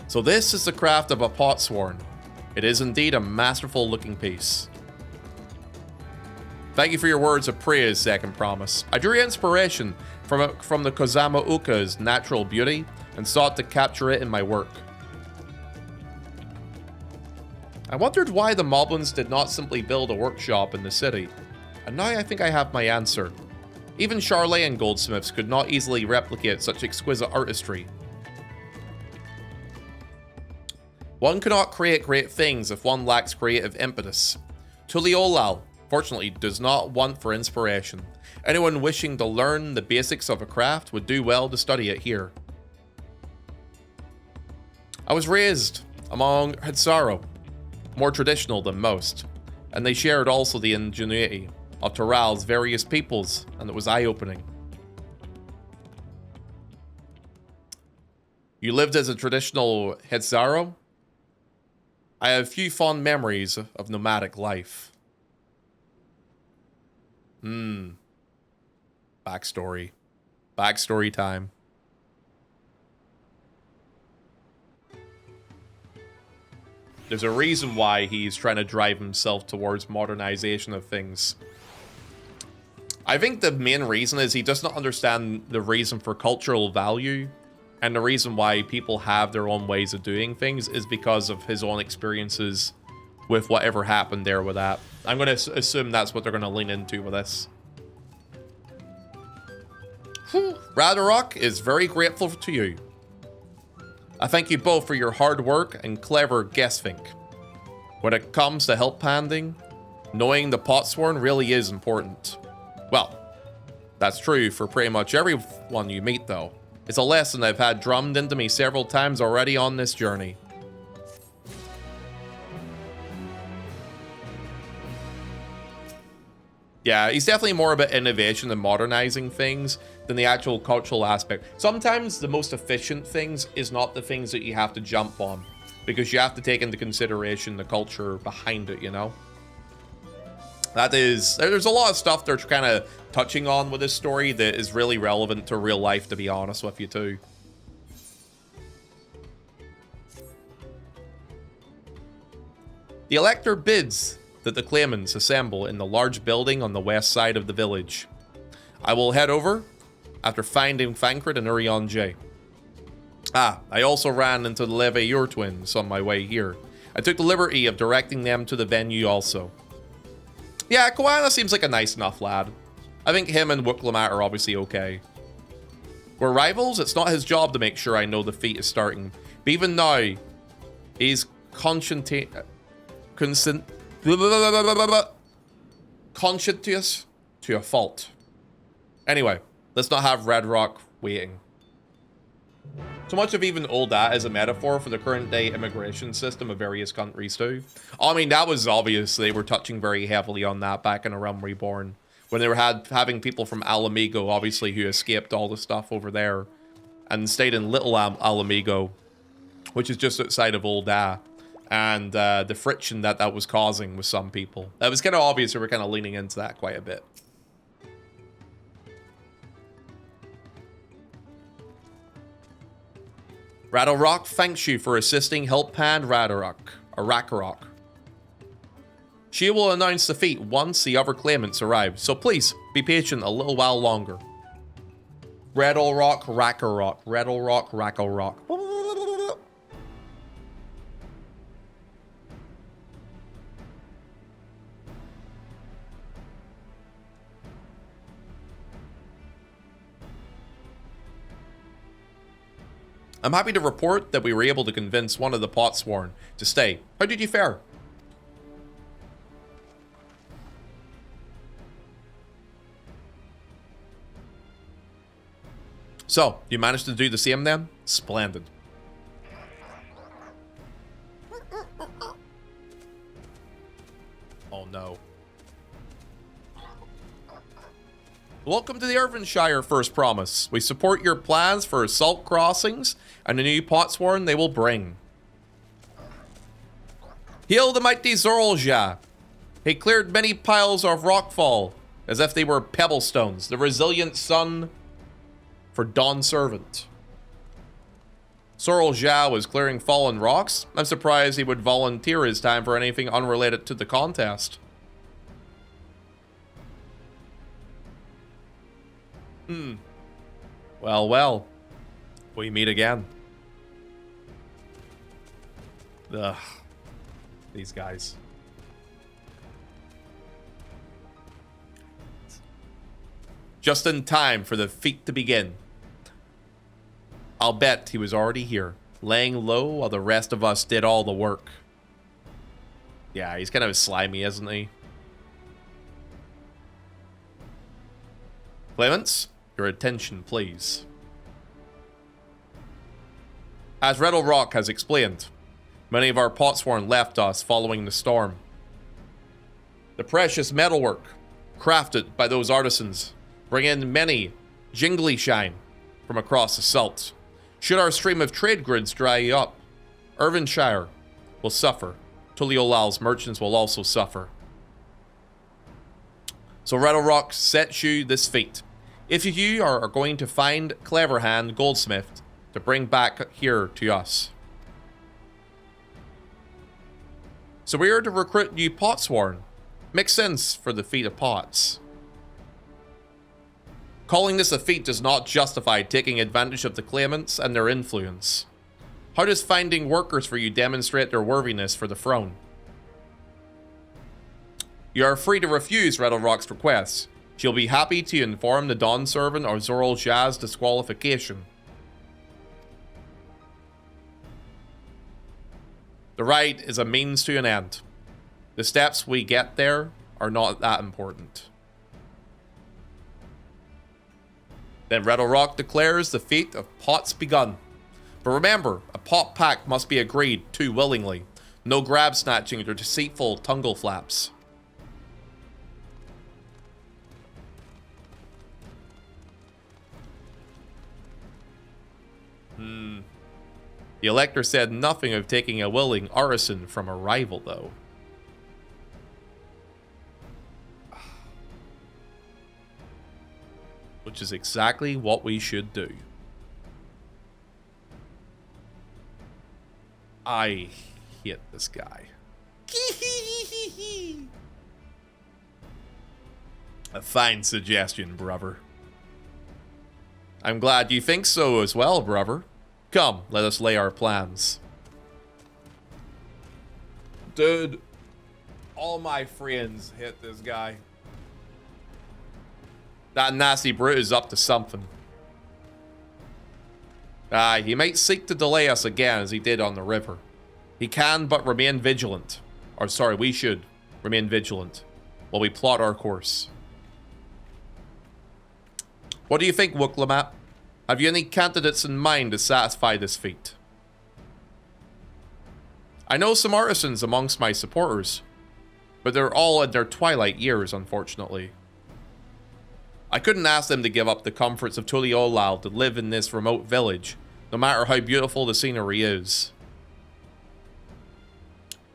So this is the craft of a potsworn. It is indeed a masterful looking piece. Thank you for your words of praise, Second Promise. I drew inspiration from the Kozama Uka's natural beauty and sought to capture it in my work. I wondered why the Moblins did not simply build a workshop in the city, and now I think I have my answer. Even Charlayan goldsmiths could not easily replicate such exquisite artistry. One cannot create great things if one lacks creative impetus. Tuliolal, fortunately, does not want for inspiration. Anyone wishing to learn the basics of a craft would do well to study it here. I was raised among Hitsaro, more traditional than most, and they shared also the ingenuity of Toral's various peoples, and it was eye-opening. You lived as a traditional Hitsaro? I have few fond memories of nomadic life. Backstory. Backstory time. There's a reason why he's trying to drive himself towards modernization of things. I think the main reason is he does not understand the reason for cultural value, and the reason why people have their own ways of doing things is because of his own experiences with whatever happened there with that. I'm going to assume that's what they're going to lean into with this. Radarok is very grateful to you. I thank you both for your hard work and clever guessthink. When it comes to help handing, knowing the potsworn really is important. Well, that's true for pretty much everyone you meet though. It's a lesson I've had drummed into me several times already on this journey. Yeah, he's definitely more about innovation and modernizing things than the actual cultural aspect. Sometimes the most efficient things is not the things that you have to jump on, because you have to take into consideration the culture behind it, you know? There's a lot of stuff they're kind of touching on with this story that is really relevant to real life, to be honest with you, too. The Elector bids that the claimants assemble in the large building on the west side of the village. I will head over after finding Thancred and Urion J. I also ran into the Leveilleur twins on my way here. I took the liberty of directing them to the venue also. Yeah, Koana seems like a nice enough lad. I think him and Wooklamat are obviously okay. We're rivals, it's not his job to make sure I know the feat is starting. But even now, he's conscientious to a fault. Anyway, let's not have Red Rock waiting. So much of even old that is a metaphor for the current day immigration system of various countries too. I mean, that was obvious. They were touching very heavily on that back in A Realm Reborn. When they were having people from Alamigo, obviously, who escaped all the stuff over there and stayed in Little Alamigo, which is just outside of Old Da. And the friction that was causing with some people. That was kind of obvious. We were kind of leaning into that quite a bit. Radarok thanks you for assisting Help Hand Rakarok. She will announce the feat once the other claimants arrive, so please be patient a little while longer. Radarok Rakarok. Radarok Rakarok. I'm happy to report that we were able to convince one of the potsworn to stay. How did you fare? So, you managed to do the same then? Splendid. Oh no. Welcome to the Irvinshire, First Promise. We support your plans for assault crossings and the new potsworn they will bring. Hail the mighty Zorolja. He cleared many piles of rockfall, as if they were pebble stones. The resilient sun for Dawn Servant. Sorrel Jia was clearing fallen rocks. I'm surprised he would volunteer his time for anything unrelated to the contest. Well, well. We meet again. Ugh. These guys. Just in time for the feat to begin. I'll bet he was already here, laying low while the rest of us did all the work. Yeah, he's kind of slimy, isn't he? Clements, your attention, please. As Riddle Rock has explained, many of our potsworn left us following the storm. The precious metalwork, crafted by those artisans, bring in many jingly shine from across the salt. Should our stream of trade goods dry up, Irvinshire will suffer. Tuliolal's merchants will also suffer. So Riddle Rock sets you this feat. If you are going to find Cleverhand Goldsmith to bring back here to us. So we are to recruit new potsworn. Makes sense for the feat of pots. Calling this a feat does not justify taking advantage of the claimants and their influence. How does finding workers for you demonstrate their worthiness for the throne? You are free to refuse Riddle Rock's request. She'll be happy to inform the Dawn Servant of Zorol Jaz's disqualification. The rite is a means to an end. The steps we get there are not that important. Then Riddle Rock declares the feat of pots begun. But remember, a pot pact must be agreed to willingly. No grab snatching or deceitful tungle flaps. The Elector said nothing of taking a willing artisan from a rival, though. Which is exactly what we should do. I hate this guy. A fine suggestion, brother. I'm glad you think so as well, brother. Come, let us lay our plans. Dude, all my friends hit this guy. That nasty brute is up to something. Aye, he might seek to delay us again as he did on the river. He can but remain vigilant. Or sorry, we should remain vigilant while we plot our course. What do you think, Wooklamat? Have you any candidates in mind to satisfy this feat? I know some artisans amongst my supporters, but they're all in their twilight years, unfortunately. I couldn't ask them to give up the comforts of Tuliolal to live in this remote village, no matter how beautiful the scenery is.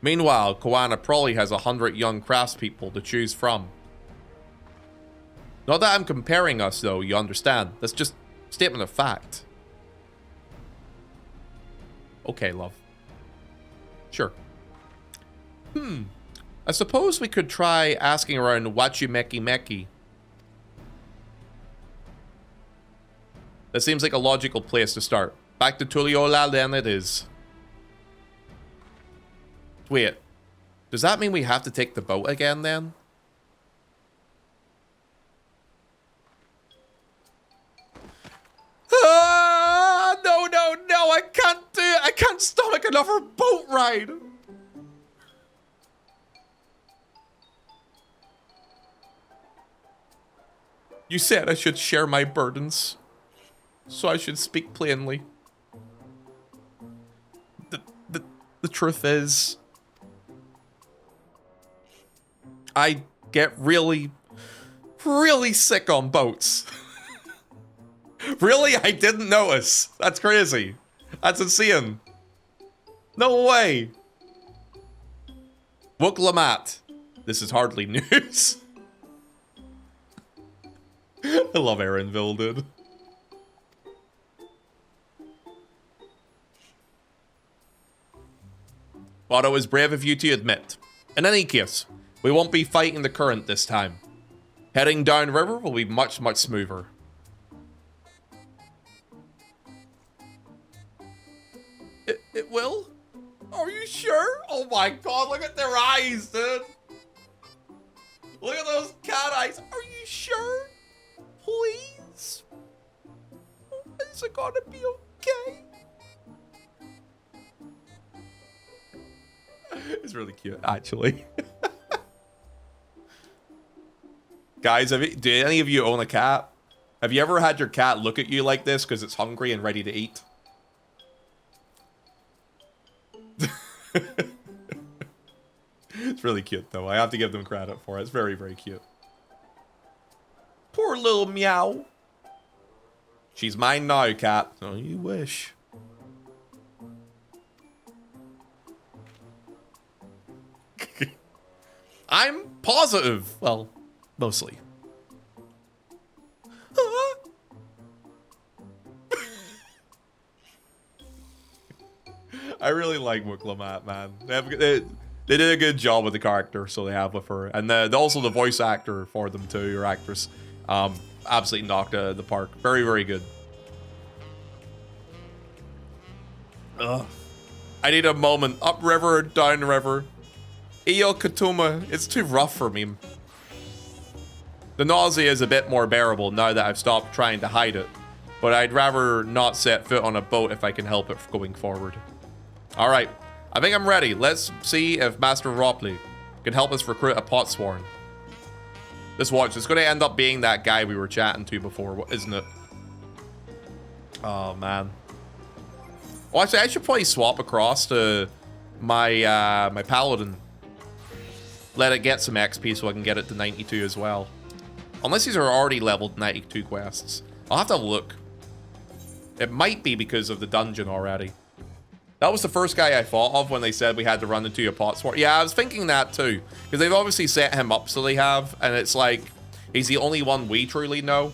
Meanwhile, Koana probably has 100 young craftspeople to choose from. Not that I'm comparing us, though, you understand. That's just statement of fact. Okay, love. Sure. I suppose we could try asking around Wachimeki Meki. That seems like a logical place to start. Back to Tuliola then it is. Wait. Does that mean we have to take the boat again then? No, I can't do it. I can't stomach another boat ride. You said I should share my burdens, so I should speak plainly. The truth is, I get really sick on boats. Really? I didn't notice. That's crazy. That's insane. No way. Wooklamat. This is hardly news. I love Aaronville, dude. But it was brave of you to admit. In any case, we won't be fighting the current this time. Heading downriver will be much, much smoother. It will? Are you sure? Oh my god, look at their eyes, dude. Look at those cat eyes. Are you sure? Please? Is it gonna be okay? It's really cute, actually. Guys, do any of you own a cat? Have you ever had your cat look at you like this because it's hungry and ready to eat? It's really cute, though. I have to give them credit for it. It's very, very cute. Poor little meow. She's mine now, cat. Oh, you wish. I'm positive. Well, mostly. I really like Wicklamat, man. They did a good job with the character, so they have with her. And also the voice actor for them, too, or actress. Absolutely knocked out of the park. Very, very good. Ugh. I need a moment. Upriver, downriver. Iyo Katuma, it's too rough for me. The nausea is a bit more bearable now that I've stopped trying to hide it. But I'd rather not set foot on a boat if I can help it going forward. Alright, I think I'm ready. Let's see if Master Ropley can help us recruit a Potsworn. This watch is going to end up being that guy we were chatting to before, isn't it? Oh, man. Well, actually, I should probably swap across to my my Paladin. Let it get some XP so I can get it to 92 as well. Unless these are already leveled 92 quests. I'll have to look. It might be because of the dungeon already. That was the first guy I thought of when they said we had to run into a Potsworn. Yeah, I was thinking that too. Because they've obviously set him up so they have. And it's like, he's the only one we truly know.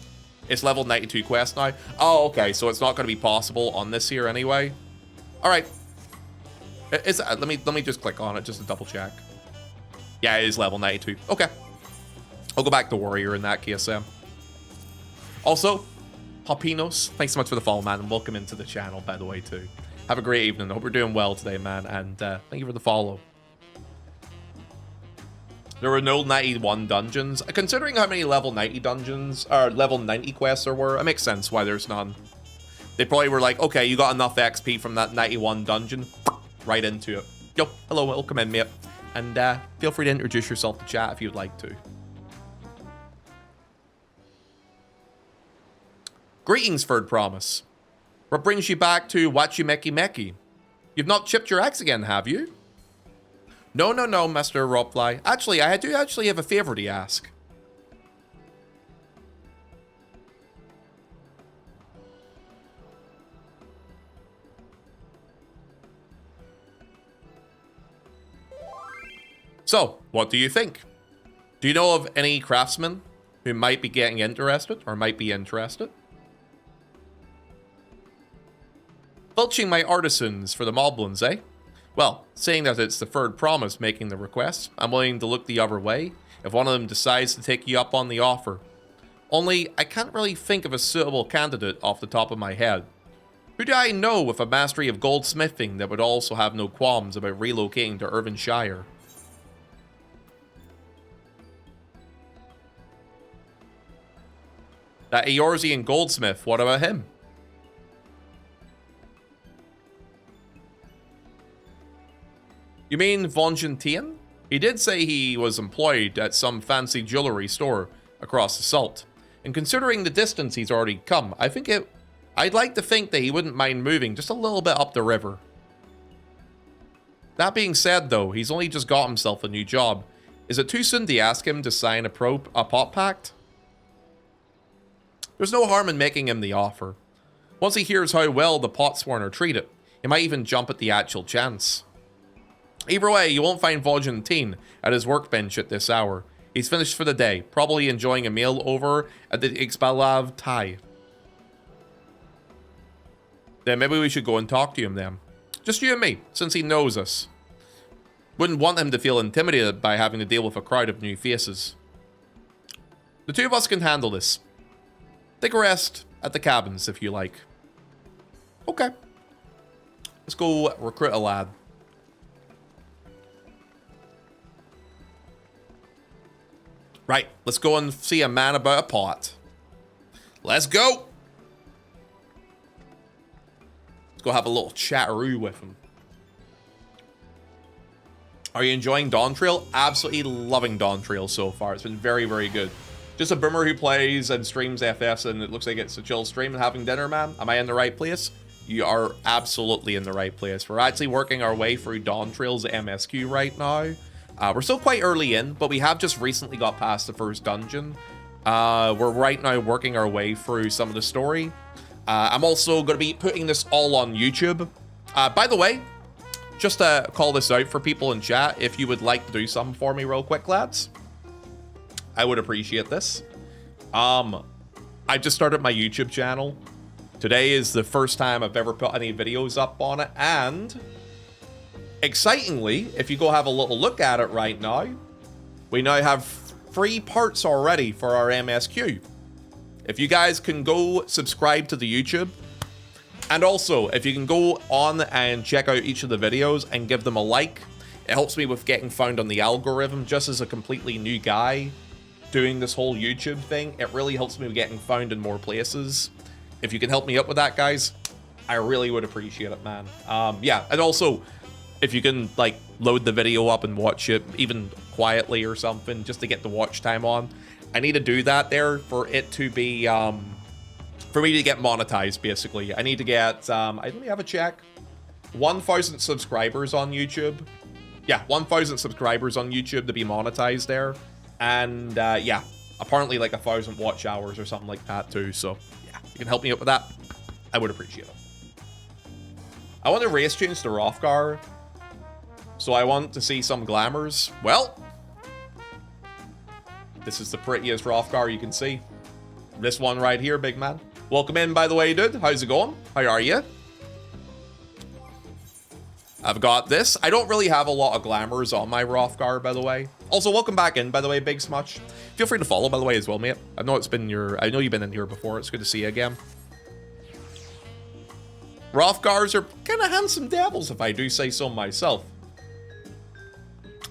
It's level 92 quest now. Oh, okay. So it's not going to be possible on this here anyway. All right. Let me just click on it just to double check. Yeah, it is level 92. Okay. I'll go back to Warrior in that case, Also, Hopinos, thanks so much for the follow, man, and welcome into the channel, by the way, too. Have a great evening. I hope you're doing well today, man, and thank you for the follow. There were no 91 dungeons. Considering how many level 90 dungeons, or level 90 quests there were, it makes sense why there's none. They probably were like, okay, you got enough XP from that 91 dungeon, right into it. Yo, hello, welcome in, mate. And feel free to introduce yourself to chat if you'd like to. Greetings, Third Promise. What brings you back to Wachimeki Meki? You've not chipped your axe again, have you? No, Mr. Ropfly. Actually, I do actually have a favor to ask. So, what do you think? Do you know of any craftsmen who might be getting interested or might be interested? Filching my artisans for the moblins, eh? Well, seeing that it's the Third Promise making the request, I'm willing to look the other way if one of them decides to take you up on the offer. Only, I can't really think of a suitable candidate off the top of my head. Who do I know with a mastery of goldsmithing that would also have no qualms about relocating to Irvinshire? That Eorzean goldsmith, what about him? You mean Von Gentian? He did say he was employed at some fancy jewelry store across the Salt. And considering the distance he's already come, I'd like to think that he wouldn't mind moving just a little bit up the river. That being said though, he's only just got himself a new job. Is it too soon to ask him to sign a pot pact? There's no harm in making him the offer. Once he hears how well the Potsworn are treated, he might even jump at the actual chance. Either way, you won't find Volgentine at his workbench at this hour. He's finished for the day, probably enjoying a meal over at the FFXIV Thai. Then maybe we should go and talk to him then. Just you and me, since he knows us. Wouldn't want him to feel intimidated by having to deal with a crowd of new faces. The two of us can handle this. Take a rest at the cabins if you like. Okay. Let's go recruit a lad. Right, let's go and see a man about a pot. Let's go! Let's go have a little chatteroo with him. Are you enjoying Dawntrail? Absolutely loving Dawntrail so far. It's been very, very good. Just a boomer who plays and streams FS, and it looks like it's a chill stream and having dinner, man. Am I in the right place? You are absolutely in the right place. We're actually working our way through Dawntrail's MSQ right now. We're still quite early in, but we have just recently got past the first dungeon. We're right now working our way through some of the story. I'm also going to be putting this all on YouTube. By the way, just to call this out for people in chat, if you would like to do something for me real quick, lads, I would appreciate this. I just started my YouTube channel. Today is the first time I've ever put any videos up on it, and excitingly, if you go have a little look at it right now, we now have 3 parts already for our MSQ. If you guys can go subscribe to the YouTube, and also if you can go on and check out each of the videos and give them a like, it helps me with getting found on the algorithm. Just as a completely new guy doing this whole YouTube thing, it really helps me with getting found in more places. If you can help me up with that, guys, I really would appreciate it, man. Yeah, and also, if you can, like, load the video up and watch it, even quietly or something, just to get the watch time on. I need to do that there for it to be, for me to get monetized, basically. I need to get, let me have a check. 1,000 subscribers on YouTube. Yeah, 1,000 subscribers on YouTube to be monetized there. And, yeah, apparently like 1,000 watch hours or something like that too, so yeah, you can help me out with that, I would appreciate it. I want to race change to Hrothgar, so I want to see some glamours. Well, this is the prettiest Hrothgar you can see. This one right here, big man. Welcome in, by the way, dude. How's it going? How are you? I've got this. I don't really have a lot of glamours on my Hrothgar, by the way. Also, welcome back in, by the way, Big Smutch. Feel free to follow, by the way, as well, mate. I know you've been in here before. It's good to see you again. Hrothgars are kind of handsome devils, if I do say so myself.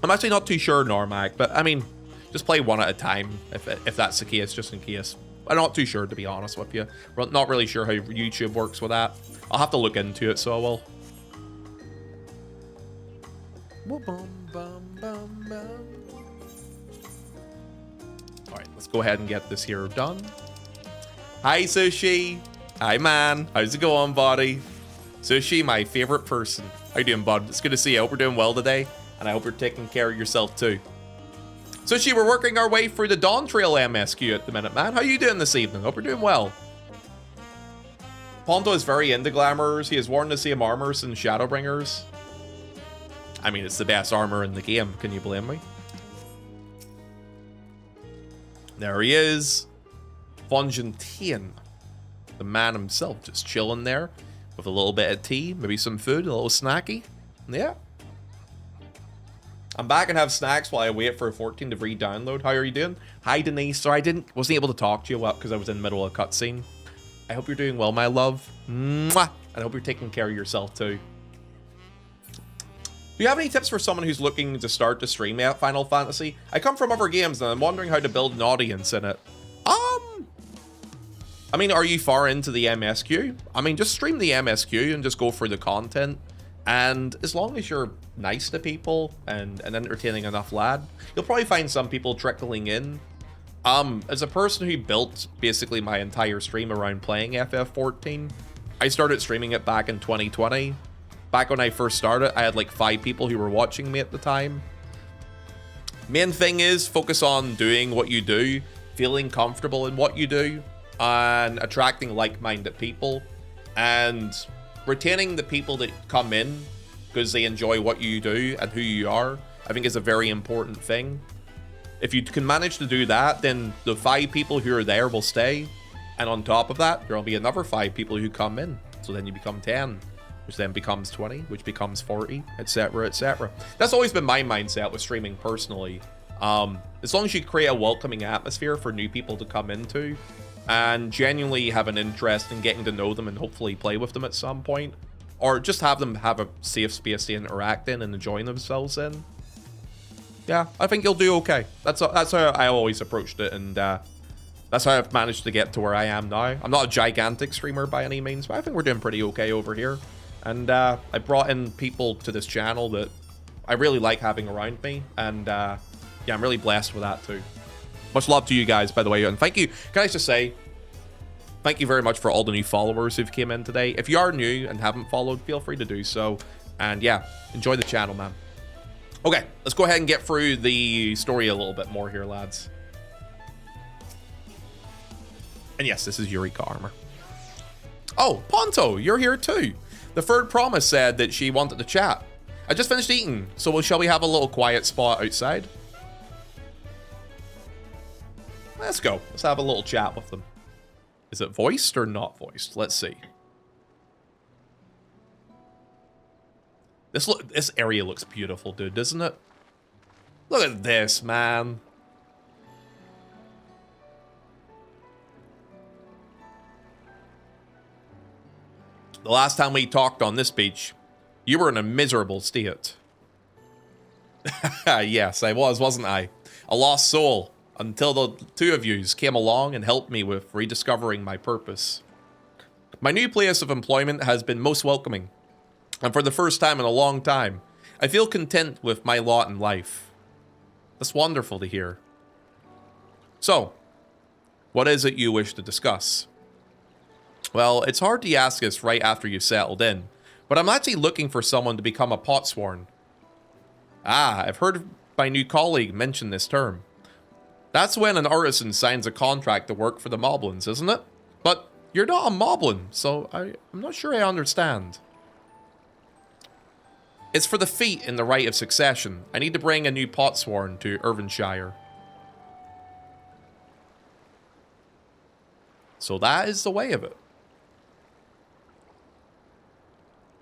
I'm actually not too sure, Normac, but I mean, just play one at a time, if that's the case, just in case. I'm not too sure, to be honest with you. We're not really sure how YouTube works with that. I'll have to look into it, so I will. Alright, let's go ahead and get this here done. Hi, Sushi. Hi, man. How's it going, buddy? Sushi, my favorite person. How you doing, bud? It's good to see you. I hope we're doing well today, and I hope you're taking care of yourself, too. Sushi, we're working our way through the Dawntrail MSQ at the minute, man. How you doing this evening? Hope you're doing well. Ponto is very into glamours. He has worn the same armor since Shadowbringers. I mean, it's the best armor in the game. Can you blame me? There he is. Volgentine. The man himself, just chilling there with a little bit of tea, maybe some food, a little snacky. Yeah. I'm back and have snacks while I wait for 14 to re-download. How are you doing? Hi, Denise. Sorry, wasn't able to talk to you because I was in the middle of a cutscene. I hope you're doing well, my love. Mwah! I hope you're taking care of yourself, too. Do you have any tips for someone who's looking to start to stream at Final Fantasy? I come from other games and I'm wondering how to build an audience in it. I mean, are you far into the MSQ? I mean, just stream the MSQ and just go for the content. And as long as you're nice to people and an entertaining enough lad, you'll probably find some people trickling in. As a person who built basically my entire stream around playing FF14, I started streaming it back in 2020. Back when I first started, I had like 5 people who were watching me at the time. Main thing is focus on doing what you do, feeling comfortable in what you do, and attracting like-minded people, and retaining the people that come in because they enjoy what you do and who you are, I think is a very important thing. If you can manage to do that, then the 5 people who are there will stay. And on top of that, there'll be another 5 people who come in. So then you become 10, which then becomes 20, which becomes 40, etc., etc. That's always been my mindset with streaming personally. As long as you create a welcoming atmosphere for new people to come into and genuinely have an interest in getting to know them and hopefully play with them at some point, or just have them have a safe space to interact in and enjoy themselves in, yeah, I think you'll do okay. That's how I always approached it, and that's how I've managed to get to where I am now. I'm not a gigantic streamer by any means, but I think we're doing pretty okay over here. And I brought in people to this channel that I really like having around me, and yeah, I'm really blessed with that too. Much love to you guys, by the way, and thank you. Can I just say, thank you very much for all the new followers who've came in today. If you are new and haven't followed, feel free to do so. And yeah, enjoy the channel, man. Okay, let's go ahead and get through the story a little bit more here, lads. And yes, this is Eureka armor. Oh, Ponto, you're here too. The third promise said that she wanted to chat. I just finished eating, so shall we have a little quiet spot outside? Let's go. Let's have a little chat with them. Is it voiced or not voiced? Let's see. This area looks beautiful, dude, doesn't it? Look at this, man. The last time we talked on this beach, you were in a miserable state. Yes, I was, wasn't I? A lost soul, until the 2 of yous came along and helped me with rediscovering my purpose. My new place of employment has been most welcoming, and for the first time in a long time, I feel content with my lot in life. That's wonderful to hear. So, what is it you wish to discuss? Well, it's hard to ask us right after you've settled in, but I'm actually looking for someone to become a potsworn. Ah, I've heard my new colleague mention this term. That's when an artisan signs a contract to work for the moblins, isn't it? But you're not a moblin, so I'm not sure I understand. It's for the feat in the right of succession. I need to bring a new potsworn to Irvinshire. So that is the way of it.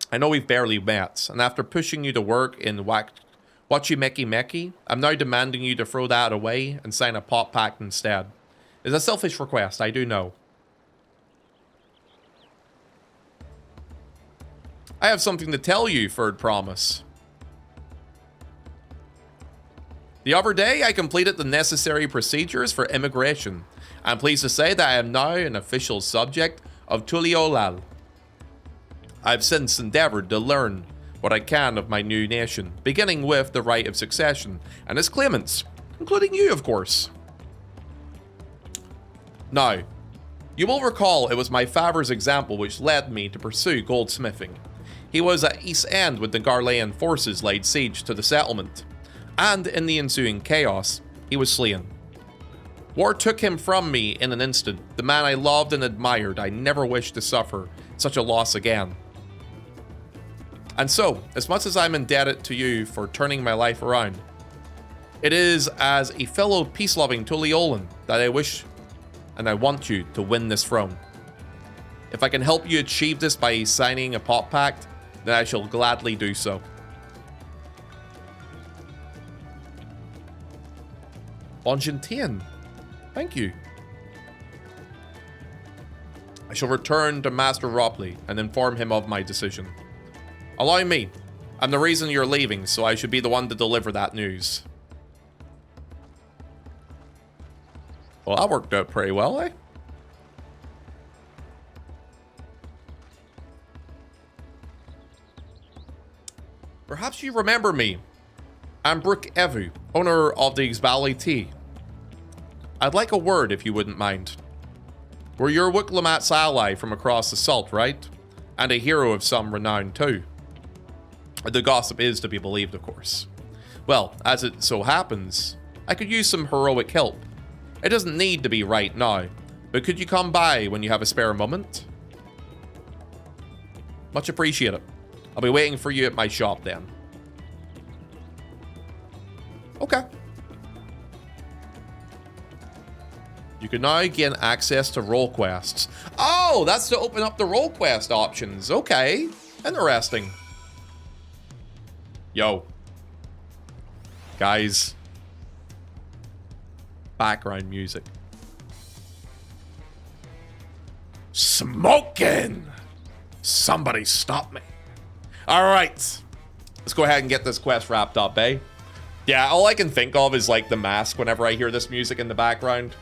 I know we've barely met, and after pushing you to work in Wachimeki, I'm now demanding you to throw that away and sign a pot pact instead. It's a selfish request, I do know. I have something to tell you, third promise. The other day, I completed the necessary procedures for immigration. I'm pleased to say that I am now an official subject of Tuliolal. I've since endeavored to learn what I can of my new nation, beginning with the right of succession and its claimants, including you, of course. Now, you will recall it was my father's example which led me to pursue goldsmithing. He was at East End when the Garlean forces laid siege to the settlement, and in the ensuing chaos, he was slain. War took him from me in an instant. The man I loved and admired, I never wished to suffer such a loss again. And so, as much as I'm indebted to you for turning my life around, it is as a fellow peace-loving Tuliolan that I wish and I want you to win this throne. If I can help you achieve this by signing a pot pact, then I shall gladly do so. Bonjintian, thank you. I shall return to Master Ropley and inform him of my decision. Allow me. I'm the reason you're leaving, so I should be the one to deliver that news. Well, that worked out pretty well, eh? Perhaps you remember me. I'm Brook Evu, owner of the Valley Tea. I'd like a word if you wouldn't mind. We're your Wicklamat's ally from across the salt, right? And a hero of some renown too. The gossip is to be believed, of course. Well, as it so happens, I could use some heroic help. It doesn't need to be right now, but could you come by when you have a spare moment? Much appreciated. I'll be waiting for you at my shop then. Okay. You can now gain access to role quests. Oh, that's to open up the role quest options. Okay. Interesting. Yo. Guys. Background music. Smoking! Somebody stop me. Alright. Let's go ahead and get this quest wrapped up, eh? Yeah, all I can think of is like the mask whenever I hear this music in the background.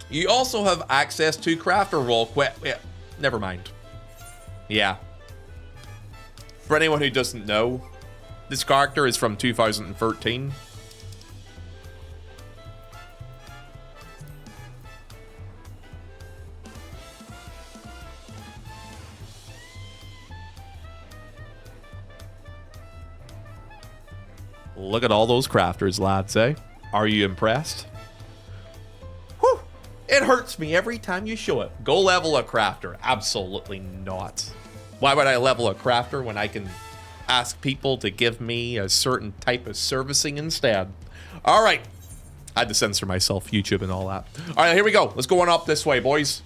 You also have access to crafter role quest. Yeah, never mind. Yeah. For anyone who doesn't know, this character is from 2013. Look at all those crafters, lads, eh? Are you impressed? Whew! It hurts me every time you show it. Go level a crafter. Absolutely not. Why would I level a crafter when I can ask people to give me a certain type of servicing instead? All right. I had to censor myself, YouTube and all that. All right, here we go. Let's go on up this way, boys.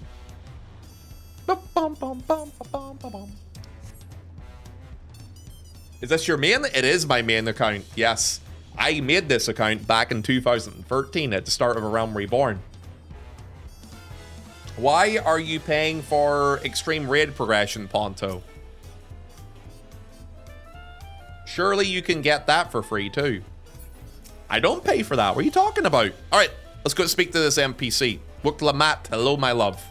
Is this your main? It is my main account, yes. I made this account back in 2013 at the start of A Realm Reborn. Why are you paying for extreme raid progression, Ponto? Surely you can get that for free too. I don't pay for that. What are you talking about? All right, let's go speak to this NPC. Wuklamat, hello, my love.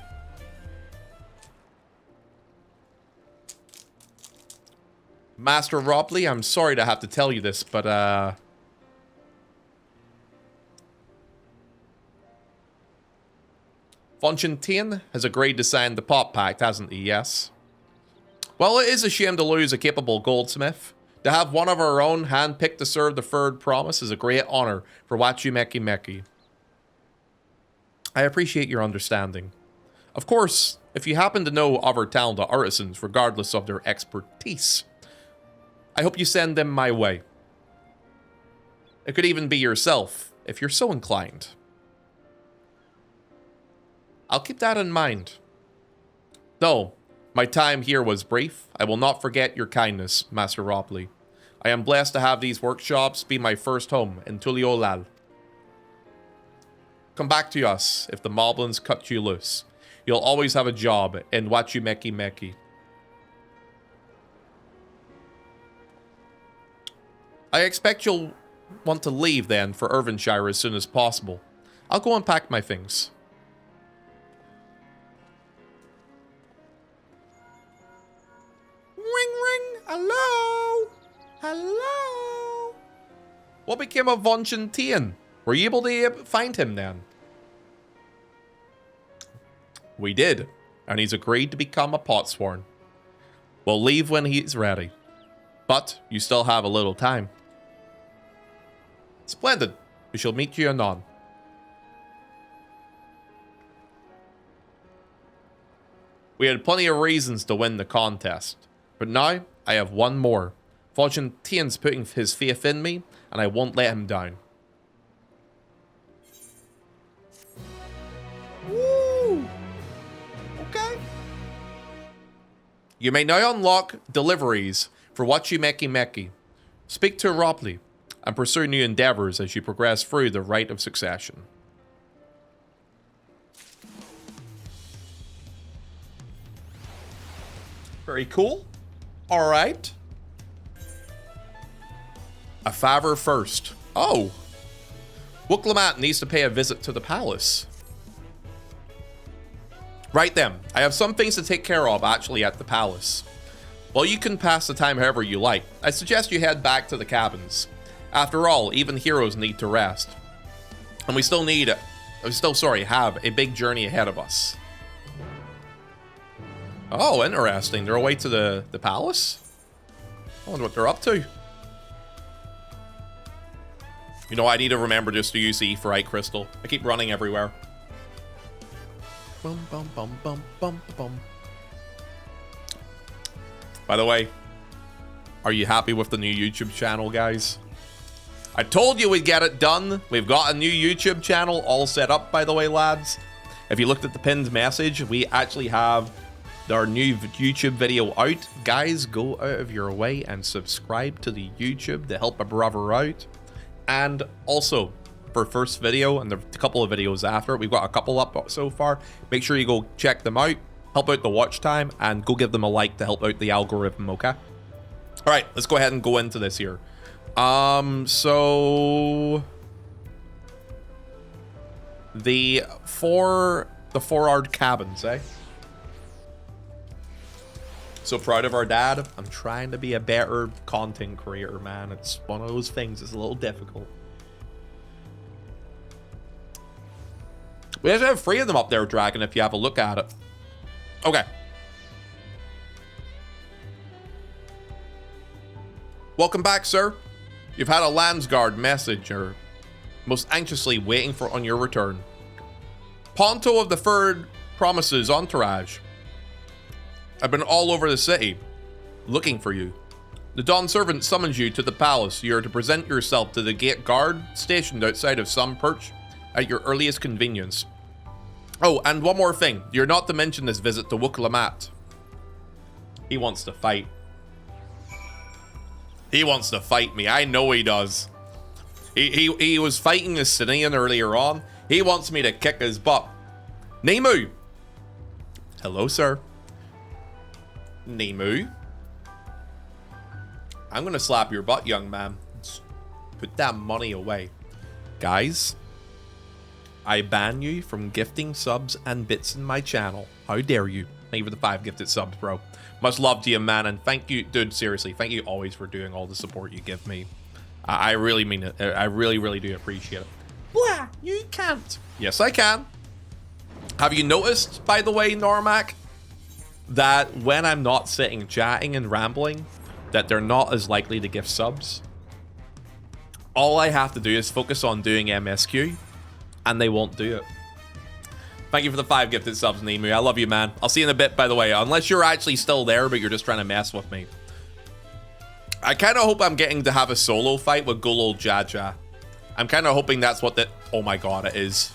Master Ropley, I'm sorry to have to tell you this, but Fontaine has agreed to sign the Pop Pact, hasn't he? Yes. Well, it is a shame to lose a capable goldsmith. To have one of our own handpicked to serve the third promise is a great honor for Wachumeki Meki. I appreciate your understanding. Of course, if you happen to know other talented artisans, regardless of their expertise, I hope you send them my way. It could even be yourself, if you're so inclined. I'll keep that in mind. Though, my time here was brief, I will not forget your kindness, Master Ropley. I am blessed to have these workshops be my first home in Tuliolal. Come back to us if the moblins cut you loose. You'll always have a job in Wachumeki Meki. I expect you'll want to leave then for Irvinshire as soon as possible. I'll go and pack my things. Ring ring! Hello? Hello? What became of Von Chintian? Were you able to find him then? We did, and he's agreed to become a potsworn. We'll leave when he's ready. But you still have a little time. Splendid. We shall meet you anon. We had plenty of reasons to win the contest, but now I have one more. Fortune Tian's putting his faith in me, and I won't let him down. Woo! Okay. You may now unlock deliveries for Wachumeki Meki. Speak to Ropley and pursue new endeavors as you progress through the rite of succession. Very cool. All right. A favor first. Oh. Wuklamat needs to pay a visit to the palace. Right then. I have some things to take care of actually at the palace. Well, you can pass the time however you like. I suggest you head back to the cabins. After all, even heroes need to rest. And we still have a big journey ahead of us. Oh, interesting. They're away to the palace? I wonder what they're up to. You know, I need to remember just to use the Aephorite crystal. I keep running everywhere. Bum, bum, bum, bum, bum, bum. By the way, Are you happy with the new YouTube channel, guys? I told you we'd get it done. We've got a new YouTube channel all set up, by the way, lads. If you looked at the pinned message, we actually have our new YouTube video out. Guys, go out of your way and subscribe to the YouTube to help a brother out. And also, for first video and the couple of videos after, we've got a couple up so far. Make sure you go check them out, help out the watch time, and go give them a like to help out the algorithm, okay? All right, let's go ahead and go into this here. So the four-hour cabins, eh? So proud of our dad. I'm trying to be a better content creator, man. It's one of those things. It's a little difficult. We actually have 3 of them up there, Dragon, if you have a look at it. Okay. Welcome back, sir. You've had a Landsguard message, or most anxiously waiting for on your return. Ponto of the Third promises entourage. I've been all over the city, looking for you. The Dawn servant summons you to the palace. You are to present yourself to the gate guard stationed outside of some perch at your earliest convenience. Oh, and one more thing. You're not to mention this visit to Wuklamat. He wants to fight. He wants to fight me. I know he does. He was fighting the Sinian earlier on. He wants me to kick his butt. Nemu. Hello, sir. Nemu. I'm gonna slap your butt, young man. Put that money away. Guys, I ban you from gifting subs and bits in my channel. How dare you? Thank you for the 5 gifted subs, bro. Much love to you, man, and thank you, dude, seriously, thank you always for doing all the support you give me. I really mean it. I really, really do appreciate it. Blah, you can't. Yes, I can. Have you noticed, by the way, Normac, that when I'm not sitting chatting and rambling, that they're not as likely to gift subs? All I have to do is focus on doing MSQ, and they won't do it. Thank you for the 5 gifted subs, Nemu. I love you, man. I'll see you in a bit, by the way. Unless you're actually still there, but you're just trying to mess with me. I kind of hope I'm getting to have a solo fight with good old Jaja. I'm kind of hoping that's what the... Oh my god, it is.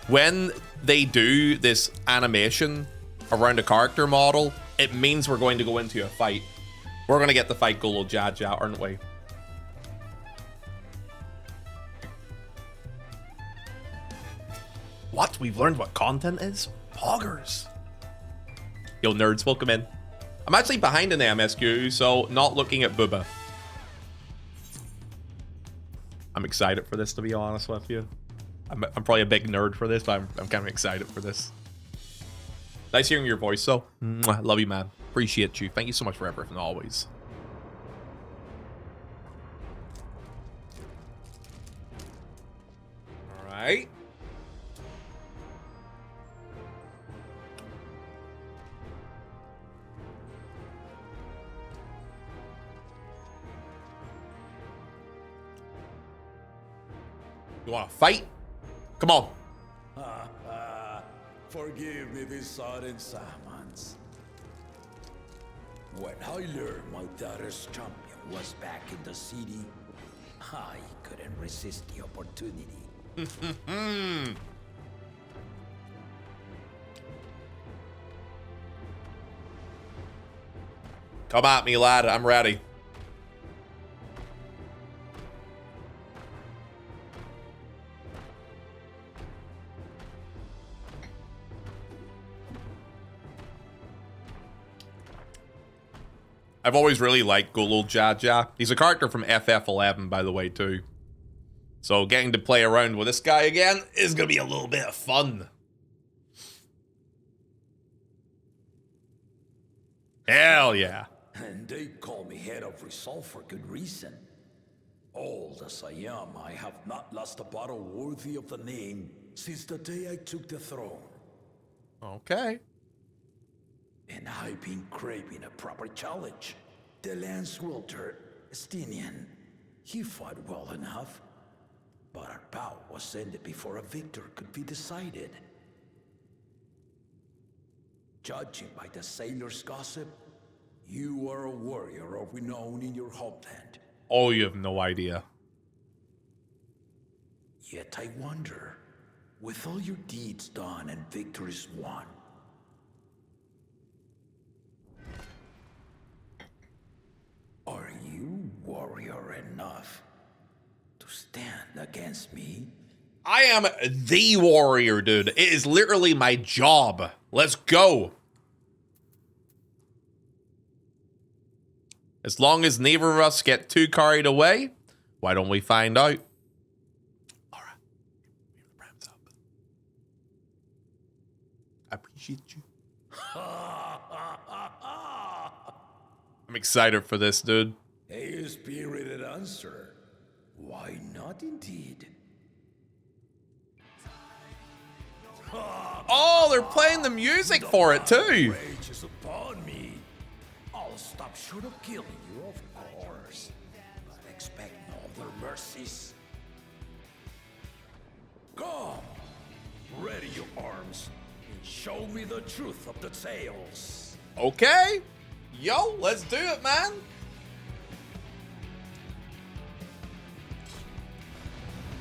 When they do this animation around a character model, it means we're going to go into a fight. We're going to get to fight good old Jaja, aren't we? What? We've learned what content is? Poggers. Yo, nerds, welcome in. I'm actually behind in the MSQ, so not looking at Booba. I'm excited for this, to be honest with you. I'm probably a big nerd for this, but I'm kind of excited for this. Nice hearing your voice, though. Mwah, love you, man. Appreciate you. Thank you so much for everything, always. All right. You want to fight? Come on. Forgive me this sudden summons. When I learned my daughter's champion was back in the city, I couldn't resist the opportunity. Come at me, lad. I'm ready. I've always really liked good old Jaja. He's a character from FF11, by the way, too. So getting to play around with this guy again is going to be a little bit of fun. Hell yeah. And they call me head of Resolve for good reason. Old as I am, I have not lost a battle worthy of the name since the day I took the throne. Okay. And I've been craving a proper challenge. The Lance Wilter, Estinian, he fought well enough, but our bout was ended before a victor could be decided. Judging by the sailor's gossip, You are a warrior of renown in your homeland. Oh, you have no idea. Yet I wonder, with all your deeds done and victories won, are you warrior enough to stand against me? I am the warrior, dude. It is literally my job. Let's go. As long as neither of us get too carried away, why don't we find out? All right. Ram's up. I appreciate you. I'm excited for this, dude. A spirited answer. Why not indeed? Oh, they're playing the music for it too. Rage is upon me. I'll stop short of killing you, of course, but expect no other mercies. Come, ready your arms, and show me the truth of the tales. Okay. Yo, let's do it, man.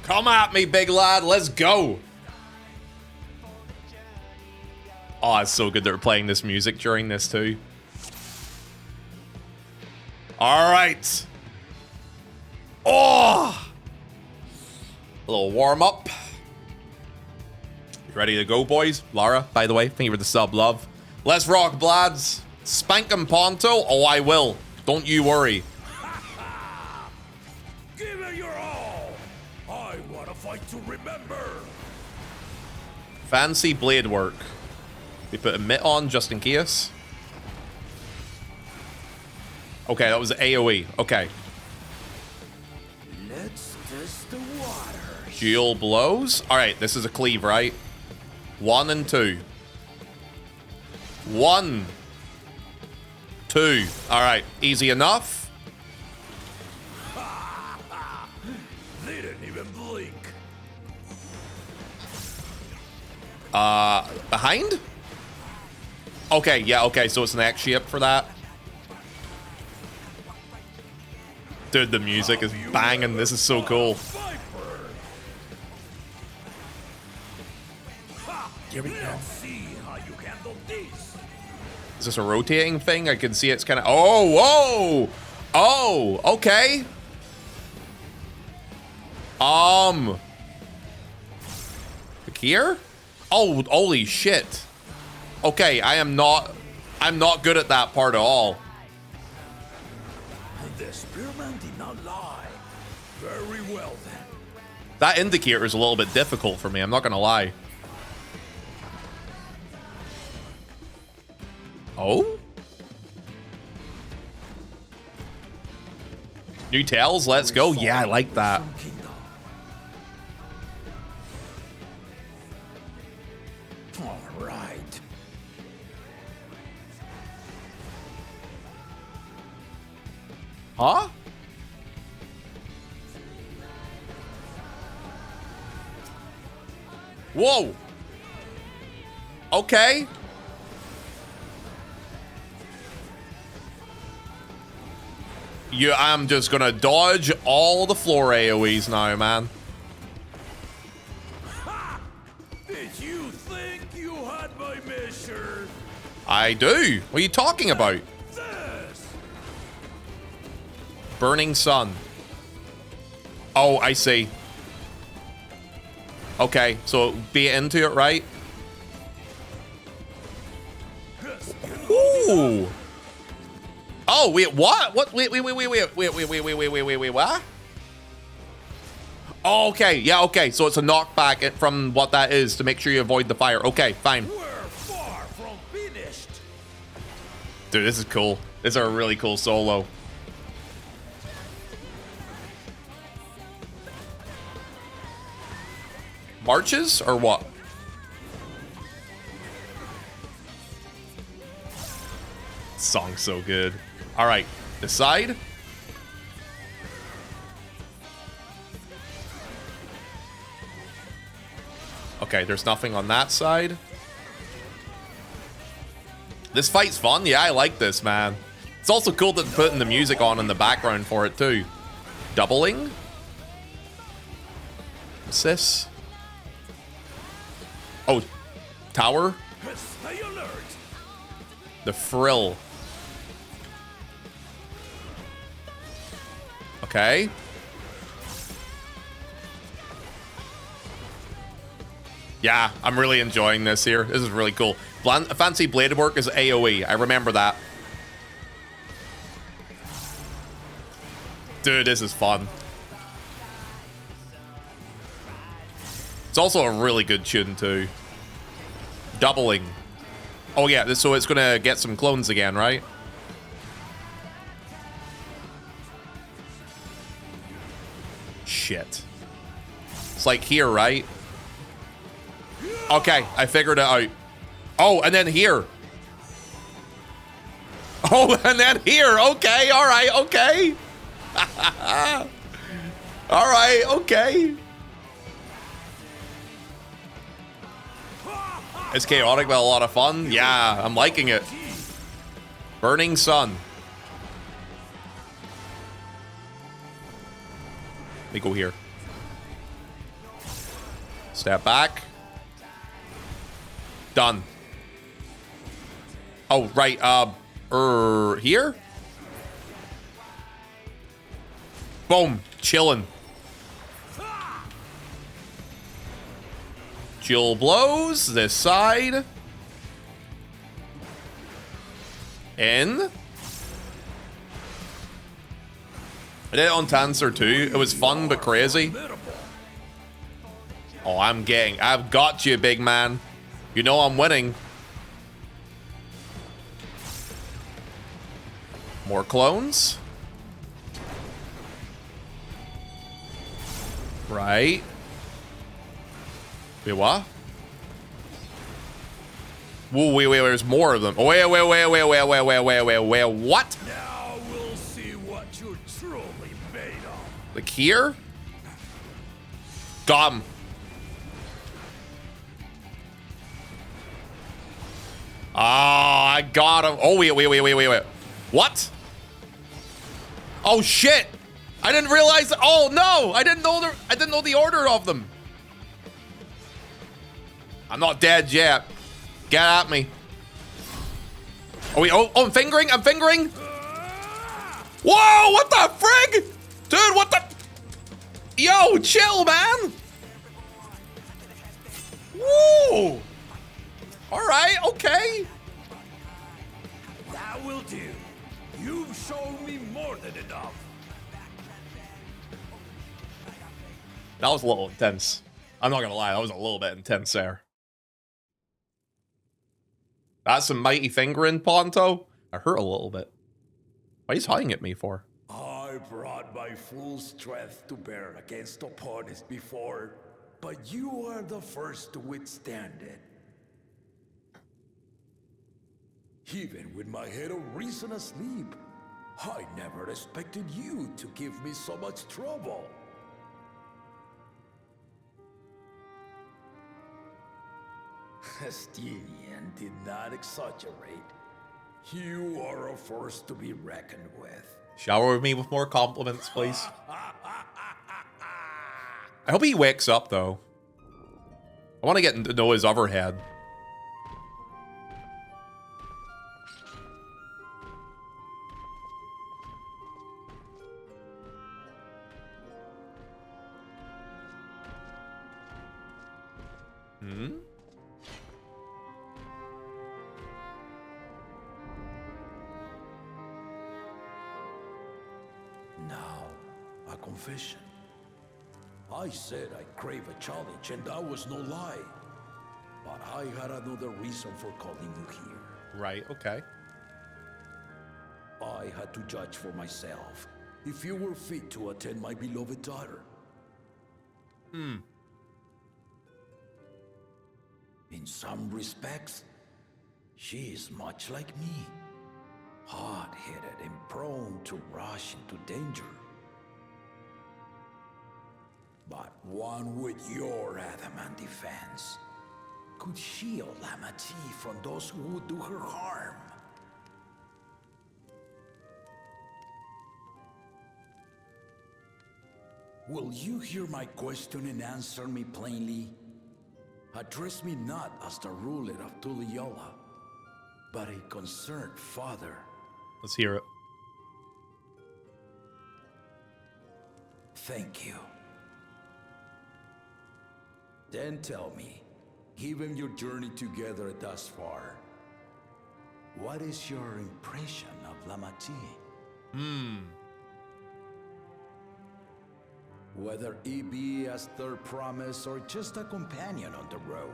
Come at me, big lad. Let's go. Oh, it's so good that we're playing this music during this too. All right. Oh, a little warm up. You ready to go, boys? Lara, by the way, thank you for the sub, love. Let's rock, blads. Spank 'em, Ponto. Oh, I will. Don't you worry. Give it your all. I want to fight to remember. Fancy blade work. We put a mitt on just in case. Okay, that was AoE. Okay. Let's test the waters. Dual blows. All right, this is a cleave, right? 1 and 2. 1, 2. All right, easy enough. Didn't even blink. Behind? Okay, yeah, okay, so it's an X shape for that. Dude, the music is banging. This is so cool. Here we go. See how you handle this. Is this a rotating thing? I can see it's kind of... Oh, whoa! Oh, okay. Like here? Oh, holy shit. Okay, I'm not good at that part at all. The spearman did not lie. Very well then. That indicator is a little bit difficult for me, I'm not gonna lie. Oh? New tails, let's go. Yeah, I like that. All right. Huh? Whoa. Okay. I'm just gonna dodge all the floor AoEs now, man. Did you think you had my measure? I do. What are you talking about? This. Burning sun. Oh, I see. Okay, so be into it, right? Ooh. Oh, wait, what? What? Wait, what? Oh, okay, yeah, okay. So it's a knockback from what that is to make sure you avoid the fire. Okay, fine. We're far from finished. Dude, this is cool. This is a really cool solo. Marches or what? Song's so good. All right, this side. Okay, there's nothing on that side. This fight's fun. Yeah, I like this, man. It's also cool that they're putting the music on in the background for it too. Doubling? What's this? Oh, tower? Stay alert. The frill. Okay. Yeah, I'm really enjoying this here. This is really cool. Fancy blade work is AoE. I remember that. Dude, this is fun. It's also a really good tune too. Doubling. Oh yeah, so it's gonna get some clones again, right? Shit. It's like here, right? Okay, I figured it out. Oh, and then here. Oh, and then here. Okay, all right, okay. All right, okay. It's chaotic, but a lot of fun. Yeah, I'm liking it. Burning Sun. Let me go here. Step back. Done. Oh, right. Here? Boom. Chilling. Chill blows. This side. In. I did it on Tanser too. It was fun but crazy. Oh, I've got you, big man. You know I'm winning. More clones. Right. Wait, what? Whoa, wait, there's more of them. Oh, wait, what? Now we'll see what you're truly made of. Like here? Got him. Oh, I got him. Oh, wait. What? Oh, shit. I didn't realize. Oh, no. I didn't know the order of them. I'm not dead yet. Get at me. Oh, wait. Oh, I'm fingering. Whoa, what the frig? Dude, what the? Yo, chill, man. Woo. All right, okay. That will do. You've shown me more than enough. That was a little intense. I'm not gonna lie, that was a little bit intense there. That's some mighty fingering, Ponto. I hurt a little bit. What are you hiding at me for? I brought my full strength to bear against opponents before, but you are the first to withstand it. Even with my head of reason asleep, I never expected you to give me so much trouble. Estinian did not exaggerate. You are a force to be reckoned with. Shower with me with more compliments, please. I hope he wakes up, though. I want to get to know his other head. Hmm? Now, a confession. I said I crave a challenge, and that was no lie. But I had another reason for calling you here. Right, okay. I had to judge for myself if you were fit to attend my beloved daughter. In some respects, she is much like me. Hard-headed and prone to rush into danger. But one with your adamant defense could shield Lamati from those who would do her harm. Will you hear my question and answer me plainly? Address me not as the ruler of Tuliyola, but a concerned father. Let's hear it. Thank you. Then tell me, given your journey together thus far, what is your impression of Lamati? Whether it be as their promise or just a companion on the road.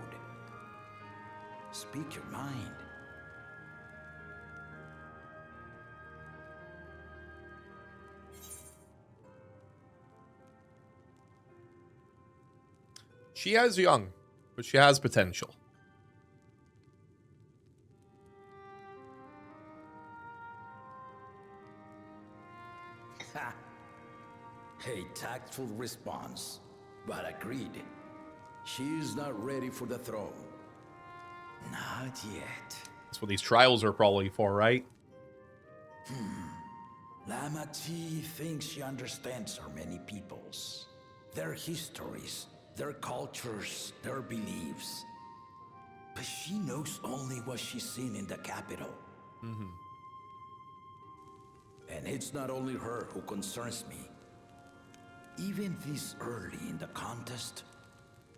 Speak your mind. She is young, but she has potential. A tactful response, but agreed. She is not ready for the throne. Not yet. That's what these trials are probably for, right? Lamati thinks she understands our many peoples, their histories, their cultures, their beliefs. But she knows only what she's seen in the capital. And it's not only her who concerns me. Even this early in the contest,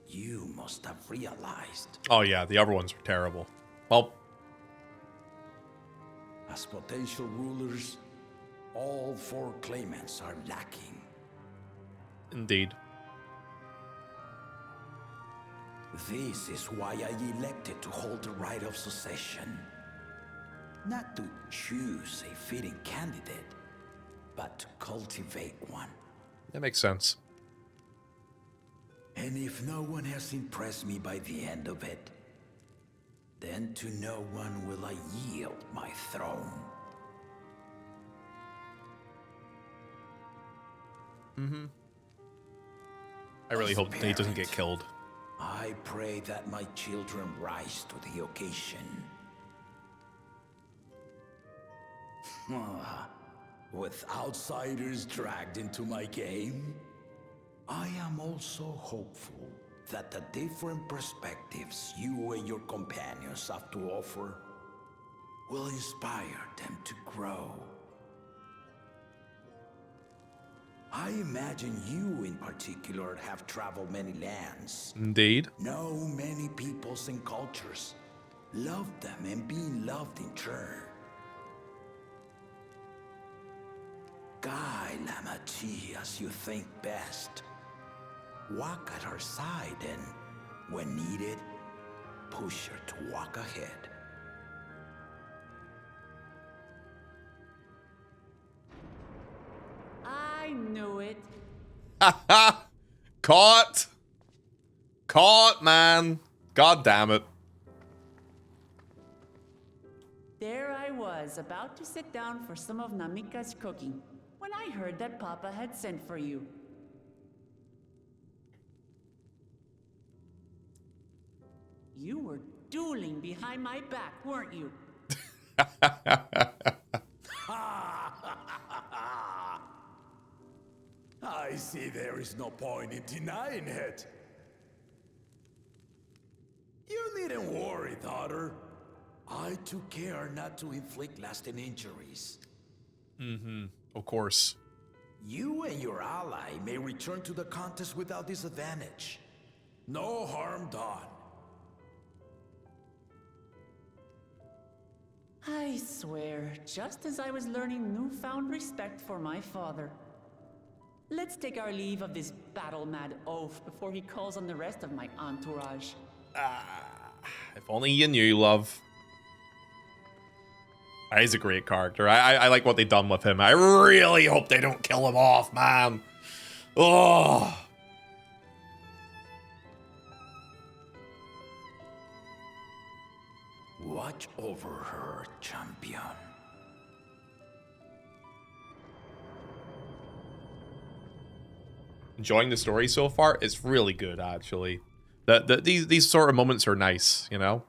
you must have realized. Oh yeah, the other ones were terrible. Well, as potential rulers, all 4 claimants are lacking. indeed. This is why I elected to hold the right of succession. Not to choose a fitting candidate, but to cultivate one. That makes sense. And if no one has impressed me by the end of it, then to no one will I yield my throne. I really hope he doesn't get killed. I pray that my children rise to the occasion. With outsiders dragged into my game, I am also hopeful that the different perspectives you and your companions have to offer will inspire them to grow. I imagine you in particular have traveled many lands. Indeed. Know many peoples and cultures. Love them and being loved in turn. Guide Lamati as you think best. Walk at her side and, when needed, push her to walk ahead. I knew it. Caught! Caught, man! God damn it. There I was, about to sit down for some of Namika's cooking, when I heard that Papa had sent for you. You were dueling behind my back, weren't you? I see there is no point in denying it. You needn't worry, daughter. I took care not to inflict lasting injuries. Of course. You and your ally may return to the contest without disadvantage. No harm done. I swear, just as I was learning newfound respect for my father. Let's take our leave of this battle-mad oaf before he calls on the rest of my entourage. If only you knew, love. He's a great character. I like what they've done with him. I really hope they don't kill him off, man. Oh. Watch over her, champion. Enjoying the story so far? It's really good, actually. These sort of moments are nice, you know?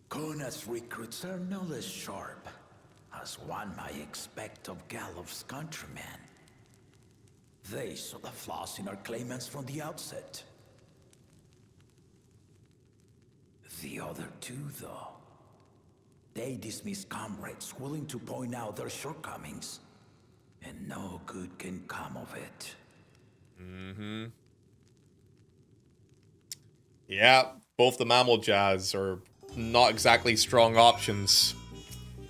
Kona's recruits are no less sharp, as one might expect of Galloff's countrymen. They saw the flaws in our claimants from the outset. The other two, though, they dismiss comrades willing to point out their shortcomings, and no good can come of it. Mm-hmm. Yeah, both the mammal jazz are not exactly strong options.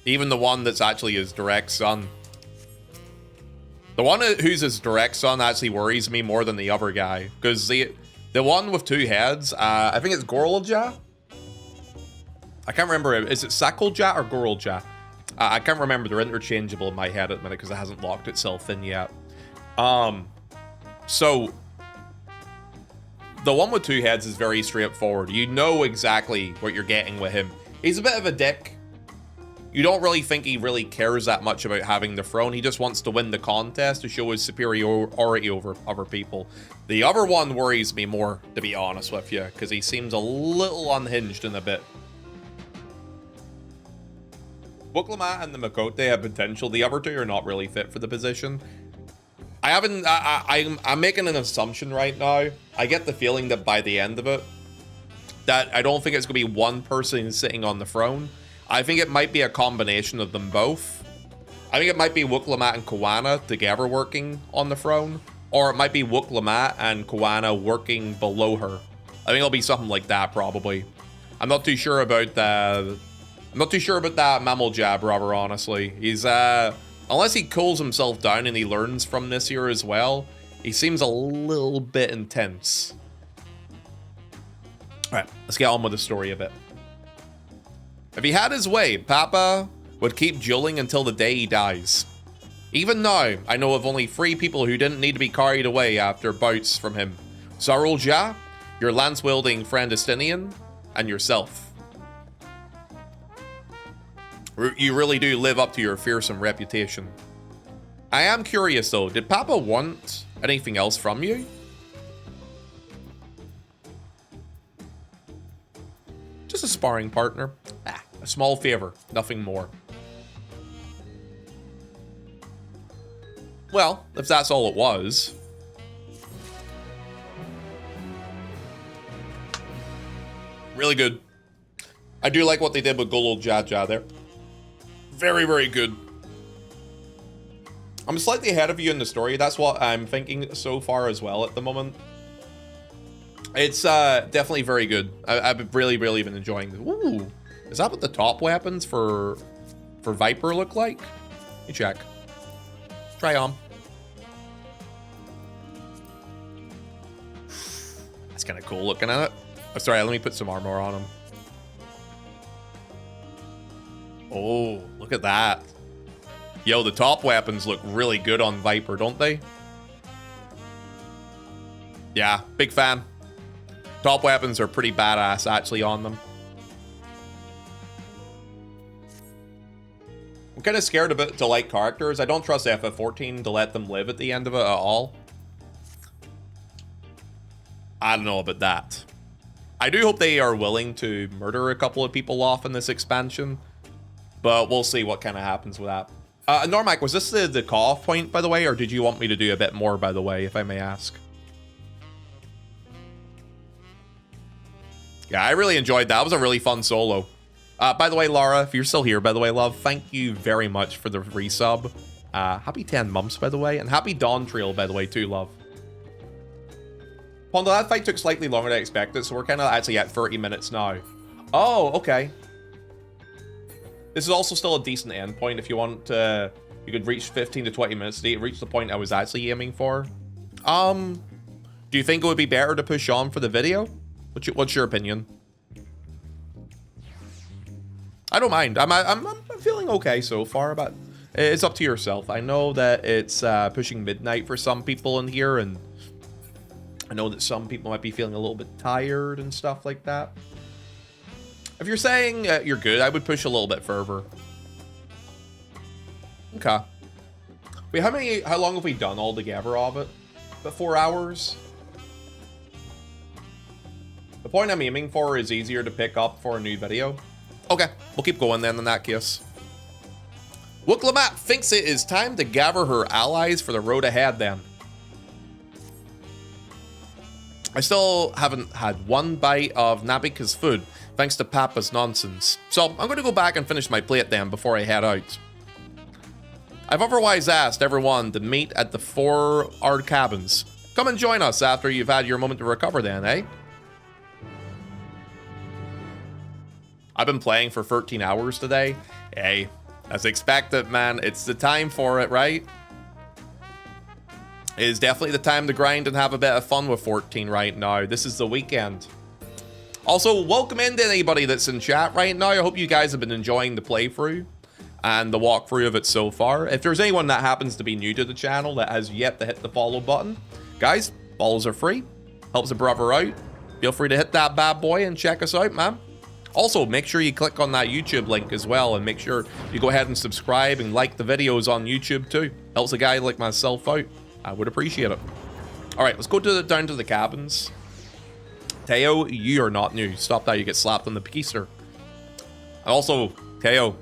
Even the one that's actually his direct son. The one who's his direct son actually worries me more than the other guy. Because the one with two heads, I think it's Gorolja? I can't remember. Is it Sakolja or Gorolja? I can't remember. They're interchangeable in my head at the minute because it hasn't locked itself in yet. So the one with two heads is very straightforward. You know exactly what you're getting with him. He's a bit of a dick. You don't really think he really cares that much about having the throne. He just wants to win the contest to show his superiority over other people. The other one worries me more, to be honest with you, because he seems a little unhinged in a bit. Wuklamat and the Makote have potential. The other two are not really fit for the position. I'm making an assumption right now. I get the feeling that by the end of it, that I don't think it's going to be one person sitting on the throne. I think it might be a combination of them both. I think it might be Wuklamat and Koana together working on the throne. Or it might be Wuklamat and Koana working below her. I think it'll be something like that, probably. I'm not too sure about that Mammal Jab, brother, honestly. He's, unless he cools himself down and he learns from this here as well, he seems a little bit intense. Alright, let's get on with the story a bit. If he had his way, Papa would keep dueling until the day he dies. Even now, I know of only 3 people who didn't need to be carried away after bouts from him. Sarulja, your lance-wielding friend Estinian, and yourself. You really do live up to your fearsome reputation. I am curious though, did Papa want anything else from you? Just a sparring partner. A small favor, nothing more. Well, if that's all it was. Really good. I do like what they did with Golol Jaja there. Very, very good. I'm slightly ahead of you in the story. That's what I'm thinking so far as well at the moment. It's definitely very good. I've really, really been enjoying this. Ooh, is that what the top weapons for Viper look like? Let me check. Try on. That's kind of cool looking at it. Oh, sorry, let me put some armor on him. Oh, look at that. Yo, the top weapons look really good on Viper, don't they? Yeah, big fan. Top weapons are pretty badass, actually, on them. I'm kind of scared a bit to like characters. I don't trust FF14 to let them live at the end of it at all. I don't know about that. I do hope they are willing to murder a couple of people off in this expansion. But we'll see what kind of happens with that. Normac, was this the call-off point, by the way? Or did you want me to do a bit more, by the way, if I may ask? Yeah, I really enjoyed that. It was a really fun solo. By the way, Laura, if you're still here, by the way, love, thank you very much for the resub. Happy 10 months, by the way. And happy Dawntrail, by the way, too, love. Ponto, that fight took slightly longer than I expected, so we're kind of actually at 30 minutes now. Oh, okay. This is also still a decent endpoint if you want to... You could reach 15 to 20 minutes to reach the point I was actually aiming for. Do you think it would be better to push on for the video? What's your opinion? I don't mind. I'm feeling okay so far, but it's up to yourself. I know that it's pushing midnight for some people in here, and I know that some people might be feeling a little bit tired and stuff like that. If you're saying you're good, I would push a little bit further. Okay. Wait, how long have we done altogether of it? About 4 hours? The point I'm aiming for is easier to pick up for a new video. Okay, we'll keep going then in that case. Wuklamat thinks it is time to gather her allies for the road ahead then. I still haven't had one bite of Nabika's food, thanks to Papa's nonsense. So I'm going to go back and finish my plate then before I head out. I've otherwise asked everyone to meet at the 4 Ard cabins. Come and join us after you've had your moment to recover then, eh? I've been playing for 13 hours today. Hey, as expected, man. It's the time for it, right? It is definitely the time to grind and have a bit of fun with 14 right now. This is the weekend. Also, welcome in to anybody that's in chat right now. I hope you guys have been enjoying the playthrough and the walkthrough of it so far. If there's anyone that happens to be new to the channel that has yet to hit the follow button, guys, follows are free. Helps a brother out. Feel free to hit that bad boy and check us out, man. Also, make sure you click on that YouTube link as well, and make sure you go ahead and subscribe and like the videos on YouTube too. Helps a guy like myself out. I would appreciate it. All right, let's go down to the cabins. Teo, you are not new. Stop that, you get slapped on the keister. And also, Teo,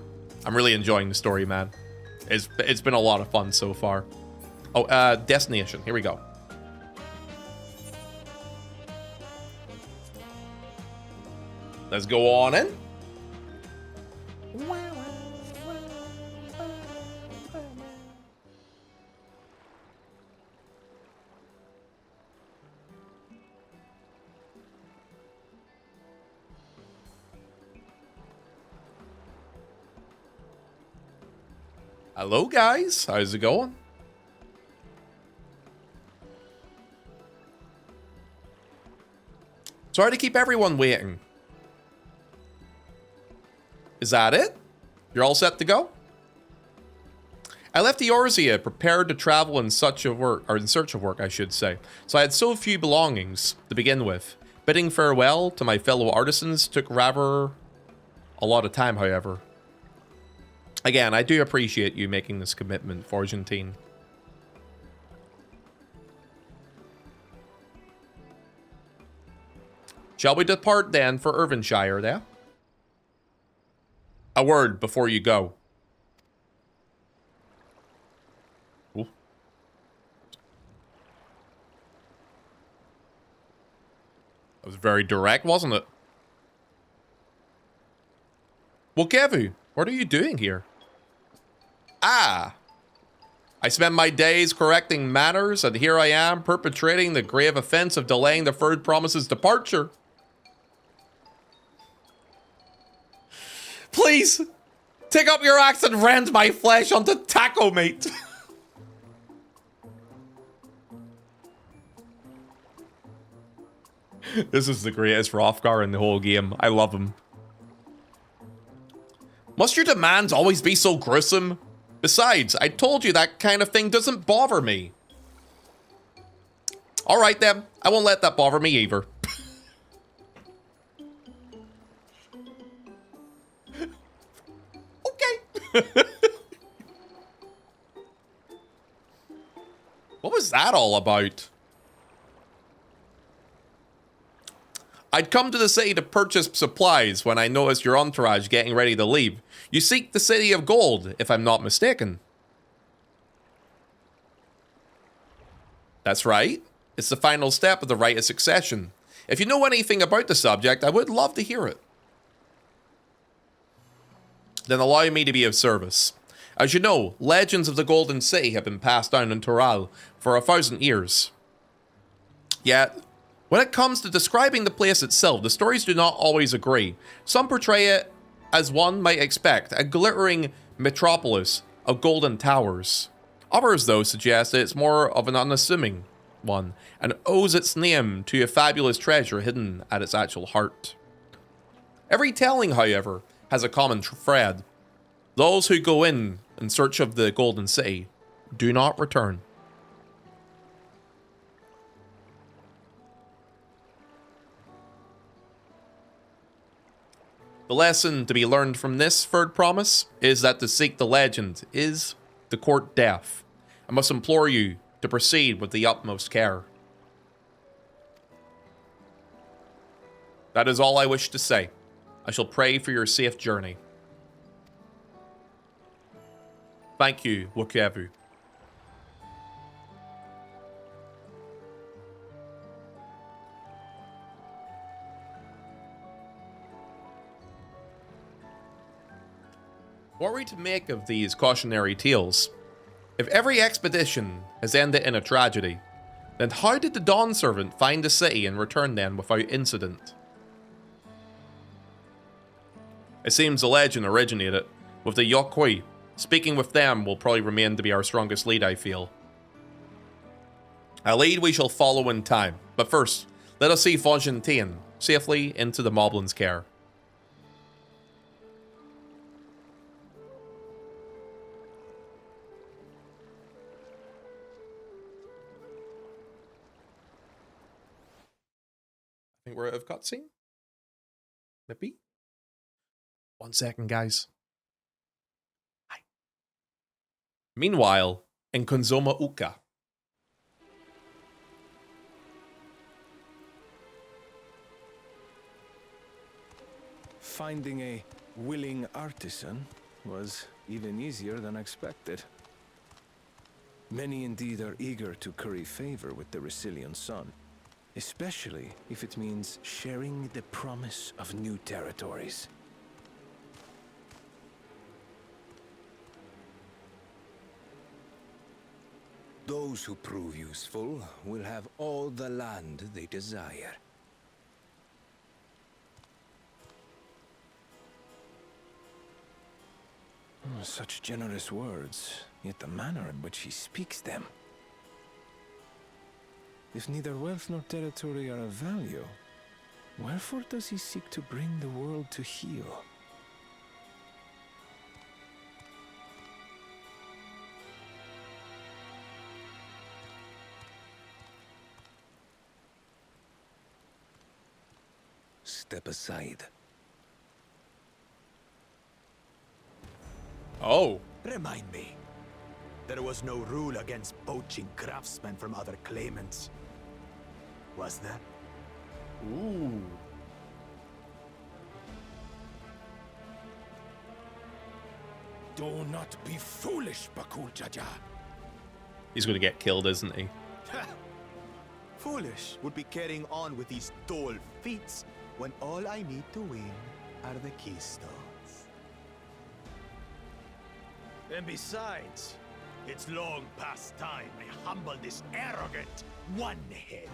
I'm really enjoying the story, man. It's been a lot of fun so far. Oh, destination. Here we go. Let's go on in. Hello, guys. How's it going? Sorry to keep everyone waiting. Is that it? You're all set to go? I left Eorzea prepared to travel in search of work, I should say. So I had so few belongings to begin with. Bidding farewell to my fellow artisans took rather a lot of time, however. Again, I do appreciate you making this commitment, Forgentine. Shall we depart then for Irvinshire there? A word before you go. Ooh. That was very direct, wasn't it? Well, Kevu, what are you doing here? Ah! I spend my days correcting manners, and here I am perpetrating the grave offense of delaying the third promise's departure. Please, take up your axe and rend my flesh onto taco, mate. This is the greatest Hrothgar in the whole game. I love him. Must your demands always be so gruesome? Besides, I told you that kind of thing doesn't bother me. All right then, I won't let that bother me either. Okay. What was that all about? I'd come to the city to purchase supplies when I noticed your entourage getting ready to leave. You seek the City of Gold, if I'm not mistaken. That's right. It's the final step of the rite of succession. If you know anything about the subject, I would love to hear it. Then allow me to be of service. As you know, legends of the Golden City have been passed down in Toral for 1,000 years. Yet, when it comes to describing the place itself, the stories do not always agree. Some portray it as one might expect, a glittering metropolis of golden towers. Others, though, suggest that it's more of an unassuming one, and owes its name to a fabulous treasure hidden at its actual heart. Every telling, however, has a common thread. Those who go in search of the Golden City do not return. The lesson to be learned from this third promise is that to seek the legend is to court death. I must implore you to proceed with the utmost care. That is all I wish to say. I shall pray for your safe journey. Thank you, Wokevu. What are we to make of these cautionary tales? If every expedition has ended in a tragedy, then how did the Dawn Servant find the city and return then without incident? It seems the legend originated with the Yokoi. Speaking with them will probably remain to be our strongest lead, I feel. A lead we shall follow in time, but first, let us see Fontaine safely into the Moblin's care. I think we're out of cutscene. Maybe. 1 second, guys. Hi. Meanwhile, in Konzoma Uka. Finding a willing artisan was even easier than expected. Many indeed are eager to curry favor with the Resilient Sun, especially if it means sharing the promise of new territories. Those who prove useful will have all the land they desire. Such generous words, yet the manner in which he speaks them. If neither wealth nor territory are of value, wherefore does he seek to bring the world to heel? Step aside. Oh. Remind me. There was no rule against poaching craftsmen from other claimants. Was there? Ooh. Do not be foolish, Bakul Jaja. He's gonna get killed, isn't he? Foolish would be carrying on with these tall feats when all I need to win are the keystones. And besides, it's long past time I humble this arrogant one-head.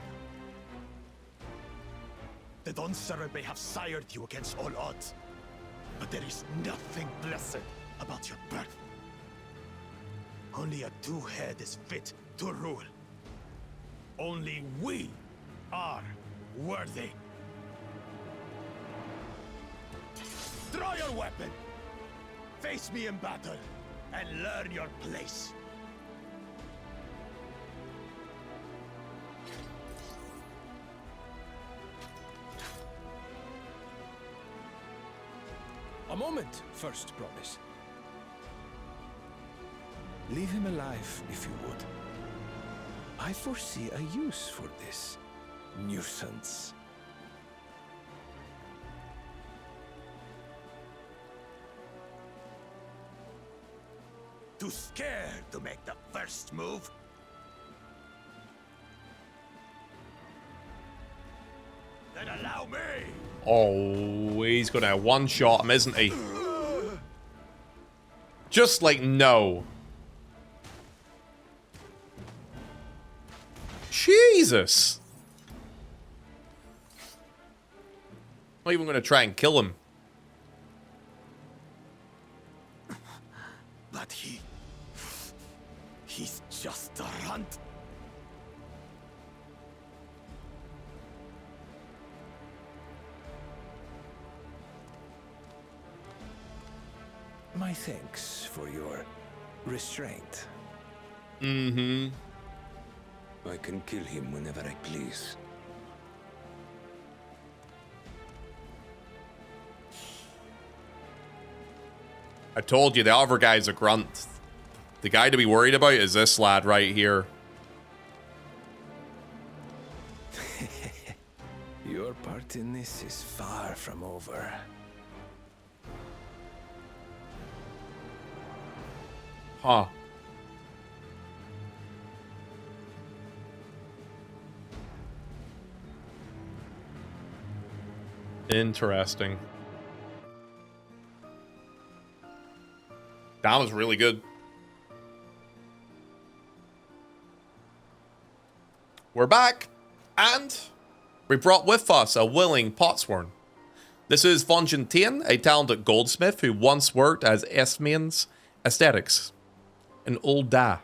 The Dawn Servant may have sired you against all odds, but there is nothing blessed about your birth. Only a two-head is fit to rule. Only we are worthy. Draw your weapon! Face me in battle, and learn your place. A moment, First Promise. Leave him alive, if you would. I foresee a use for this nuisance. Too scared to make the first move? Then allow me! Oh, he's gonna one-shot him, isn't he? Just like, no. Jesus! Not even gonna try and kill him. But he's just a runt. My thanks for your restraint. Mm-hmm. I can kill him whenever I please. I told you, the other guy's a grunt. The guy to be worried about is this lad right here. Your part in this is far from over. Huh. Interesting. That was really good. We're back, and we brought with us a willing potsworn. This is Von Gentian, a talented goldsmith who once worked as Esmian's Aesthetics in Old Da.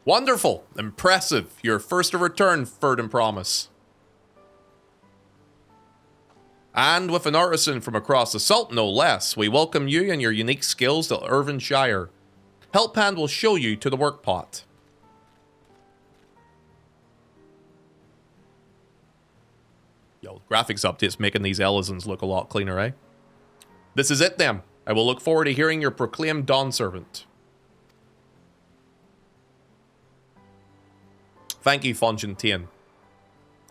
Wonderful, impressive, your first to return, Ferd Promise. And with an artisan from across the Salt, no less, we welcome you and your unique skills to Irvinshire. Helphand will show you to the work pot. Yo, graphics updates making these Elizons look a lot cleaner, eh? This is it then. I will look forward to hearing your proclaimed Dawn Servant. Thank you, Von Gentian.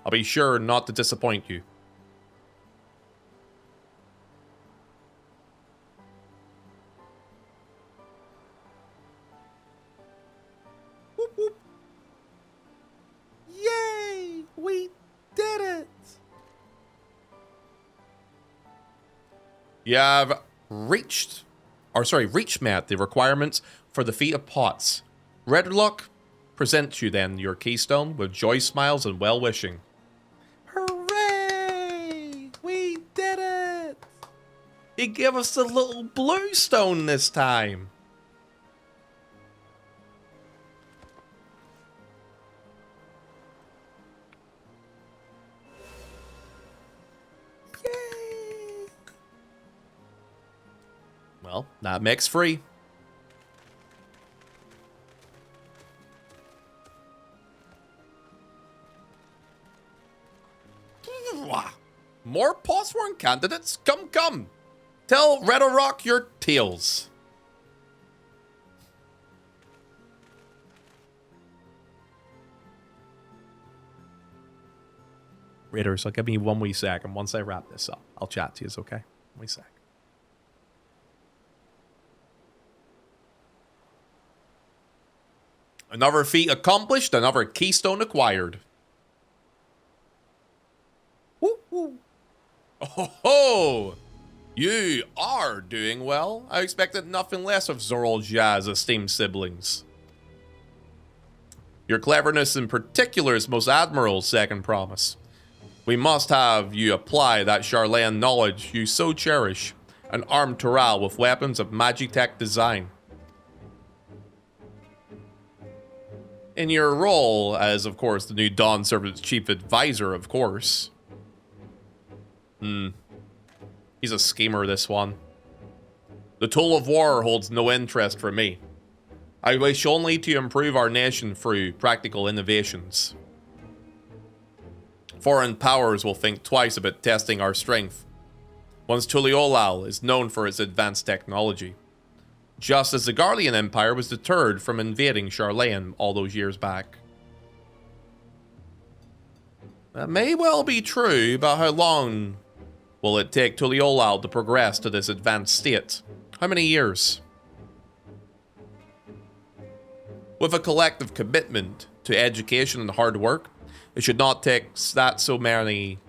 I'll be sure not to disappoint you. Whoop, whoop. Yay! We did it! You have reached met the requirements for the feat of pots. Redlock presents you then your keystone with joy smiles and well-wishing. Hooray! We did it! He gave us the little blue stone this time. Yay! Well, that makes free. More potsworn candidates? Come, come. Tell Redorock your tales. Raiders, so give me one wee sec, and once I wrap this up, I'll chat to you, okay? One wee sec. Another feat accomplished, another keystone acquired. Woo woo. Oh ho! You are doing well. I expected nothing less of Zorolja's esteemed siblings. Your cleverness in particular is most admirable, Second Promise. We must have you apply that Charlayan knowledge you so cherish and arm Toral with weapons of Magitech design. In your role as, of course, the new Dawn Servant's chief advisor, of course. He's a schemer, this one. The tool of war holds no interest for me. I wish only to improve our nation through practical innovations. Foreign powers will think twice about testing our strength, once Tuliolal is known for its advanced technology. Just as the Garlean Empire was deterred from invading Charlayan all those years back. That may well be true, but how long will it take Tuliolal to progress to this advanced state? How many years? With a collective commitment to education and hard work, it should not take that so many.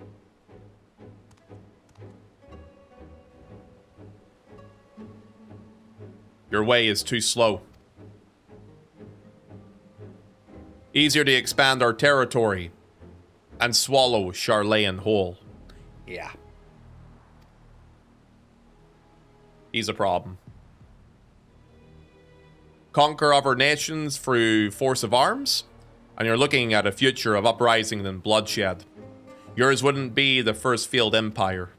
Your way is too slow. Easier to expand our territory and swallow Charlayan whole. Yeah. He's a problem. Conquer other nations through force of arms, and you're looking at a future of uprising and bloodshed. Yours wouldn't be the first failed empire.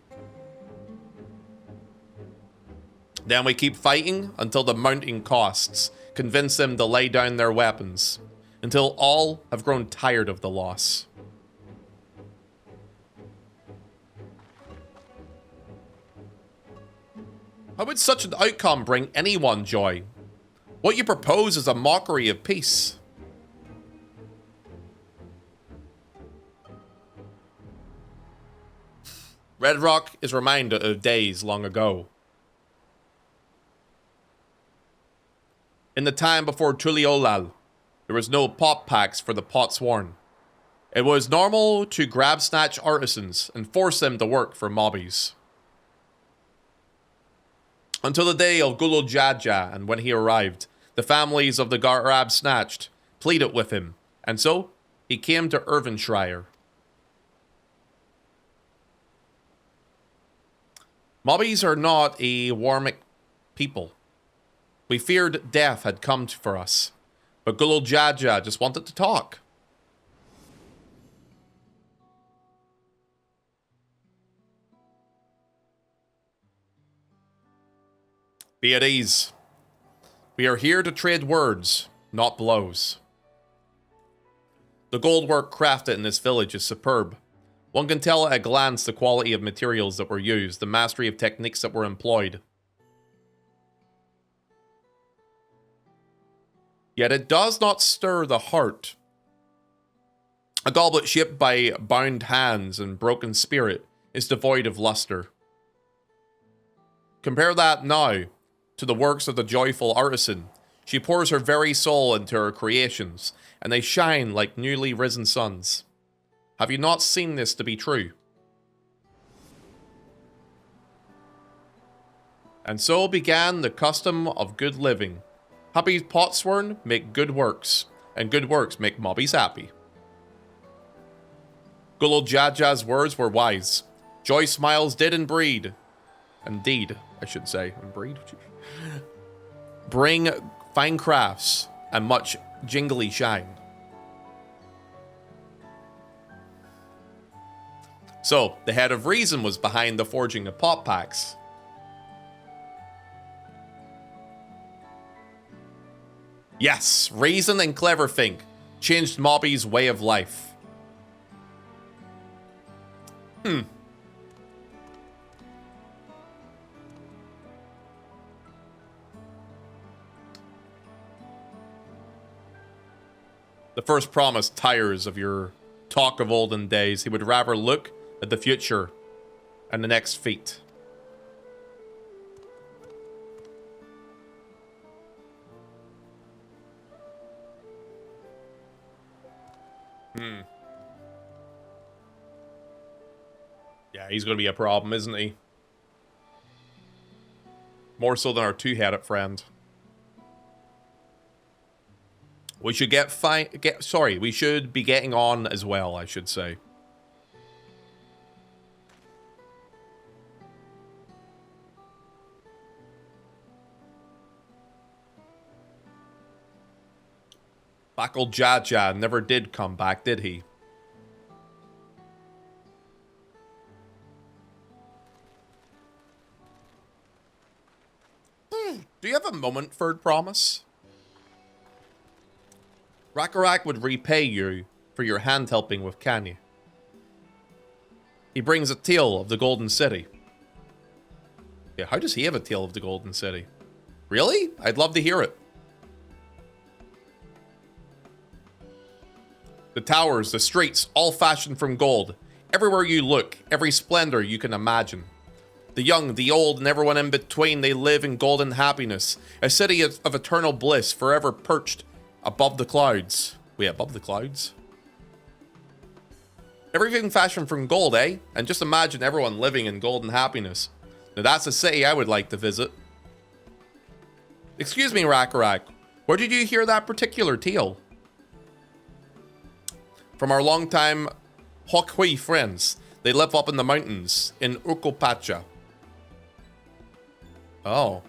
Then we keep fighting until the mounting costs convince them to lay down their weapons, until all have grown tired of the loss. How would such an outcome bring anyone joy? What you propose is a mockery of peace. Redrock is reminded of days long ago. In the time before Tuliolal, there was no pot packs for the potsworn. It was normal to grab snatch artisans and force them to work for mobbies. Until the day of Gulul Jaja, and when he arrived, the families of the Garab snatched, pleaded with him, and so he came to Irvinshire. Mobbies are not a warmic people. We feared death had come for us, but Gulul Jaja just wanted to talk. Be at ease. We are here to trade words, not blows. The goldwork crafted in this village is superb. One can tell at a glance the quality of materials that were used, the mastery of techniques that were employed. Yet it does not stir the heart. A goblet shaped by bound hands and broken spirit is devoid of luster. Compare that now to the works of the joyful artisan. She pours her very soul into her creations, and they shine like newly risen suns. Have you not seen this to be true? And so began the custom of good living. Happy potsworn make good works, and good works make mobbies happy. Gulul Jaja's words were wise. Joy smiles did indeed. Indeed, I should say. Indeed. Bring fine crafts and much jingly shine. So, the head of reason was behind the forging of pot packs. Yes, reason and clever think changed Mobby's way of life. The first promise tires of your talk of olden days. He would rather look at the future and the next feat. Yeah, he's going to be a problem, isn't he? More so than our two-headed friend. We should we should be getting on as well, I should say. Bakul Jaja never did come back, did he? Do you have a moment for a promise? Rakarak would repay you for your hand helping with Kanye. He brings a tale of the Golden City. Yeah, how does he have a tale of the Golden City? Really? I'd love to hear it. The towers, the streets, all fashioned from gold. Everywhere you look, every splendor you can imagine. The young, the old, and everyone in between, they live in golden happiness. A city of eternal bliss, forever perched above the clouds. Wait, above the clouds? Everything fashioned from gold, eh? And just imagine everyone living in golden happiness. Now that's a city I would like to visit. Excuse me, Rakarak. Where did you hear that particular tale? From our longtime Hokhui friends. They live up in the mountains in Ukopacha. Oh,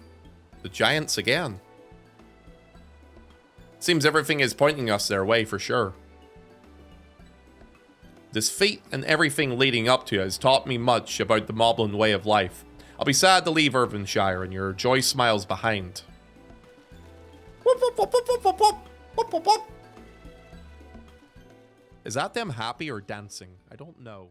the giants again. Seems everything is pointing us their way for sure. This feat and everything leading up to it has taught me much about the Moblin way of life. I'll be sad to leave Irvinshire and your joy smiles behind. Whoop, whoop, whoop, whoop, whoop, whoop, whoop, whoop, whoop. Is that them happy or dancing? I don't know.